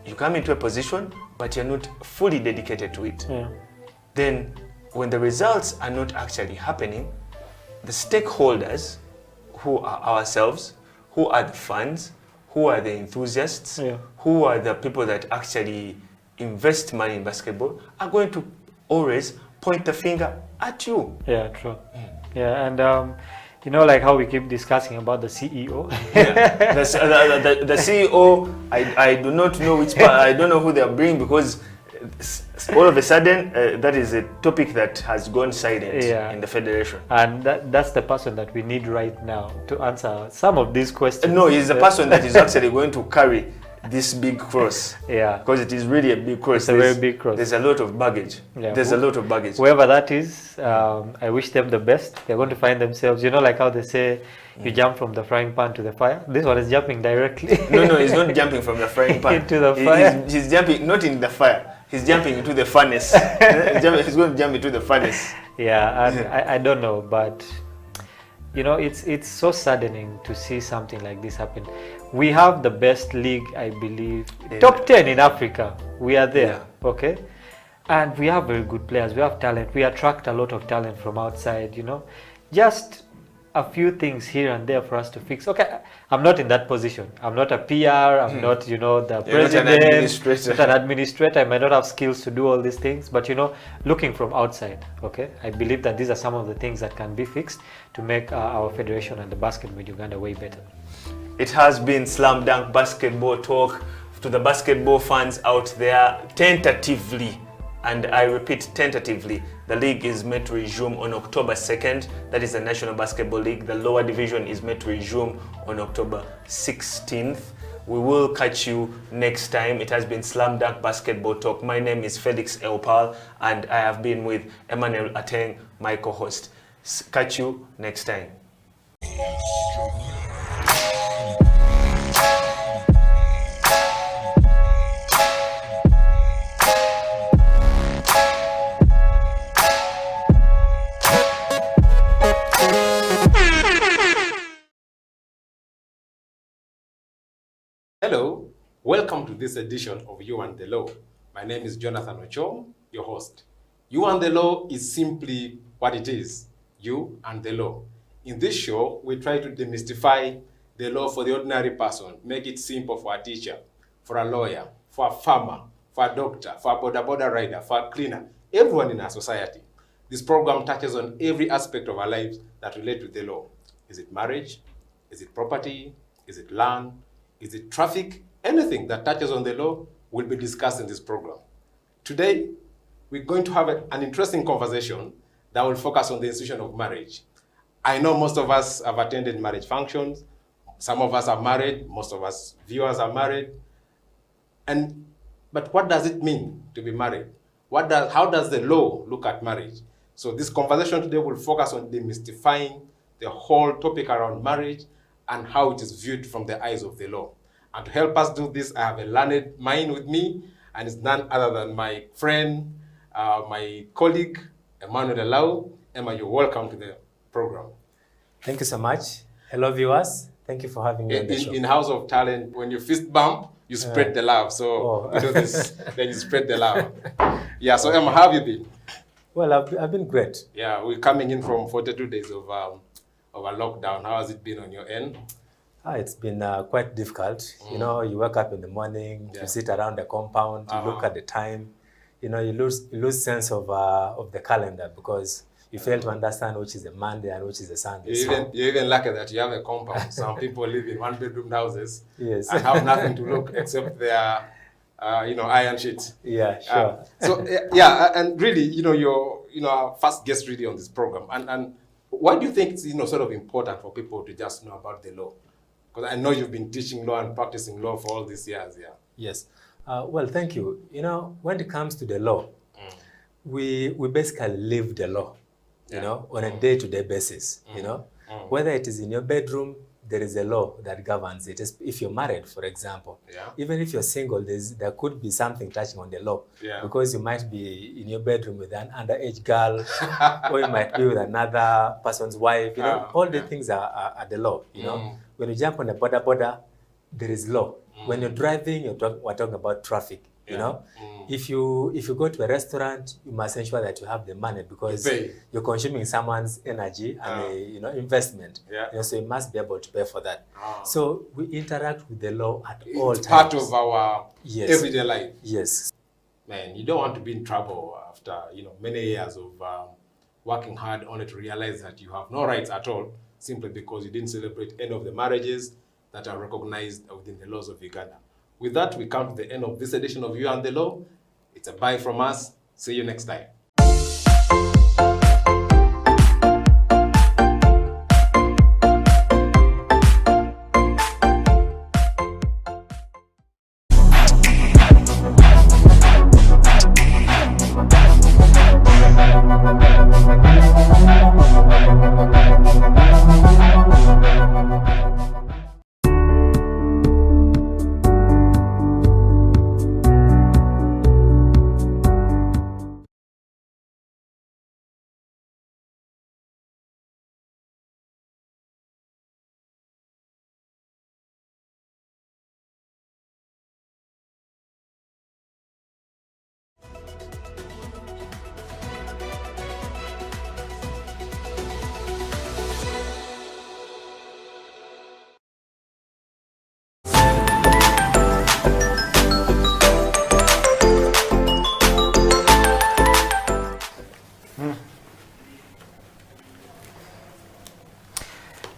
You come into a position, but you're not fully dedicated to it. Yeah. Then when the results are not actually happening, the stakeholders, who are ourselves, who are the fans, who are the enthusiasts, who are the people that actually invest money in basketball, are going to always point the finger at you. Yeah, true. Yeah, and you know, like how we keep discussing about the CEO. The CEO, I do not know which part, I don't know who they are bringing, because all of a sudden that is a topic that has gone silent in the federation. And that's the person that we need right now to answer some of these questions. No, he's the person that is actually going to carry this big cross. Yeah. Because it is really a big cross. It's a very big cross. There's a lot of baggage. Yeah. There's a lot of baggage. Whoever that is, I wish them the best. They're going to find themselves, you know, like how they say, you jump from the frying pan to the fire. This one is jumping directly. No, he's not jumping from the frying pan. Into the fire. He's jumping, not in the fire. He's jumping into the furnace. He's going to jump into the furnace. Yeah, and I don't know, but you know, it's so saddening to see something like this happen. We have the best league, I believe, top 10 in Africa. We are there, okay? And we have very good players. We have talent. We attract a lot of talent from outside, you know. Just a few things here and there for us to fix. Okay, I'm not in that position. I'm not a PR. I'm not, the president. Not an administrator. Not an administrator. I might not have skills to do all these things. But, looking from outside, okay, I believe that these are some of the things that can be fixed to make our federation and the basketball in Uganda way better. It has been Slam Dunk Basketball Talk. To the basketball fans out there, tentatively, and I repeat tentatively, the league is meant to resume on October 2nd. That is the National Basketball League. The lower division is meant to resume on October 16th. We will catch you next time. It has been Slam Dunk Basketball Talk. My name is Felix Eopal, and I have been with Emmanuel Ateng, my co-host. Catch you next time. Hello, welcome to this edition of You and the Law. My name is Jonathan Ochom, your host. You and the Law is simply what it is, you and the law. In this show, we try to demystify the law for the ordinary person, make it simple for a teacher, for a lawyer, for a farmer, for a doctor, for a border rider, for a cleaner, everyone in our society. This program touches on every aspect of our lives that relate to the law. Is it marriage? Is it property? Is it land? Is it traffic? Anything that touches on the law will be discussed in this program. Today, we're going to have an interesting conversation that will focus on the institution of marriage. I know most of us have attended marriage functions. Some of us are married. Most of us viewers are married. But what does it mean to be married? How does the law look at marriage? So this conversation today will focus on demystifying the whole topic around marriage and how it is viewed from the eyes of the law. And to help us do this, I have a learned mind with me, and it's none other than my friend, my colleague, Emmanuel Elau. Emma, you're welcome to the program. Thank you so much. Hello, viewers. Thank you for having me on the show. In House of Talent, when you fist bump, you spread the love. So you do this, then you spread the love. Yeah, so Emma, how have you been? Well, I've been great. Yeah, we're coming in from 42 days of a lockdown. How has it been on your end? It's been quite difficult. You wake up in the morning, you sit around the compound, you look at the time. You lose sense of the calendar because you fail to understand which is a Monday and which is a Sunday. You're even lucky that you have a compound. Some people live in one-bedroom houses and Yes. have nothing to look except their iron sheets. Yeah, sure. And really, you're our first guest really on this program. And why do you think it's sort of important for people to just know about the law? Because I know you've been teaching law and practicing law for all these years. Yeah. Yes. Well, thank you. When it comes to the law, we basically live the law, on a day-to-day basis. Whether it is in your bedroom, there is a law that governs it. If you're married, for example, even if you're single, there could be something touching on the law because you might be in your bedroom with an underage girl, or you might be with another person's wife. All the things are the law. When you jump on a border, there is law. When you're driving, we're talking about traffic. If you go to a restaurant, you must ensure that you have the money because you're consuming someone's energy and investment. So you must be able to pay for that. So we interact with the law at all times. It's part of our everyday life. Yes. Man, you don't want to be in trouble after many years of working hard only to realize that you have no rights at all simply because you didn't celebrate any of the marriages that are recognized within the laws of Uganda. With that, we come to the end of this edition of You and the Law. It's a bye from us. See you next time.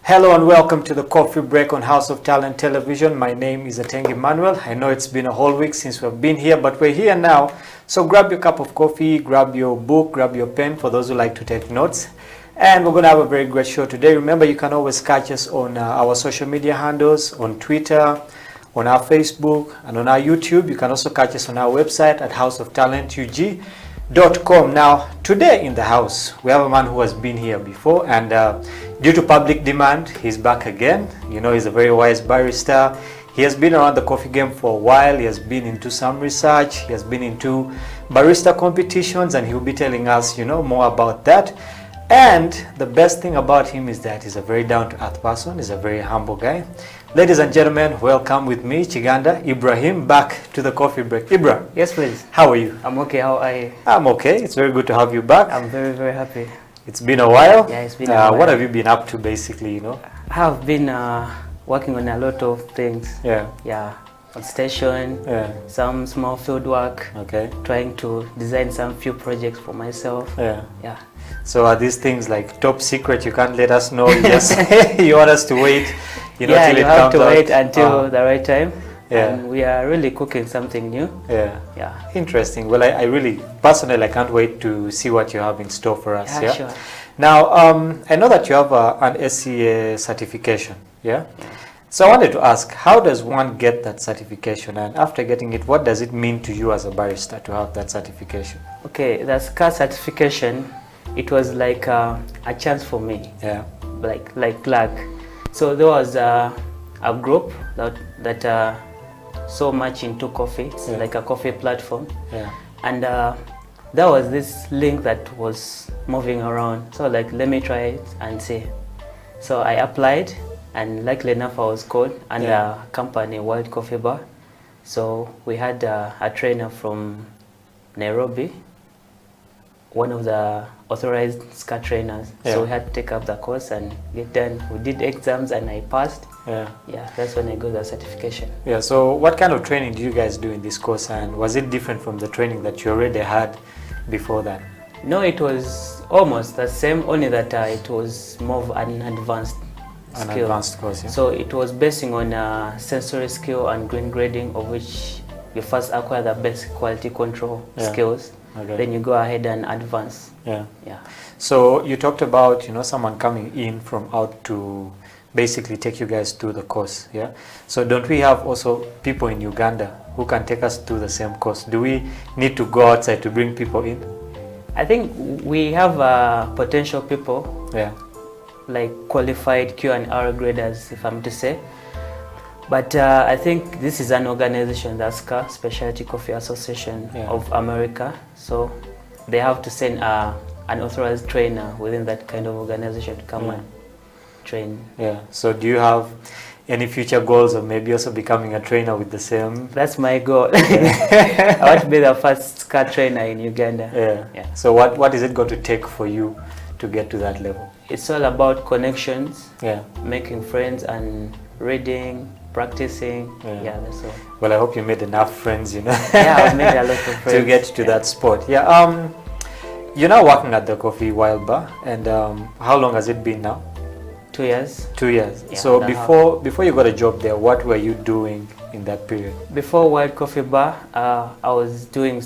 Hello and welcome to the Coffee Break on House of Talent Television. My name is Atengi Manuel. I know it's been a whole week since we've been here, but we're here now. So grab your cup of coffee, grab your book, grab your pen for those who like to take notes. And we're going to have a very great show today. Remember, you can always catch us on our social media handles, on Twitter, on our Facebook, and on our YouTube. You can also catch us on our website at houseoftalentug.com. Now, today in the house, we have a man who has been here before, and due to public demand, he's back again. You know, he's a very wise barrister. He has been around the coffee game for a while. He has been into some research. He has been into barista competitions, and he'll be telling us, you know, more about that. And the best thing about him is that he's a very down-to-earth person. He's a very humble guy. Ladies and gentlemen, welcome with me, Chiganda Ibrahim, back to the Coffee Break. Ibra. Yes, please. How are you? I'm okay. How are you? I'm okay. It's very good to have you back. I'm very, very happy. It's been a while. Yeah, it's been a while. What have you been up to, basically, you know? I have been working on a lot of things. Yeah. Yeah. On station, Yeah. some small field work. Okay. Trying to design some few projects for myself. Yeah. Yeah. So are these things like top secret? You can't let us know. You just you want us to wait, you know, Yeah, till you it have comes to out. wait until the right time. Yeah. And we are really cooking something new. Yeah. Yeah. Interesting. Well, I really, personally, I can't wait to see what you have in store for us. Yeah, Yeah. sure. Now, I know that you have an SCA certification. Yeah. So I wanted to ask, how does one get that certification? And after getting it, what does it mean to you as a barrister to have that certification? Okay, the SCA certification, it was like a chance for me. Yeah. Like luck. So there was a group that so much into coffee. It's like a coffee platform. Yeah. And there was this link that was moving around. So like, let me try it and see. So I applied, and luckily enough I was called under a company, Wild Coffee Bar. So we had a trainer from Nairobi, one of the authorized SCA trainers. Yeah. So we had to take up the course and get done. We did exams and I passed. Yeah. Yeah, that's when I got the certification. Yeah. So what kind of training do you guys do in this course, and was it different from the training that you already had before that? No, it was almost the same, only that it was more of an advanced skill. Advanced course, yeah. So it was basing on sensory skill and green grading, of which you first acquire the basic quality control skills. Okay. Then you go ahead and advance. Yeah. Yeah. So you talked about, you know, someone coming in from out to basically take you guys through the course. Yeah. So don't we have also people in Uganda who can take us through the same course? Do we need to go outside to bring people in? I think we have potential people. Yeah. Like qualified Q&R graders, if I'm to say. But I think this is an organization, the SCA, Specialty Coffee Association of America. So they have to send an authorized trainer within that kind of organization to come and train. Yeah. So do you have any future goals of maybe also becoming a trainer with the same? That's my goal. I want to be the first SCA trainer in Uganda. Yeah. So what is it going to take for you to get to that level? It's all about connections, Yeah. making friends and reading, practicing. Yeah, that's all. Well, I hope you made enough friends, you know. Yeah, I've made a lot of friends. to get to that spot. Yeah. You're now working at the Coffee Wild Bar, and how long has it been now? 2 years. 2 years. Yeah, So and a half. before you got a job there, what were you doing in that period? Before Wild Coffee Bar, I was doing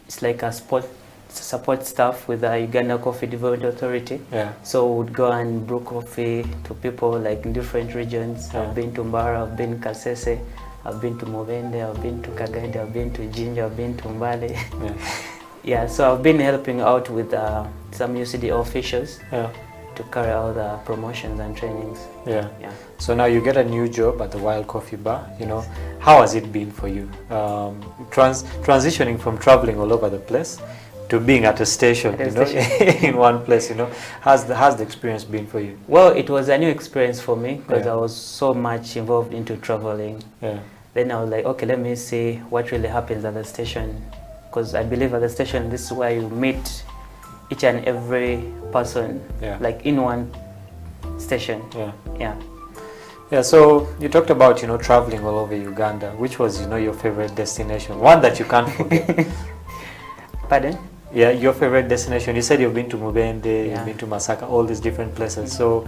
it's like a support staff with the Uganda Coffee Development Authority. Yeah. So we would go and brew coffee to people like in different regions. Yeah. I've been to Mbara, I've been Kasese, I've been to Mubende, I've been to Kagaidi, I've been to Jinja, I've been to Mbale. Yeah. Yeah, so I've been helping out with some UCD officials Yeah. to carry out the promotions and trainings. Yeah. Yeah. So now you get a new job at the Wild Coffee Bar. You know, how has it been for you? Transitioning from traveling all over the place to being at a station, you know, in one place. You know, how's the experience been for you? Well, it was a new experience for me because Yeah. I was so much involved into traveling. Yeah. Then I was like, okay, let me see what really happens at the station, because I believe at the station this is where you meet each and every person, Yeah. like in one station. Yeah. Yeah. Yeah, so you talked about, you know, traveling all over Uganda. Which was, you know, your favorite destination? One that you can't forget. Pardon? Yeah, your favorite destination. You said you've been to Mubende, Yeah. you've been to Masaka, all these different places. So,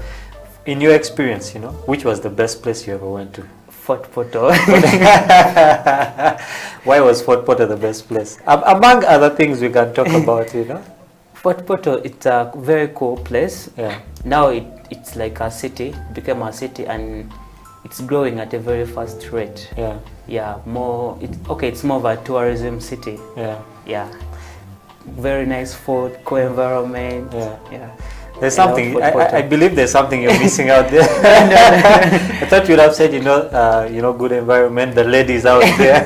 in your experience, you know, which was the best place you ever went to? Fort Poto. Why was Fort Poto the best place? Among other things we can talk about, you know. Fort Poto, it's a very cool place. Yeah. Now it's like a city, became a city, and it's growing at a very fast rate. Yeah. Yeah, it's more of a tourism city. Yeah. Yeah. Very nice food, cool environment. Yeah. Yeah. There's I love something. Fort I Poto. believe there's something you're missing out there. I thought you'd have said, you know, good environment. The ladies out there.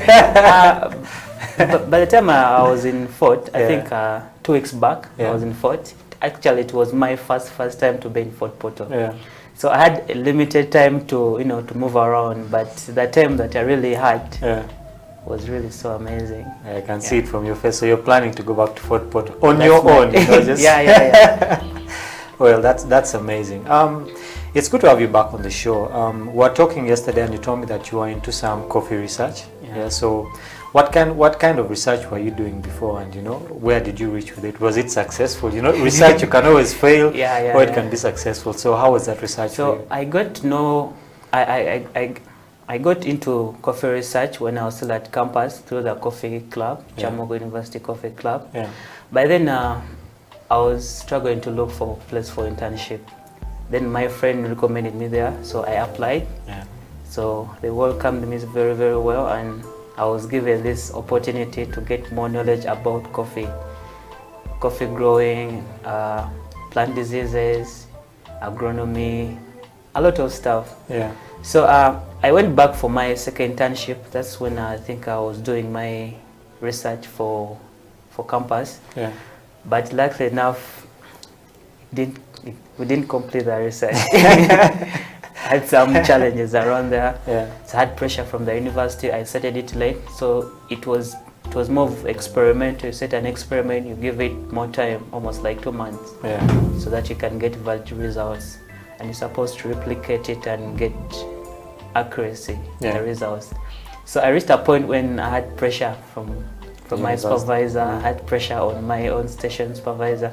But by the time I was in Fort, I Yeah. think 2 weeks back, Yeah. I was in Fort. Actually, it was my first time to be in Fort Poto. Yeah. So I had a limited time to to move around, but the time that I really had Yeah. was really so amazing. I can see it from your face. So you're planning to go back to Fort Poto on That's your my- own, you know, just yeah. Well, that's amazing. It's good to have you back on the show. We were talking yesterday, and you told me that you are into some coffee research. Yeah. So, what kind of research were you doing before, and where did you reach with it? Was it successful? Research you can always fail, Yeah, or it yeah. can be successful. So, how was that research for So you? I got to know, I got into coffee research when I was still at campus through the coffee club, Yeah. Chamogo University Coffee Club. Yeah. By then, I was struggling to look for a place for internship. Then my friend recommended me there, so I applied. Yeah. So they welcomed me very, very well, and I was given this opportunity to get more knowledge about coffee growing, plant diseases, agronomy, a lot of stuff. Yeah. So I went back for my second internship. That's when I think I was doing my research for campus. Yeah. But luckily enough, we didn't complete the research. Had some challenges around there. Yeah. So I had pressure from the university. I started it late, so it was more of experiment. You set an experiment, you give it more time, almost like 2 months, Yeah. so that you can get valid results. And you're supposed to replicate it and get accuracy in Yeah. the results. So I reached a point when I had pressure from my University. supervisor. I had pressure on my own station supervisor.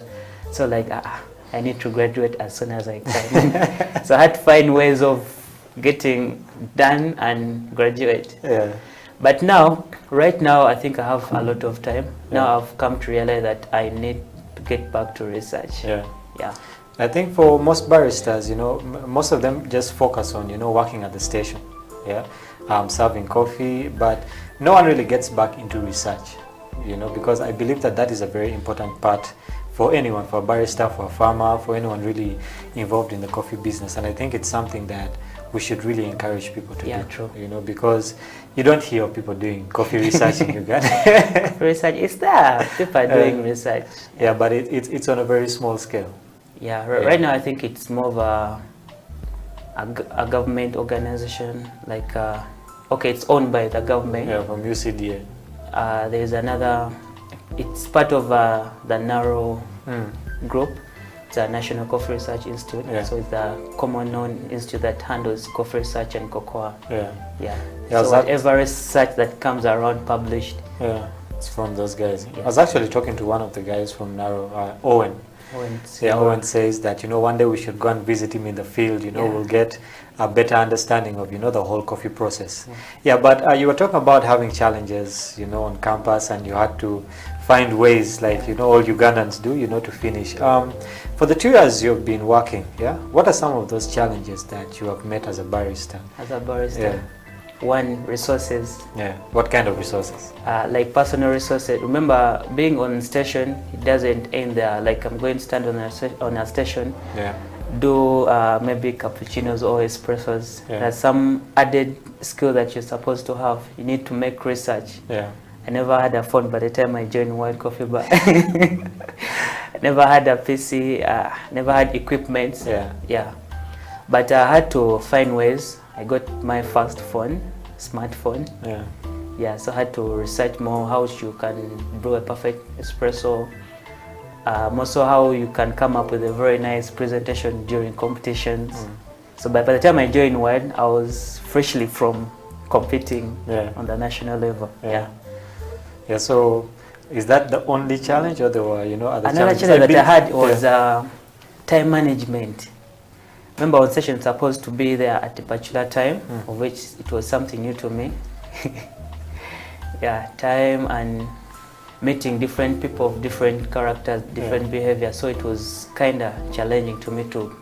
So like, I need to graduate as soon as I can. So I had to find ways of getting done and graduate. Yeah. But right now, I think I have a lot of time. Now I've come to realize that I need to get back to research. Yeah. Yeah. I think for most baristas, most of them just focus on, working at the station, serving coffee, but no one really gets back into research, because I believe that is a very important part for anyone, for a barista, for a farmer, for anyone really involved in the coffee business. And I think it's something that we should really encourage people to Yeah, do, true. because you don't hear of people doing coffee research in Uganda. Research is there. People are doing research. Yeah, but it's on a very small scale. Yeah, right now I think it's more of a government organization, like, it's owned by the government. Yeah, from UCDA. There's another, it's part of the NARO group. It's a National Coffee Research Institute. Yeah. So it's the common known institute that handles coffee research and cocoa. Yeah. Yeah. Yeah, So that- whatever research that comes around published. Yeah, it's from those guys. Yeah. I was actually talking to one of the guys from Naro, Owen. Owen says that, one day we should go and visit him in the field, we'll get a better understanding of, the whole coffee process. Yeah, but you were talking about having challenges, on campus, and you had to find ways, like, all Ugandans do, to finish. For the 2 years you've been working, what are some of those challenges that you have met as a barista? As a barista. Yeah. One, resources. Yeah, what kind of resources? Like personal resources. Remember, being on station, it doesn't end there. Like, I'm going to stand on a station, Yeah. do maybe cappuccinos or espressos. Yeah. There's some added skill that you're supposed to have. You need to make research. Yeah. I never had a phone by the time I joined World Coffee Bar. I never had a PC, never had equipment. Yeah. Yeah. But I had to find ways. I got my first phone, smartphone. Yeah. Yeah, so I had to research more how you can brew a perfect espresso. Also how you can come up with a very nice presentation during competitions. So by the time I joined WIDE, I was freshly from competing Yeah. on the national level. Yeah. Yeah, so Is that the only challenge, or there were, you know, other Another challenges? challenge that I had was time management. Remember, on session supposed to be there at a particular time, of which it was something new to me. Yeah, time and meeting different people of different characters, different behavior. So it was kind of challenging to me to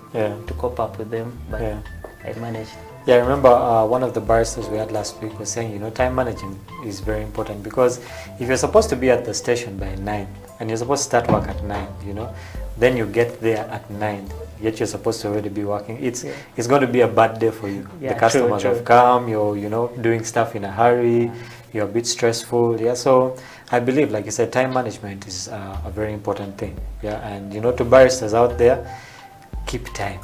cope up with them, but I managed. Yeah, I remember one of the baristas we had last week was saying, you know, time management is very important, because if you're supposed to be at the station by 9 and you're supposed to start work at 9, you know, then you get there at 9, yet you're supposed to already be working. It's going to be a bad day for you. Yeah, the customers true. have come, you're, you know, doing stuff in a hurry, you're a bit stressful. Yeah, so I believe, like you said, time management is a very important thing. Yeah, and you know, to baristas out there, keep time.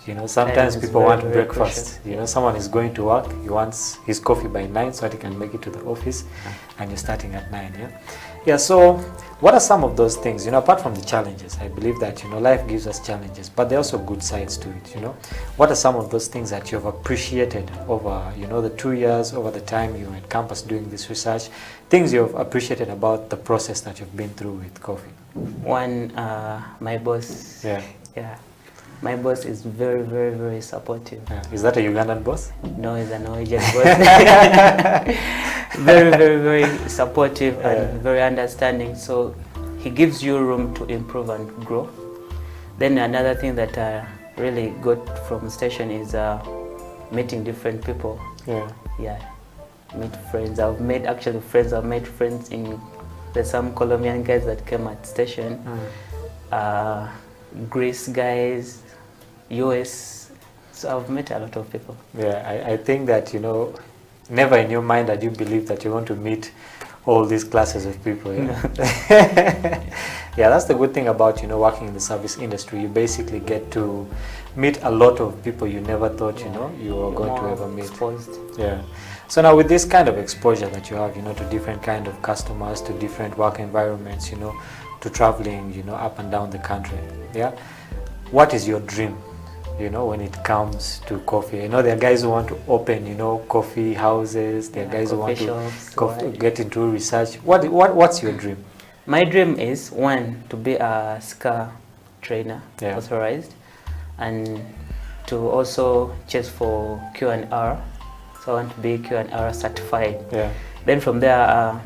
You know, sometimes people want breakfast. You know, someone is going to work, he wants his coffee by 9 so that he can make it to the office, and you're starting at 9. Yeah, so what are some of those things? You know, apart from the challenges, I believe that, you know, life gives us challenges, but there are also good sides to it. You know, what are some of those things that you've appreciated over, you know, the 2 years, over the time you were at campus doing this research, things you've appreciated about the process that you've been through with coffee? One, my boss. Yeah. My boss is very, very, very supportive. Is that a Ugandan boss? No, he's a Norwegian boss. Very, very, very supportive and very understanding. So he gives you room to improve and grow. Then another thing that I really got from station is meeting different people. Yeah, meet friends. I've made friends. I've made friends in. There's some Colombian guys that came at station. Greece guys. US, so I've met a lot of people. Yeah, I think that, you know, never in your mind that you believe that you're going to meet all these classes of people. Yeah, that's the good thing about, you know, working in the service industry. You basically get to meet a lot of people you never thought, you know, you were going to ever meet. Exposed. Yeah. So now with this kind of exposure that you have, you know, to different kind of customers, to different work environments, you know, to traveling, you know, up and down the country. Yeah. What is your dream? You know, when it comes to coffee, you know, there are guys who want to open, you know, coffee houses. There are guys who want to get into research. What's your dream? My dream is, one, to be a SCA trainer, authorized, and to also chase for Q&R. So I want to be Q&R certified. Yeah. Then from there,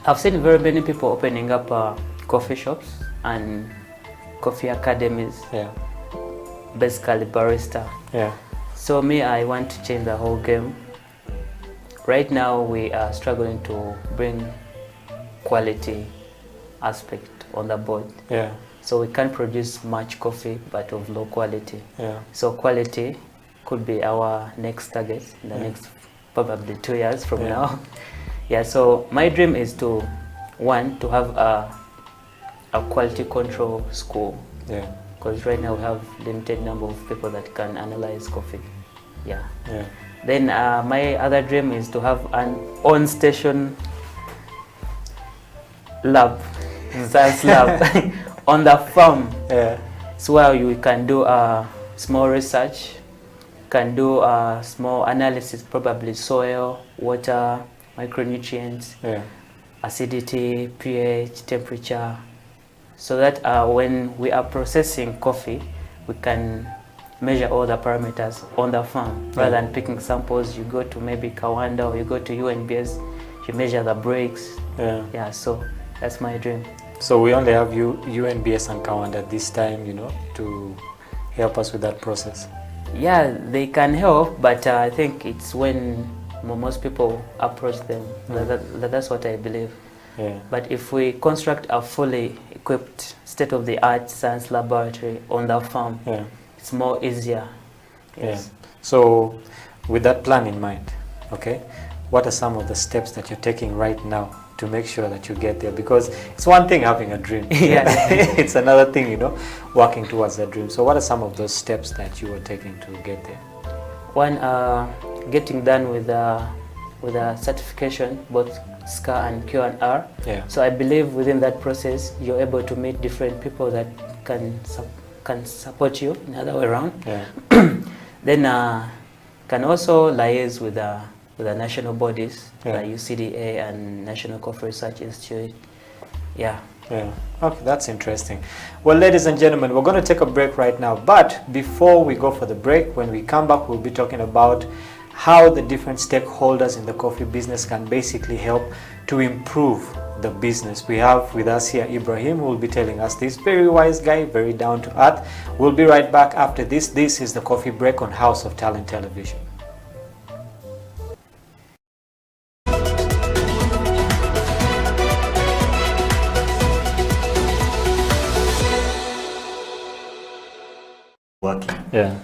I've seen very many people opening up coffee shops and coffee academies. Yeah. Basically barista. Yeah. So me, I want to change the whole game. Right now we are struggling to bring quality aspect on the board. Yeah. So we can't produce much coffee but of low quality. Yeah. So quality could be our next target in the next probably 2 years from now. Yeah, so my dream is to, one, to have a quality control school. Yeah. Because right now we have limited number of people that can analyze coffee. Yeah. Then my other dream is to have an on-station lab, science lab, on the farm. Yeah. So where you can do small research, can do small analysis, probably soil, water, micronutrients, acidity, pH, temperature. So that when we are processing coffee, we can measure all the parameters on the farm. Rather than picking samples, you go to maybe Kawanda or you go to UNBS, you measure the breaks. Yeah, so that's my dream. So we only have UNBS and Kawanda this time, you know, to help us with that process. Yeah, they can help, but I think it's when most people approach them. That's what I believe. Yeah. But if we construct a fully equipped state-of-the-art science laboratory on the farm, it's more easier. Yes. Yeah. So with that plan in mind, okay, what are some of the steps that you're taking right now to make sure that you get there? Because it's one thing having a dream. It's another thing, you know, working towards that dream. So what are some of those steps that you are taking to get there? One, getting done with a certification, both SCA and Q&R. Yeah. So I believe within that process, you're able to meet different people that can support you in the other way around. Yeah. Then can also liaise with with the national bodies, Yeah. like UCDA and National Coffee Research Institute. Yeah. Yeah. Okay, that's interesting. Well, ladies and gentlemen, we're going to take a break right now. But before we go for the break, when we come back, we'll be talking about how the different stakeholders in the coffee business can basically help to improve the business. We have with us here Ibrahim, who will be telling us this. Very wise guy, very down to earth. We'll be right back after this. This is the Coffee Break on House of Talent Television. Working. Yeah.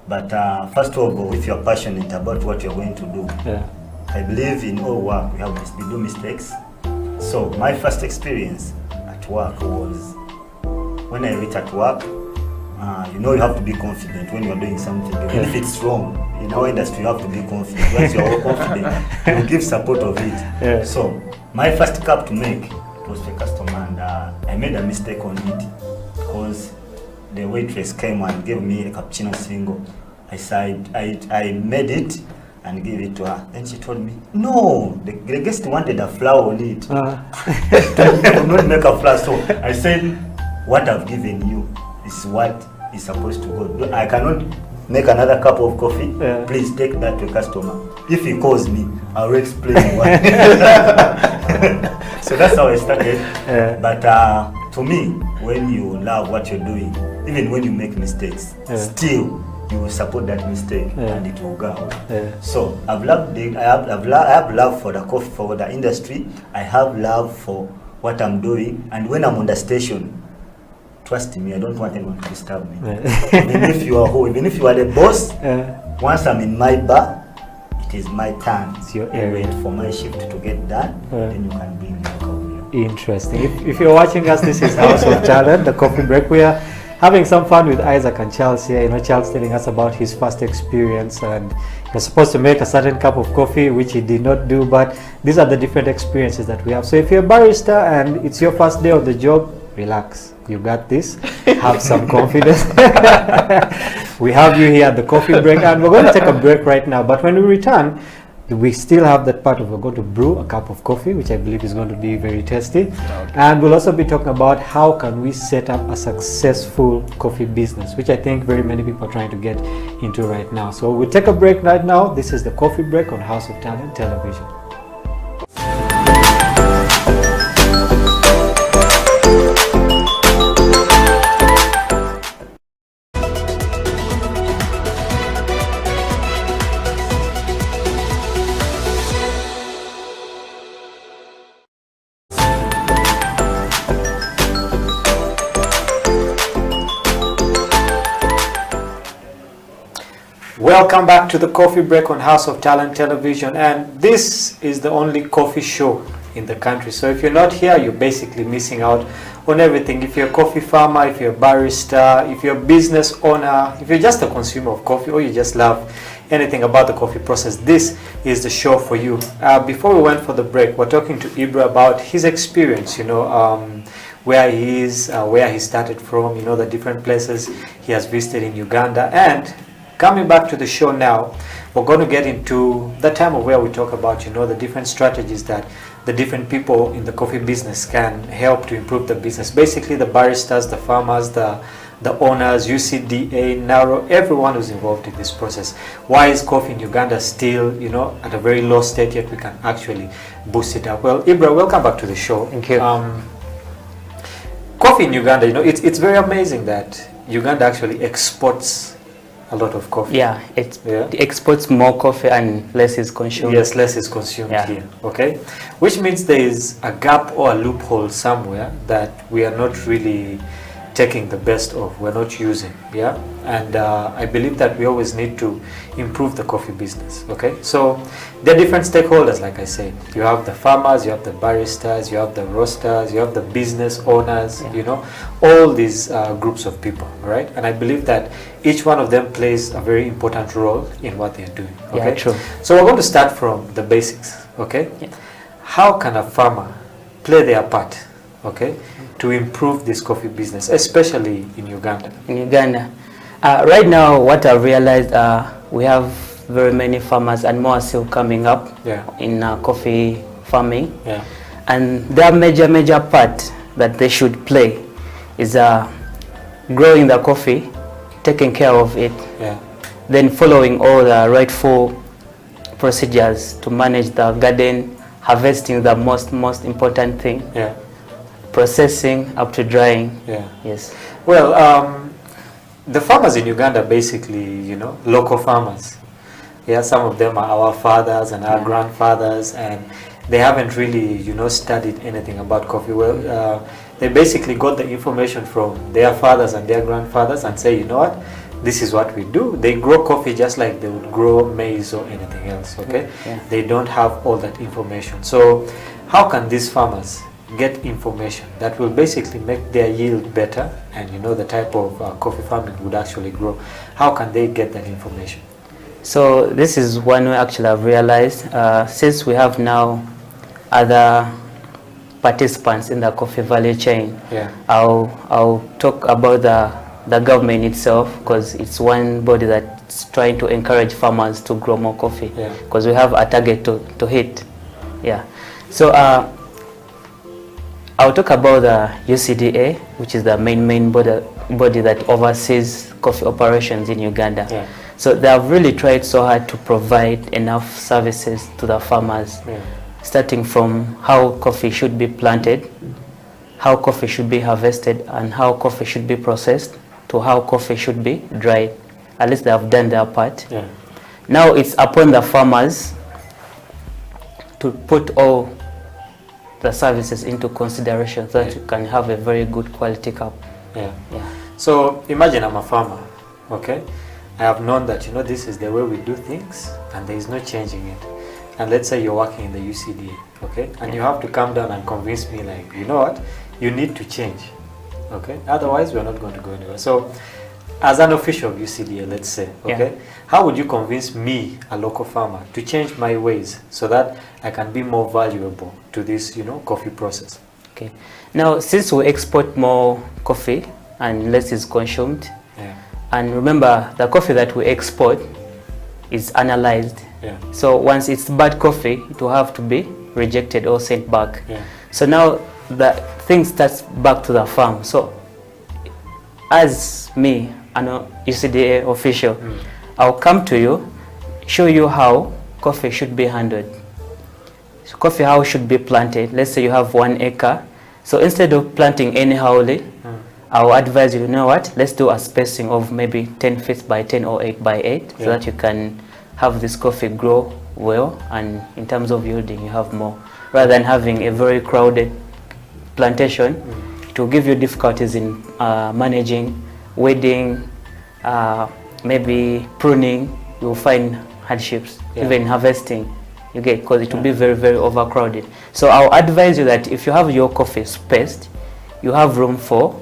But first of all, if you're passionate about what you're going to do, Yeah. I believe in all work we do mistakes. So my first experience at work was when I reached at work. You know, you have to be confident when you're doing something. Even if it's wrong, in our industry, you have to be confident. Once you're confident, you give support of it. Yeah. So my first cup to make was for a customer, and I made a mistake on it because the waitress came and gave me a cappuccino single. I said I made it and gave it to her. Then she told me, no, the guest wanted a flower on it. I could not make a flower. So I said, what I've given you is what is supposed to go. I cannot make another cup of coffee. Yeah. Please take that to a customer. If he calls me, I'll explain why. So that's how I started. Yeah. But to me, when you love what you're doing, even when you make mistakes, still you will support that mistake and it will go out. Yeah. So I have love for the coffee, for the industry. I have love for what I'm doing, and when I'm on the station, trust me, I don't want anyone to disturb me. Even if you are the boss, once I'm in my bar, it is my turn. It's your I area. wait for my shift to get done, then you can bring me coffee. Interesting. If you're watching us, this is House of Talent, the Coffee Break. We are having some fun with Isaac and Charles here. You know, Charles telling us about his first experience, and he was supposed to make a certain cup of coffee, which he did not do. But these are the different experiences that we have. So if you're a barista and it's your first day of the job, relax. You got this. Have some confidence. We have you here at the Coffee Break, and we're going to take a break right now. But when we return, we still have that part of we're going to brew a cup of coffee, which I believe is going to be very tasty. And we'll also be talking about how can we set up a successful coffee business, which I think very many people are trying to get into right now. So we'll take a break right now. This is the Coffee Break on House of Talent Television. Welcome back to the Coffee Break on House of Talent Television, and this is the only coffee show in the country. So if you're not here, you're basically missing out on everything. If you're a coffee farmer, if you're a barista, if you're a business owner, if you're just a consumer of coffee, or you just love anything about the coffee process, this is the show for you. Before we went for the break, we're talking to Ibra about his experience, you know, where he is, where he started from, you know, the different places he has visited in Uganda. And coming back to the show now, we're going to get into the time of where we talk about, you know, the different strategies that the different people in the coffee business can help to improve the business. Basically, the baristas, the farmers, the owners, UCDA, NARO, everyone who's involved in this process. Why is coffee in Uganda still, you know, at a very low state, yet we can actually boost it up? Well, Ibra, welcome back to the show. Thank you. Coffee in Uganda, you know, it's very amazing that Uganda actually exports a lot of coffee. Yeah, it exports more coffee and less is consumed. Yes, less is consumed here. Okay, which means there is a gap or a loophole somewhere that we are not really taking the best of. We're not using. Yeah, and I believe that we always need to improve the coffee business. Okay, so there are different stakeholders. Like I said, you have the farmers, you have the baristas, you have the roasters, you have the business owners. You know, all these groups of people. Right, and I believe that each one of them plays a very important role in what they're doing. Okay, Yeah, true. So we're going to start from the basics. Okay, how can a farmer play their part? Okay, to improve this coffee business, especially in Uganda. In Uganda, right now, what I've realized, we have very many farmers, and more are still coming up in coffee farming. And their major part that they should play is growing the coffee, taking care of it, then following all the rightful procedures to manage the garden, harvesting the most important thing, processing up to drying. Yes. Well, the farmers in Uganda basically, you know, local farmers. Yeah, some of them are our fathers and our grandfathers, and they haven't really, you know, studied anything about coffee. Well, they basically got the information from their fathers and their grandfathers and say, you know what, this is what we do. They grow coffee just like they would grow maize or anything else, okay? They don't have all that information. So how can these farmers get information that will basically make their yield better and, you know, the type of coffee farming would actually grow? How can they get that information? So this is one way actually I've realized, since we have now other participants in the coffee value chain, I'll talk about the government itself, because it's one body that's trying to encourage farmers to grow more coffee, because we have a target to hit. So I'll talk about the UCDA, which is the main body that oversees coffee operations in Uganda. So they have really tried so hard to provide enough services to the farmers, starting from how coffee should be planted, how coffee should be harvested, and how coffee should be processed, to how coffee should be dried. At least they have done their part. Now it's upon the farmers to put all the services into consideration so that you can have a very good quality cup. So imagine I'm a farmer, okay? I have known that, you know, this is the way we do things and there is no changing it. And let's say you're working in the UCDA, okay? And you have to come down and convince me, like, you know what, you need to change, okay? Otherwise, we're not going to go anywhere. So as an official of UCDA, let's say, okay, how would you convince me, a local farmer, to change my ways so that I can be more valuable to this, you know, coffee process? Okay. Now, since we export more coffee and less is consumed, and remember, the coffee that we export is analyzed. So once it's bad coffee, it will have to be rejected or sent back. So now the thing starts back to the farm. So as me, an UCDA official, I'll come to you, show you how coffee should be handled. So coffee how should be planted. Let's say you have 1 acre. So instead of planting anyhowly, I'll advise you, you know what, let's do a spacing of maybe 10 feet by 10 or 8 by 8 so that you can have this coffee grow well, and in terms of yielding you have more. Rather than having a very crowded plantation, it will give you difficulties in managing, weeding, maybe pruning. You will find hardships, even harvesting, you get, because it will be very overcrowded. So I'll advise you that if you have your coffee spaced, you have room for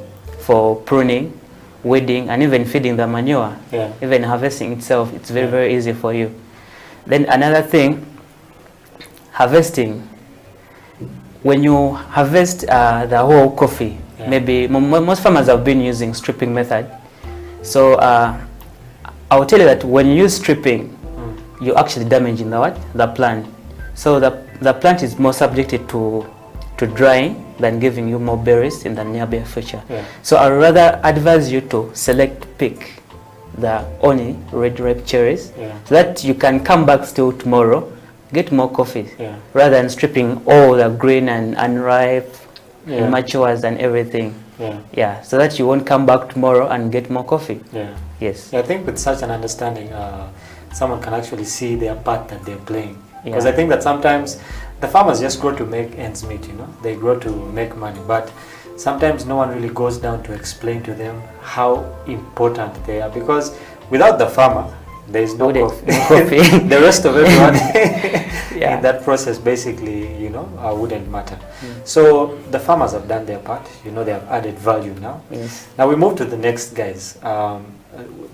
pruning, weeding, and even feeding the manure. Even harvesting itself, it's very easy for you. Then another thing, harvesting. When you harvest the whole coffee, maybe most farmers have been using stripping method. So I'll tell you that when you use stripping, you're actually damaging the plant. So the plant is more subjected to drying than giving you more berries in the nearby future. So I'd rather advise you to pick the only red ripe cherries, so that you can come back still tomorrow, get more coffee, rather than stripping all the green and unripe, immatures and everything. So that you won't come back tomorrow and get more coffee. Yes. I think with such an understanding, someone can actually see their part that they're playing. Because I think that sometimes the farmers just grow to make ends meet, you know, they grow to make money, but sometimes no one really goes down to explain to them how important they are, because without the farmer, there is no coffee. The rest of everyone in that process basically, you know, wouldn't matter. So the farmers have done their part, you know, they have added value now. Now we move to the next guys.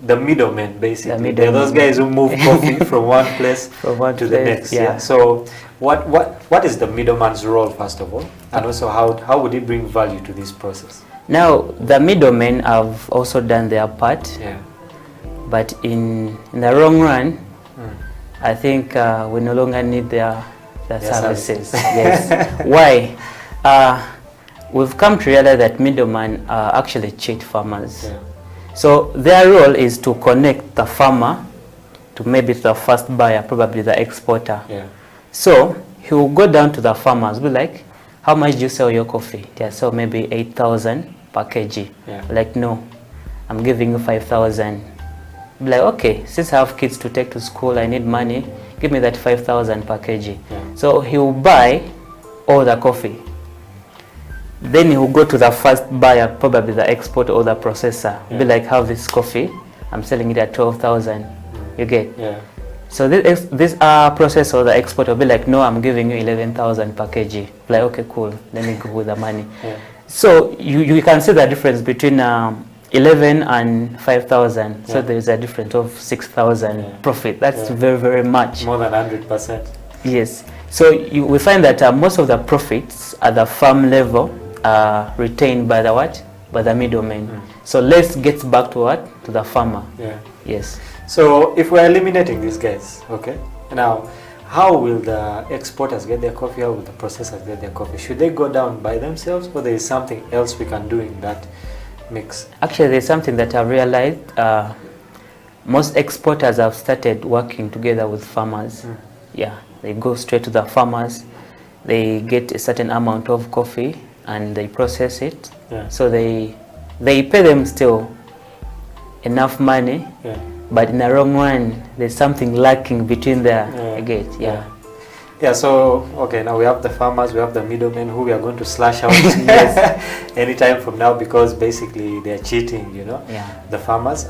The middlemen, basically. They're those guys who move coffee from one place to the next. So what is the middleman's role, first of all? And also how would it bring value to this process? Now, the middlemen have also done their part. But in the long run, I think we no longer need their services. Yes. Why? We've come to realize that middlemen actually cheat farmers. Yeah. So their role is to connect the farmer to maybe the first buyer, probably the exporter. Yeah. So he will go down to the farmers, be like, how much do you sell your coffee? They sell maybe 8,000 per kg. Yeah. Like, no, I'm giving you 5,000. Be like, okay, since I have kids to take to school, I need money, give me that 5,000 per kg. Yeah. So he will buy all the coffee. Then he will go to the first buyer, probably the exporter or the processor. Yeah. Be like, have this coffee, I'm selling it at 12,000. You get? Yeah. So this processor or the exporter will be like, no, I'm giving you 11,000 per kg. Like, okay, cool, let me go with the money. Yeah. So you can see the difference between 11 and 5,000. So Yeah. there is a difference of 6,000 Yeah. profit. That's Yeah. very, very much. More than 100%. Yes. So we find that most of the profits at the farm level are retained by the what? By the middlemen. So let's get back to what? To the farmer. Yeah. Yes. So if we're eliminating these guys, okay, now how will the exporters get their coffee? How will the processors get their coffee? Should they go down by themselves, or there is something else we can do in that mix? Actually, there's something that I've realized. Most exporters have started working together with farmers. Yeah, they go straight to the farmers. They get a certain amount of coffee and they process it. Yeah. So they pay them still enough money. Yeah. But in the wrong one, there's something lacking between the gate. Yeah. Yeah, so, okay, now we have the farmers, we have the middlemen who we are going to slash out anytime from now, because basically they're cheating, you know, the farmers.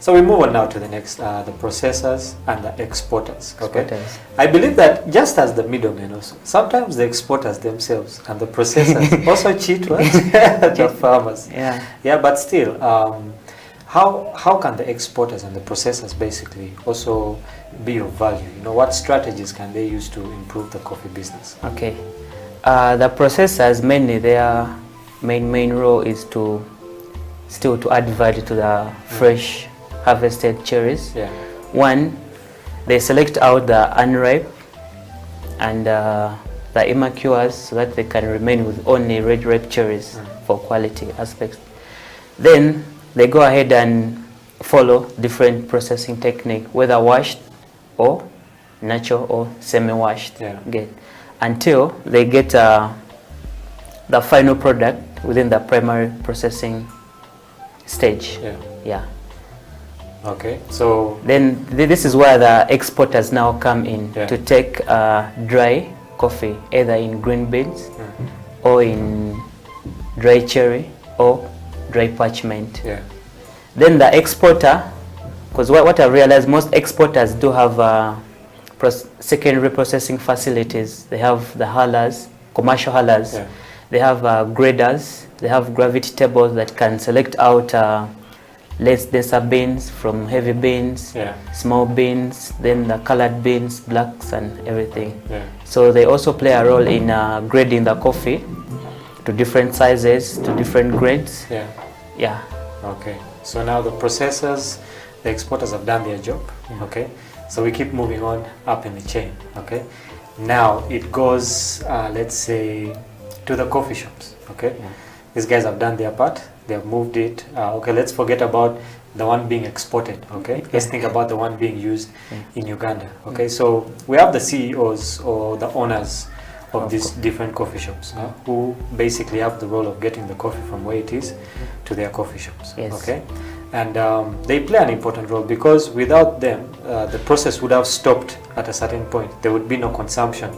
So we move on now to the next, the processors and the exporters, okay? Exporters. I believe that just as the middlemen also, sometimes the exporters themselves and the processors also cheat what? The farmers. Yeah. Yeah, but still, how can the exporters and the processors basically also be of value? You know, what strategies can they use to improve the coffee business? Okay. The processors, mainly their main role is to add value to the fresh harvested cherries. Yeah. One, they select out the unripe and the immatures so that they can remain with only red ripe cherries for quality aspects. Then they go ahead and follow different processing technique, whether washed or natural or semi-washed, until they get the final product within the primary processing stage. Yeah. Okay, so then this is where the exporters now come in to take dry coffee, either in green beans or in dry cherry or dry parchment. Yeah. Then the exporter, because what I realized, most exporters do have secondary processing facilities. They have the hullers, commercial hullers. Yeah. They have graders. They have gravity tables that can select out less denser beans from heavy beans, small beans, then the colored beans, blacks and everything. Yeah. So they also play a role in grading the coffee to different sizes, to different grades. Yeah. Okay. So now the processors, the exporters have done their job. Okay. So we keep moving on up in the chain. Okay. Now it goes, let's say, to the coffee shops. Okay. These guys have done their part. They have moved it. Okay. Let's forget about the one being exported. Okay. Let's think about the one being used in Uganda. Okay. So we have the CEOs or the owners of these different coffee shops who basically have the role of getting the coffee from where it is to their coffee shops. Okay, and they play an important role, because without them the process would have stopped at a certain point. There would be no consumption,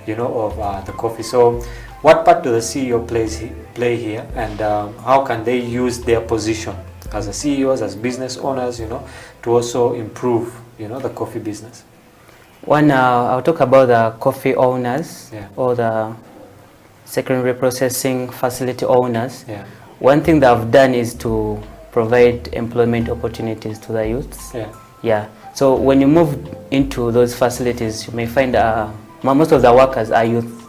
you know, of the coffee. So what part do the CEO play here, and how can they use their position as the CEOs, as business owners, you know, to also improve, you know, the coffee business? One, I'll talk about the coffee owners or the secondary processing facility owners. One thing that I've done is to provide employment opportunities to the youths. So when you move into those facilities, you may find most of the workers are youth.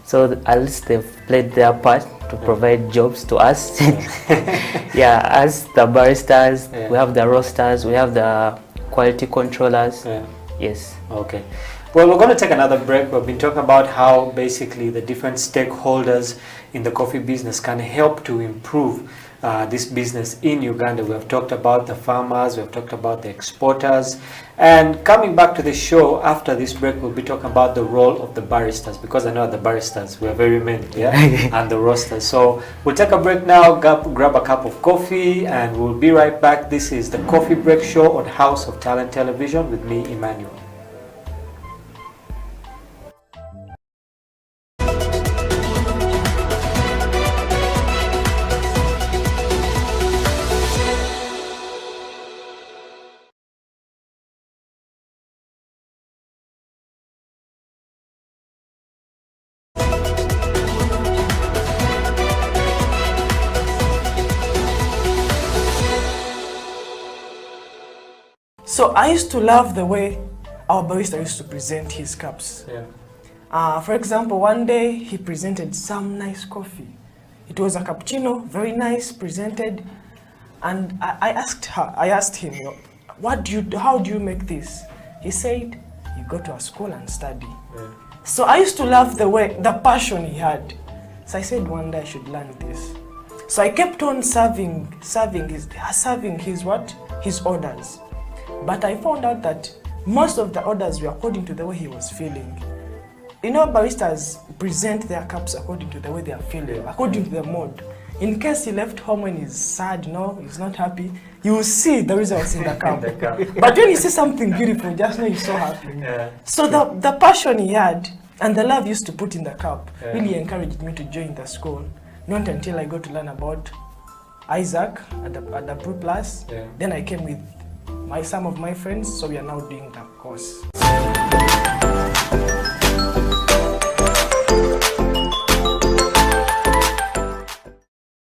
So at least they've played their part to provide jobs to us. As the baristas, we have the roasters, we have the quality controllers. Yeah. Yes. Okay. Well, we're going to take another break. We've been talking about how basically the different stakeholders in the coffee business can help to improve this business in Uganda. We have talked about the farmers, we have talked about the exporters, and coming back to the show after this break, we'll be talking about the role of the baristas, because I know the baristas, we are very many, yeah, and the roasters. So we'll take a break now, grab a cup of coffee, and we'll be right back. This is the Coffee Break Show on House of Talent Television with me, Emmanuel. So I used to love the way our barista used to present his cups. Yeah. For example, one day he presented some nice coffee. It was a cappuccino, very nice, presented. And I asked him, how do you make this? He said, you go to a school and study. Yeah. So I used to love the passion he had. So I said one day I should learn this. So I kept on serving his orders. But I found out that most of the orders were according to the way he was feeling. You know, baristas present their cups according to the way they are feeling, according to the mood. In case he left home when he's sad, he's not happy, you will see the results in the cup. But when you see something beautiful, just know he's so happy. Yeah. So the passion he had and the love he used to put in the cup really encouraged me to join the school. Not until I got to learn about Isaac at the Pro Plus. Yeah. Then I came with some of my friends, so we are now doing the course.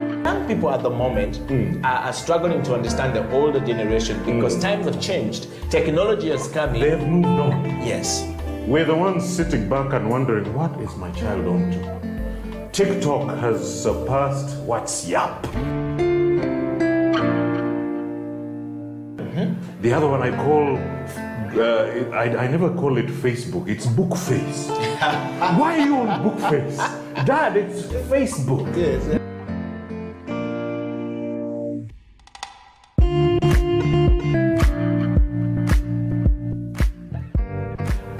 Young people at the moment are struggling to understand the older generation because times have changed. Technology has come in. They have moved on. Yes. We're the ones sitting back and wondering, what is my child on to? TikTok has surpassed WhatsApp. The other one I call, I never call it Facebook, it's Bookface. Why are you on Bookface? Dad, it's Facebook. Yes.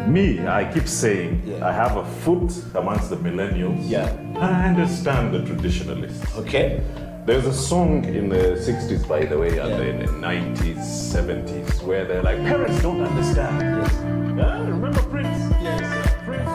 Me, I keep saying, I have a foot amongst the millennials. Yeah. And I understand the traditionalists. Okay. There's a song in the 60s, by the way, and in the 90s, 70s, where they're like, parents don't understand. Yes. Remember Prince? Yes. Prince.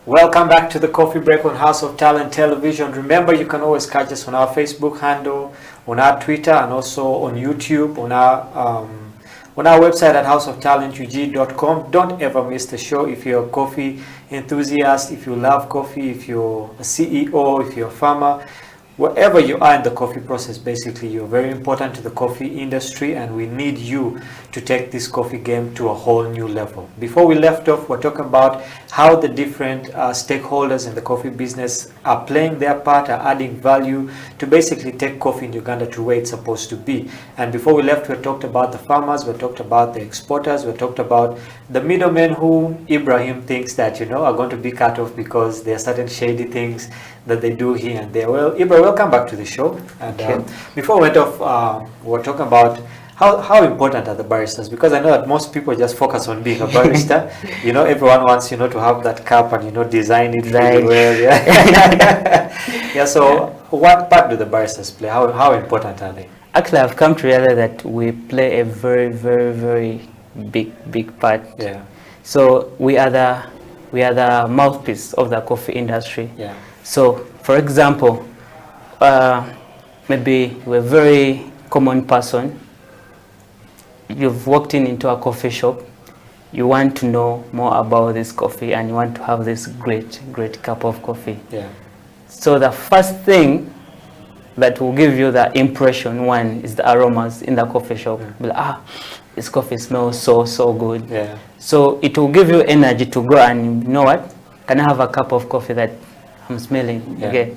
Welcome back to the Coffee Break on House of Talent Television. Remember, you can always catch us on our Facebook handle, on our Twitter, and also on YouTube, on our website at houseoftalentug.com. Don't ever miss the show. If you're a coffee enthusiast, if you love coffee, if you're a CEO, if you're a farmer, wherever you are in the coffee process, basically, you're very important to the coffee industry, and we need you to take this coffee game to a whole new level. Before we left off, we're talking about how the different stakeholders in the coffee business are playing their part, are adding value to basically take coffee in Uganda to where it's supposed to be. And before we left, we talked about the farmers, we talked about the exporters, we talked about the middlemen who Ibrahim thinks that, are going to be cut off because there are certain shady things that they do here and there. Well, Ibrahim, welcome back to the show. And before we went off, we were talking about how important are the baristas? Because I know that most people just focus on being a barista. Everyone wants, to have that cup and, design it really well. Yeah. So what part do the baristas play? How important are they? Actually, I've come to realize that we play a very, very, very big part. Yeah. So we are the mouthpiece of the coffee industry. Yeah. So, for example, maybe we're a very common person. you've walked into a coffee shop, you want to know more about this coffee and you want to have this great cup of coffee. Yeah. So the first thing that will give you the impression, one, is the aromas in the coffee shop. Be like, this coffee smells so good. Yeah. So it will give you energy to go and, you know what, can I have a cup of coffee that I'm smelling? Yeah. Okay.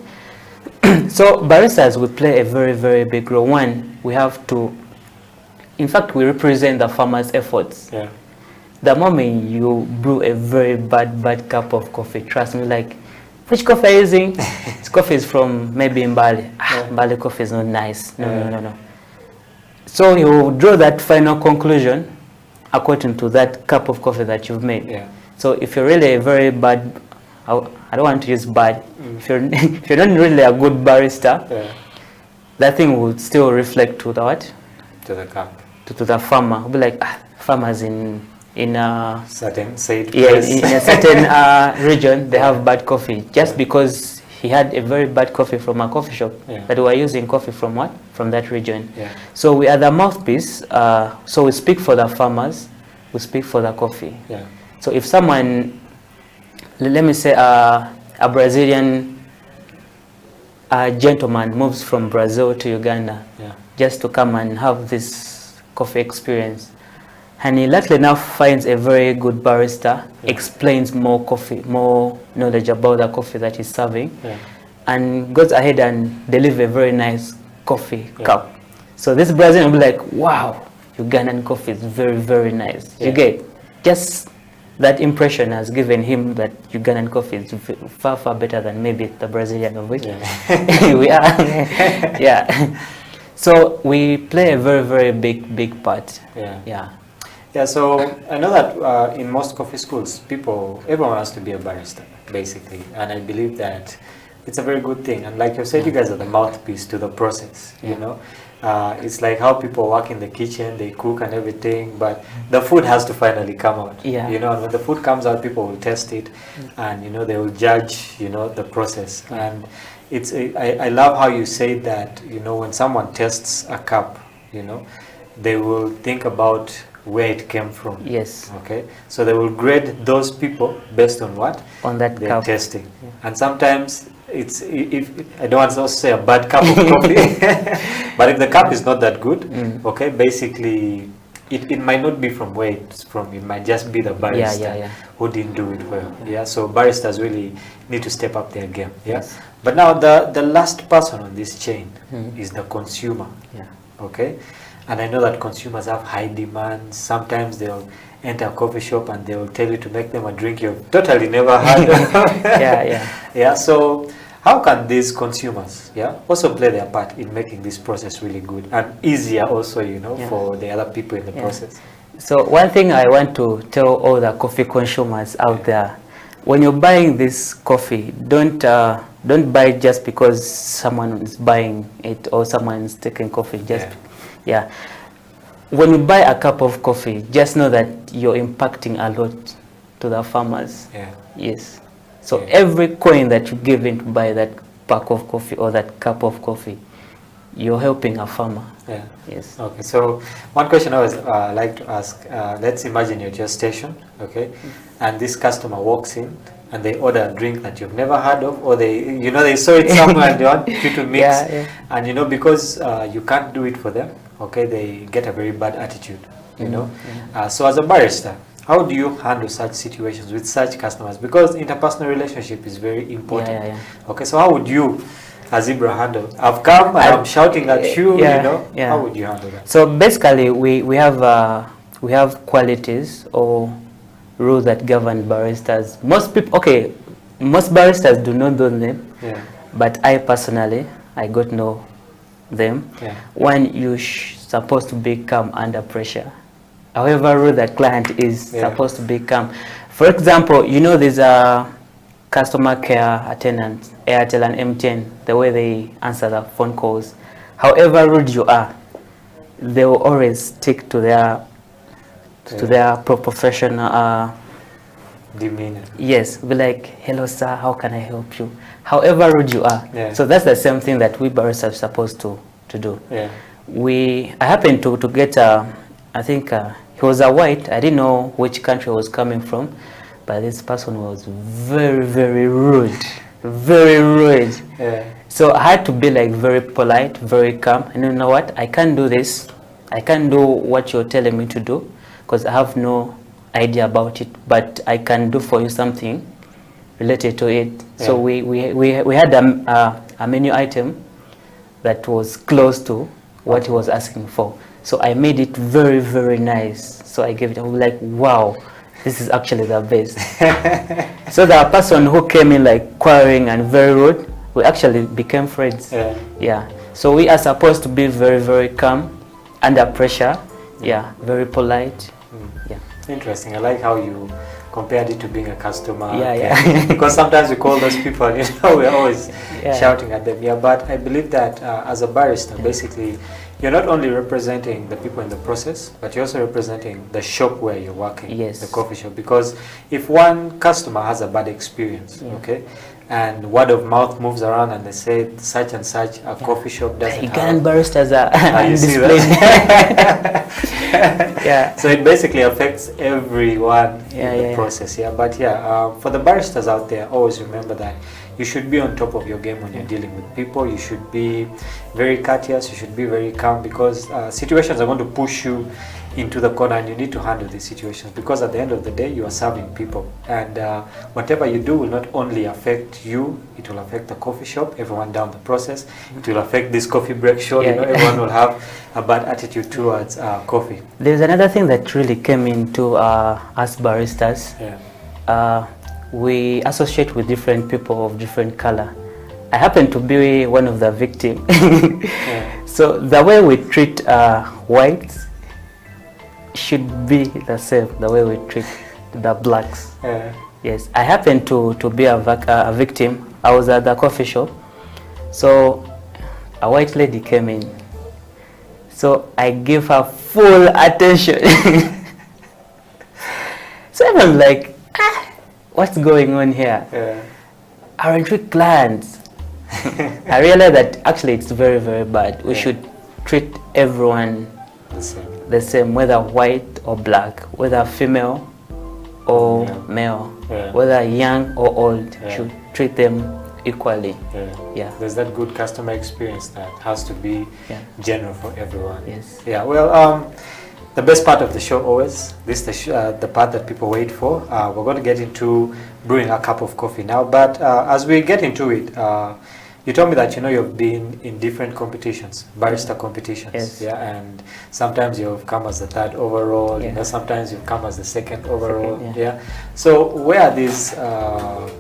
So baristas, we play a very big role. One, we have to, in fact, we represent the farmers' efforts. Yeah. The moment you brew a very bad cup of coffee, trust me, like, which coffee are you using? This coffee is from maybe Mbale. Mbale coffee is not nice. No. So you draw that final conclusion according to that cup of coffee that you've made. Yeah. So if you're really a very bad, I don't want to use bad, if you're not really a good barista, that thing would still reflect to the what? To the cup. To the farmer. It'll be like, farmers in a certain said in a certain region, they have bad coffee just because he had a very bad coffee from a coffee shop. But we are using coffee from what? From that region. So we are the mouthpiece. So we speak for the farmers, we speak for the coffee. So if someone, let me say a Brazilian gentleman moves from Brazil to Uganda just to come and have this coffee experience, and he luckily enough finds a very good barista, explains more knowledge about the coffee that he's serving, and goes ahead and deliver a very nice coffee cup. So this Brazilian will be like, wow, Ugandan coffee is very nice. You get, just that impression has given him that Ugandan coffee is far better than maybe the Brazilian, of which we are. So we play a very big part. Yeah, so I know that in most coffee schools, everyone has to be a barista, basically. And I believe that it's a very good thing. And like you said, you guys are the mouthpiece to the process, you know. It's like how people work in the kitchen, they cook and everything, but the food has to finally come out. You know, and when the food comes out, people will test it and, you know, they will judge, you know, the process. And I love how you say that, you know, when someone tests a cup, you know, they will think about where it came from. Okay, so they will grade those people based on what? On that they're cup. testing. And sometimes it's, if I don't want to say a bad cup of coffee, but if the cup is not that good, okay, basically it might not be from where it's from. It might just be the barista who didn't do it well. So baristas really need to step up their game. But now the last person on this chain is the consumer. Okay. And I know that consumers have high demands. Sometimes they'll enter a coffee shop and they'll tell you to make them a drink you've totally never had. So how can these consumers also play their part in making this process really good and easier also, you know, for the other people in the process? So one thing I want to tell all the coffee consumers out there, when you're buying this coffee, don't buy it just because someone is buying it or someone is taking coffee. When you buy a cup of coffee, just know that you're impacting a lot to the farmers. So every coin that you give in to buy that pack of coffee or that cup of coffee, you're helping a farmer. Okay, so one question I always like to ask, let's imagine you're at your station, okay, and this customer walks in and they order a drink that you've never heard of, or they saw it somewhere and they want you to mix, and you know, because you can't do it for them, okay, they get a very bad attitude, you know. So as a barista, how do you handle such situations with such customers? Because interpersonal relationship is very important. Okay, so how would you, as Ibra, handle? I've come and I'm shouting at you, you know. How would you handle that? So basically, we have qualities or rules that govern baristas. Most baristas do not know them, but I personally, I got to know them. When you're supposed to be calm under pressure, however rude that client is supposed to be calm. For example, you know, there's a customer care attendant, Airtel and MTN, the way they answer the phone calls, however rude you are, they will always stick to their professional demeanor. Be like, hello sir, how can I help you? However rude you are. So that's the same thing that we baristas are supposed to do. I happened to get a I think he was a white. I didn't know which country he was coming from, but this person was very, very rude. Very rude. Yeah. So I had to be like very polite, very calm. And you know what? I can't do this. I can't do what you're telling me to do because I have no idea about it. But I can do for you something related to it. Yeah. So we had a menu item that was close to what he was asking for. So I made it very, very nice. So I gave it. I was like, wow. This is actually the best. So the person who came in like quarreling and very rude, we actually became friends. Yeah. Yeah. So we are supposed to be very, very calm under pressure. Yeah. Very polite. Yeah. Interesting. I like how you compared it to being a customer. Yeah, yeah. Because sometimes we call those people, you know, we're always Yeah. shouting at them. Yeah, but I believe that as a barista, basically, you're not only representing the people in the process, but you're also representing the shop where you're working, Yes. the coffee shop. Because if one customer has a bad experience, okay, and word of mouth moves around and they say such and such a coffee shop doesn't Ugandan have... baristas are you see displayed. that? Yeah. So it basically affects everyone Yeah, in the yeah, yeah. process. Yeah, but yeah, for the baristas out there, always remember that you should be on top of your game when you're dealing with people. You should be very courteous. You should be very calm because situations are going to push you into the corner, and you need to handle these situations because at the end of the day, you are serving people, and whatever you do will not only affect you, it will affect the coffee shop, everyone down the process. It will affect this coffee break show. Yeah, you know, yeah. everyone will have a bad attitude towards coffee. There's another thing that really came into us baristas. Yeah. We associate with different people of different color. I happen to be one of the victims. Yeah. So the way we treat whites should be the same, the way we treat the blacks. Yeah. Yes, I happen to be a victim. I was at the coffee shop. So a white lady came in. So I gave her full attention. So I was like, what's going on here? Yeah. Aren't we clients? I realized that actually it's very, very bad. We should treat everyone the same, whether white or black, whether female or male, whether young or old, should treat them equally. Yeah. There's that good customer experience that has to be general for everyone. Yes. Yeah. Well, the best part of the show always, this is the part that people wait for. We're going to get into brewing a cup of coffee now, but as we get into it, you told me that you've been in different competitions, barista competitions. Yes. Yeah, and sometimes you've come as the third overall. Yeah. Sometimes you've come as the second overall. Second, yeah. So where are these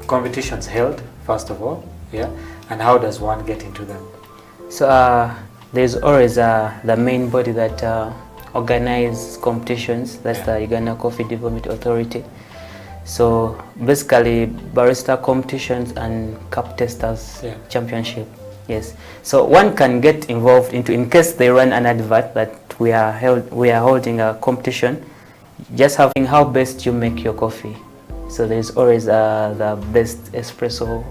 competitions held, first of all? Yeah, and how does one get into them? So there's always the main body that organize competitions. That's the Uganda Coffee Development Authority. So basically barista competitions and cup testers championship. Yes. So one can get involved into, in case they run an advert that we are holding a competition, just having how best you make your coffee. So there's always the best espresso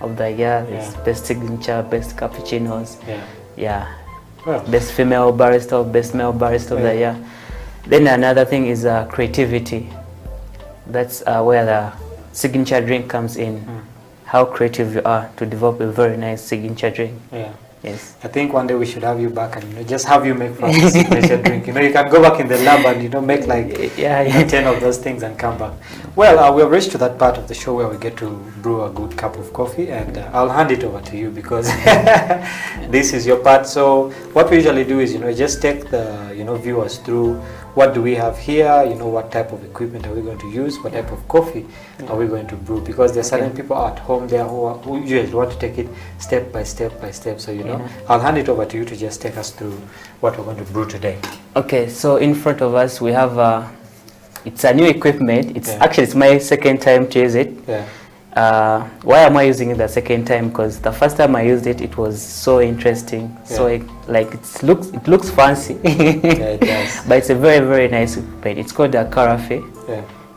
of the year, there's best signature, best cappuccinos. Yeah. Well, best female barista, best male barista of the year. Then another thing is creativity. That's where the signature drink comes in. How creative you are to develop a very nice signature drink. Yeah. Yes. I think one day we should have you back and just have you make for us a signature drink. You can go back in the lab and make like 10 of those things and come back. Well, we have reached to that part of the show where we get to brew a good cup of coffee, and I'll hand it over to you because this is your part. So what we usually do is just take the viewers through what do we have here, what type of equipment are we going to use, what type of coffee are we going to brew, because there's certain people at home there who usually want to take it step by step by step. So I'll hand it over to you to just take us through what we're going to brew today. Okay, so in front of us we have it's a new equipment. It's actually it's my second time to use it. Why am I using it the second time? Because the first time I used it, it was so interesting. So it looks fancy. It does. But it's a very, very nice equipment. It's called a carafe.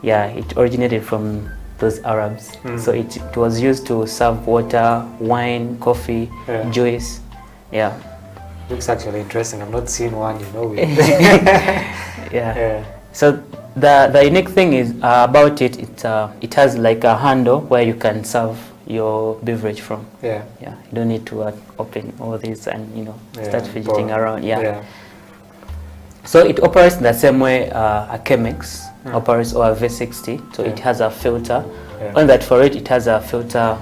Yeah, it originated from those Arabs. So it was used to serve water, wine, coffee, juice. Yeah. Looks actually interesting. I've not seen one, you know. With Yeah. So the unique thing is about it. It has like a handle where you can serve your beverage from. Yeah. Yeah. You don't need to open all this and start Yeah, fidgeting around. Yeah. Yeah. So it operates in the same way a Chemex operates, or a V60. So it has a filter. Yeah. Only that for it has a filter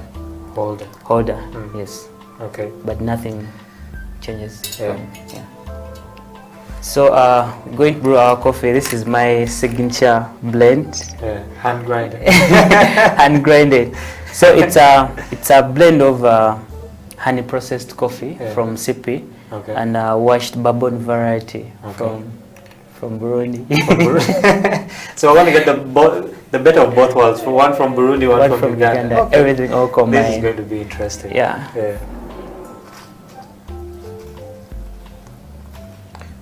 holder. Yes. Okay. But nothing changes. Yeah. Yeah. So going to brew our coffee. This is my signature blend. Yeah. Hand grinded. Hand grinded. So it's a blend of honey processed coffee from Sipi and washed bourbon variety from Burundi. So I want to get the better of both worlds. One from Burundi, one from Uganda. Okay. Everything all combined. This is going to be interesting. Yeah.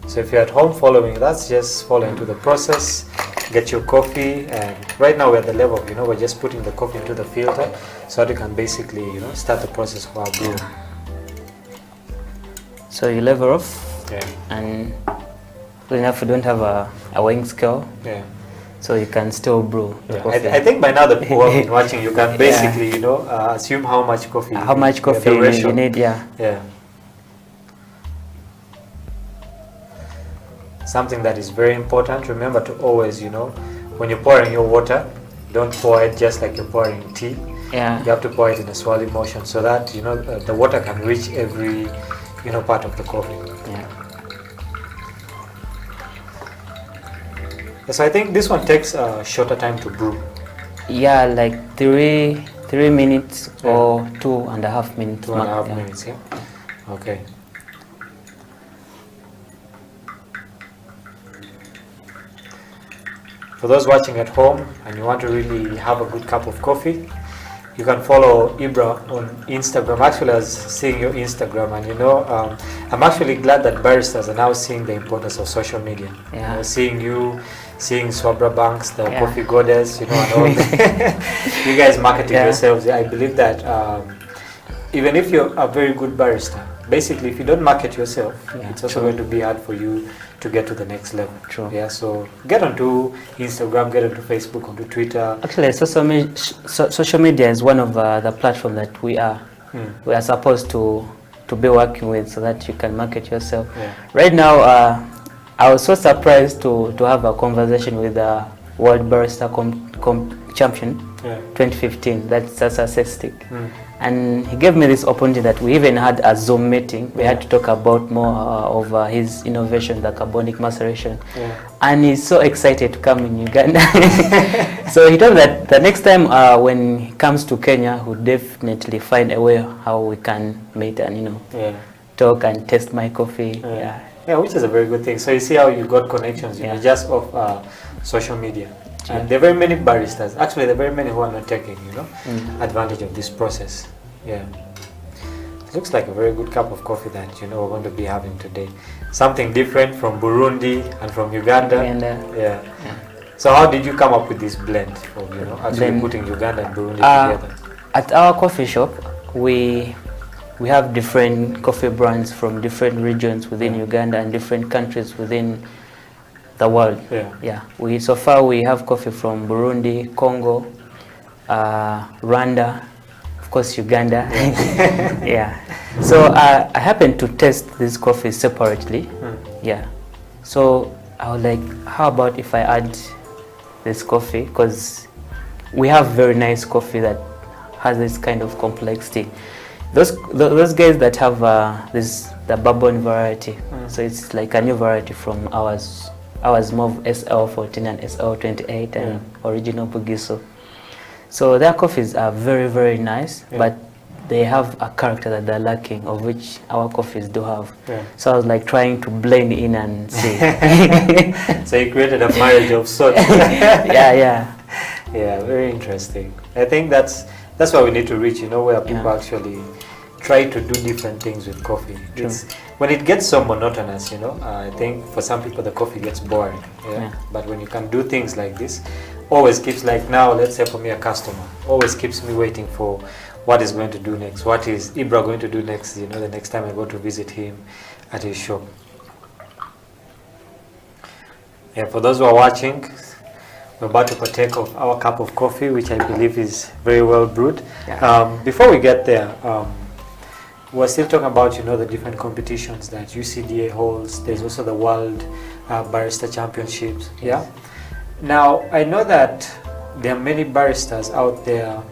So if you're at home following us, just follow into the process, get your coffee, and right now we're at the level of, we're just putting the coffee into the filter so that you can basically, start the process of our brew. So you level off, and enough you don't have a weighing scale, so you can still brew the coffee. I think by now the people who have been watching, you can basically, assume how much coffee you need, Yeah. Something that is very important, remember to always, when you're pouring your water, don't pour it just like you're pouring tea. Yeah. You have to pour it in a swirly motion so that, the water can reach every, part of the coffee. Yeah. So I think this one takes a shorter time to brew. Yeah, like 3 minutes or 2.5 minutes. 2.5 minutes, yeah. Okay. For those watching at home and you want to really have a good cup of coffee, you can follow Ibra on Instagram. Actually, I was seeing your Instagram, and I'm actually glad that baristas are now seeing the importance of social media. Yeah. Seeing Swabra Banks, the coffee goddess, and all you guys marketing yourselves. I believe that even if you're a very good barista, basically if you don't market yourself, it's also going to be hard for you to get to the next level. True. Yeah, so get onto Instagram, get onto Facebook, onto Twitter. Actually, social media is one of the platforms that we are supposed to be working with, so that you can market yourself. Yeah. Right now, I was so surprised to have a conversation with the World Barista Champion 2015. That's Sasa Sestic. And he gave me this opportunity that we even had a Zoom meeting. We had to talk about more of his innovation, the carbonic maceration. And he's so excited to come in Uganda. So he told me that the next time when he comes to Kenya, he'll definitely find a way how we can meet and talk and taste my coffee. Yeah, which is a very good thing. So you see how you got connections, just off social media. And there are very many baristas. Actually, there are very many who are not taking, advantage of this process. Yeah. It looks like a very good cup of coffee that, we're going to be having today. Something different from Burundi and from Uganda. Yeah. So how did you come up with this blend of, actually putting Uganda and Burundi together? At our coffee shop, we have different coffee brands from different regions within Uganda and different countries within the world. So far we have coffee from Burundi, Congo, Rwanda, of course Uganda. So I happened to test these coffees separately. So I was like, how about if I add this coffee, because we have very nice coffee that has this kind of complexity. Those guys that have the bourbon variety, so it's like a new variety from ours more SL14 and SL28 and original Bugiso. So their coffees are very, very nice, but they have a character that they're lacking, of which our coffees do have. So I was like trying to blend in and see. So you created a marriage of sorts. Yeah, very interesting. I think that's why we need to reach, where people actually try to do different things with coffee. When it gets so monotonous, I think for some people the coffee gets boring. But when you can do things like this, always keeps, like now, let's say for me, a customer, always keeps me waiting for what he's going to do next. What is Ibra going to do next, you know, the next time I go to visit him at his shop. Yeah, for those who are watching, we're about to partake of our cup of coffee, which I believe is very well brewed. Yeah. Before we get there, we're still talking about, you know, the different competitions that UCDA holds. There's also the World Barista Championships. Yeah. Now, I know that there are many baristas out there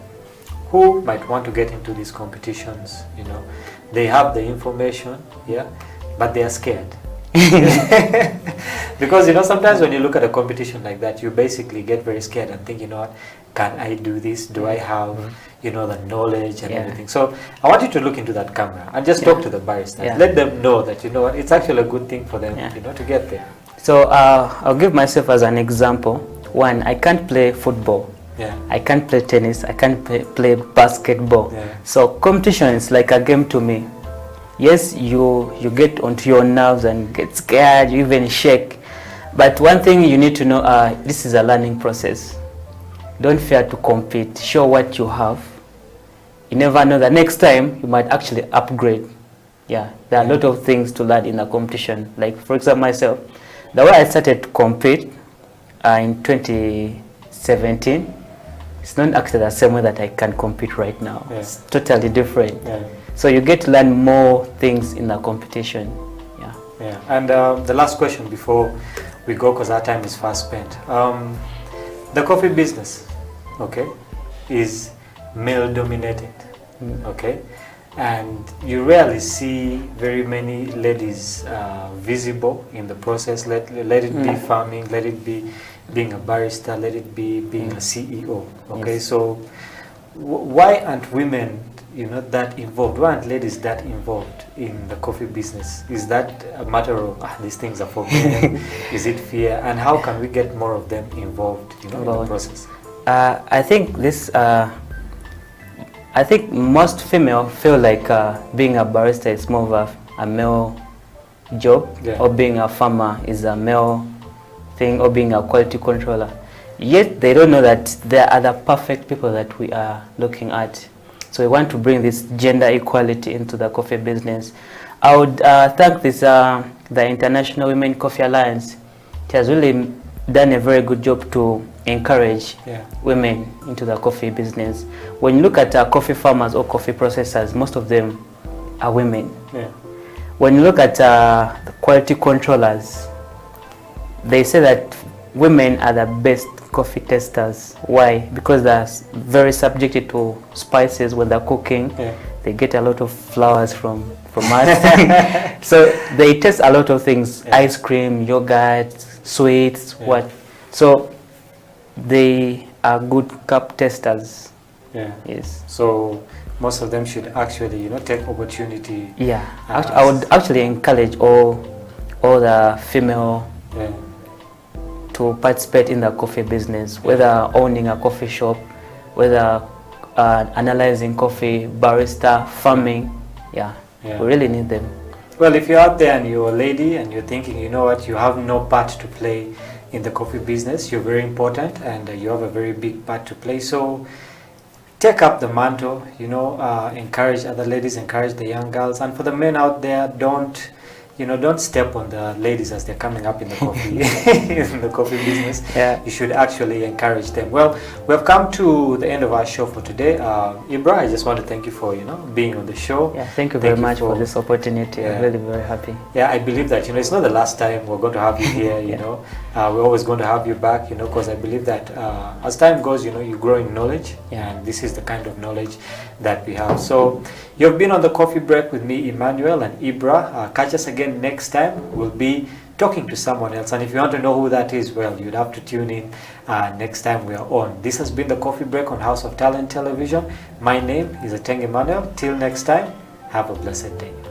who might want to get into these competitions. You know, they have the information, yeah, but they are scared. Because, you know, sometimes when you look at a competition like that, you basically get very scared and think, you know what, can I do this? Do I have, you know, the knowledge and everything? So I want you to look into that camera and just talk to the baristas. Let them know that, you know what, it's actually a good thing for them, you know, to get there. So I'll give myself as an example. One, I can't play football. Yeah. I can't play tennis. I can't play basketball. Yeah. So competition is like a game to me. Yes, you get onto your nerves and get scared, you even shake. But one thing you need to know, this is a learning process. Don't fear to compete. Show what you have. You never know, the next time you might actually upgrade. Yeah, there are a lot of things to learn in a competition. Like, for example, myself, the way I started to compete in 2017, it's not actually the same way that I can compete right now. Yeah. It's totally different. Yeah. So you get to learn more things in the competition. Yeah. Yeah. And the last question before we go, because our time is fast spent. The coffee business, okay, is male dominated, okay, and you rarely see very many ladies visible in the process. Let it be farming, let it be being a barista, let it be being a CEO, okay. Yes. So why aren't women, you know, that involved? Why aren't ladies that involved in the coffee business? Is that a matter of these things are for men? Is it fear? And how can we get more of them involved, you know, in the process? I think this. I think most female feel like being a barista is more of a male job, or being a farmer is a male thing, or being a quality controller. Yet they don't know that there are the perfect people that we are looking at. So we want to bring this gender equality into the coffee business. I would thank this the International Women Coffee Alliance. It has really done a very good job to encourage women into the coffee business. When you look at coffee farmers or coffee processors, most of them are women. Yeah. When you look at the quality controllers, they say that women are the best coffee testers. Why? Because they're very subjected to spices when they're cooking. They get a lot of flowers from us. So they test a lot of things, ice cream, yogurt, sweets, what. So they are good cup testers. Yeah. Yes. So most of them should actually, you know, take opportunity. Yeah. I would actually encourage all the female to participate in the coffee business, whether owning a coffee shop, whether analyzing coffee, barista, farming. Yeah. We really need them. Well, if you're out there and you're a lady and you're thinking, you know what, you have no part to play in the coffee business, you're very important and you have a very big part to play. So take up the mantle, you know, encourage other ladies, encourage the young girls. And for the men out there, don't step on the ladies as they're coming up in the coffee in the coffee business. You should actually encourage them. Well, we have come to the end of our show for today. Ibra, I just want to thank you for, you know, being on the show. Yeah, thank you very much for this opportunity. I'm really very happy. Yeah, I believe that, you know, it's not the last time we're going to have you here, you know. We're always going to have you back, you know, because I believe that as time goes, you know, you grow in knowledge, and this is the kind of knowledge that we have. So you've been on the coffee break with me, Emmanuel, and Ibra. Catch us again next time. We'll be talking to someone else, and if you want to know who that is, well, you'd have to tune in next time we are on. This has been the Coffee Break on House of Talent Television. My name is Ateng Emmanuel. Till next time, have a blessed day.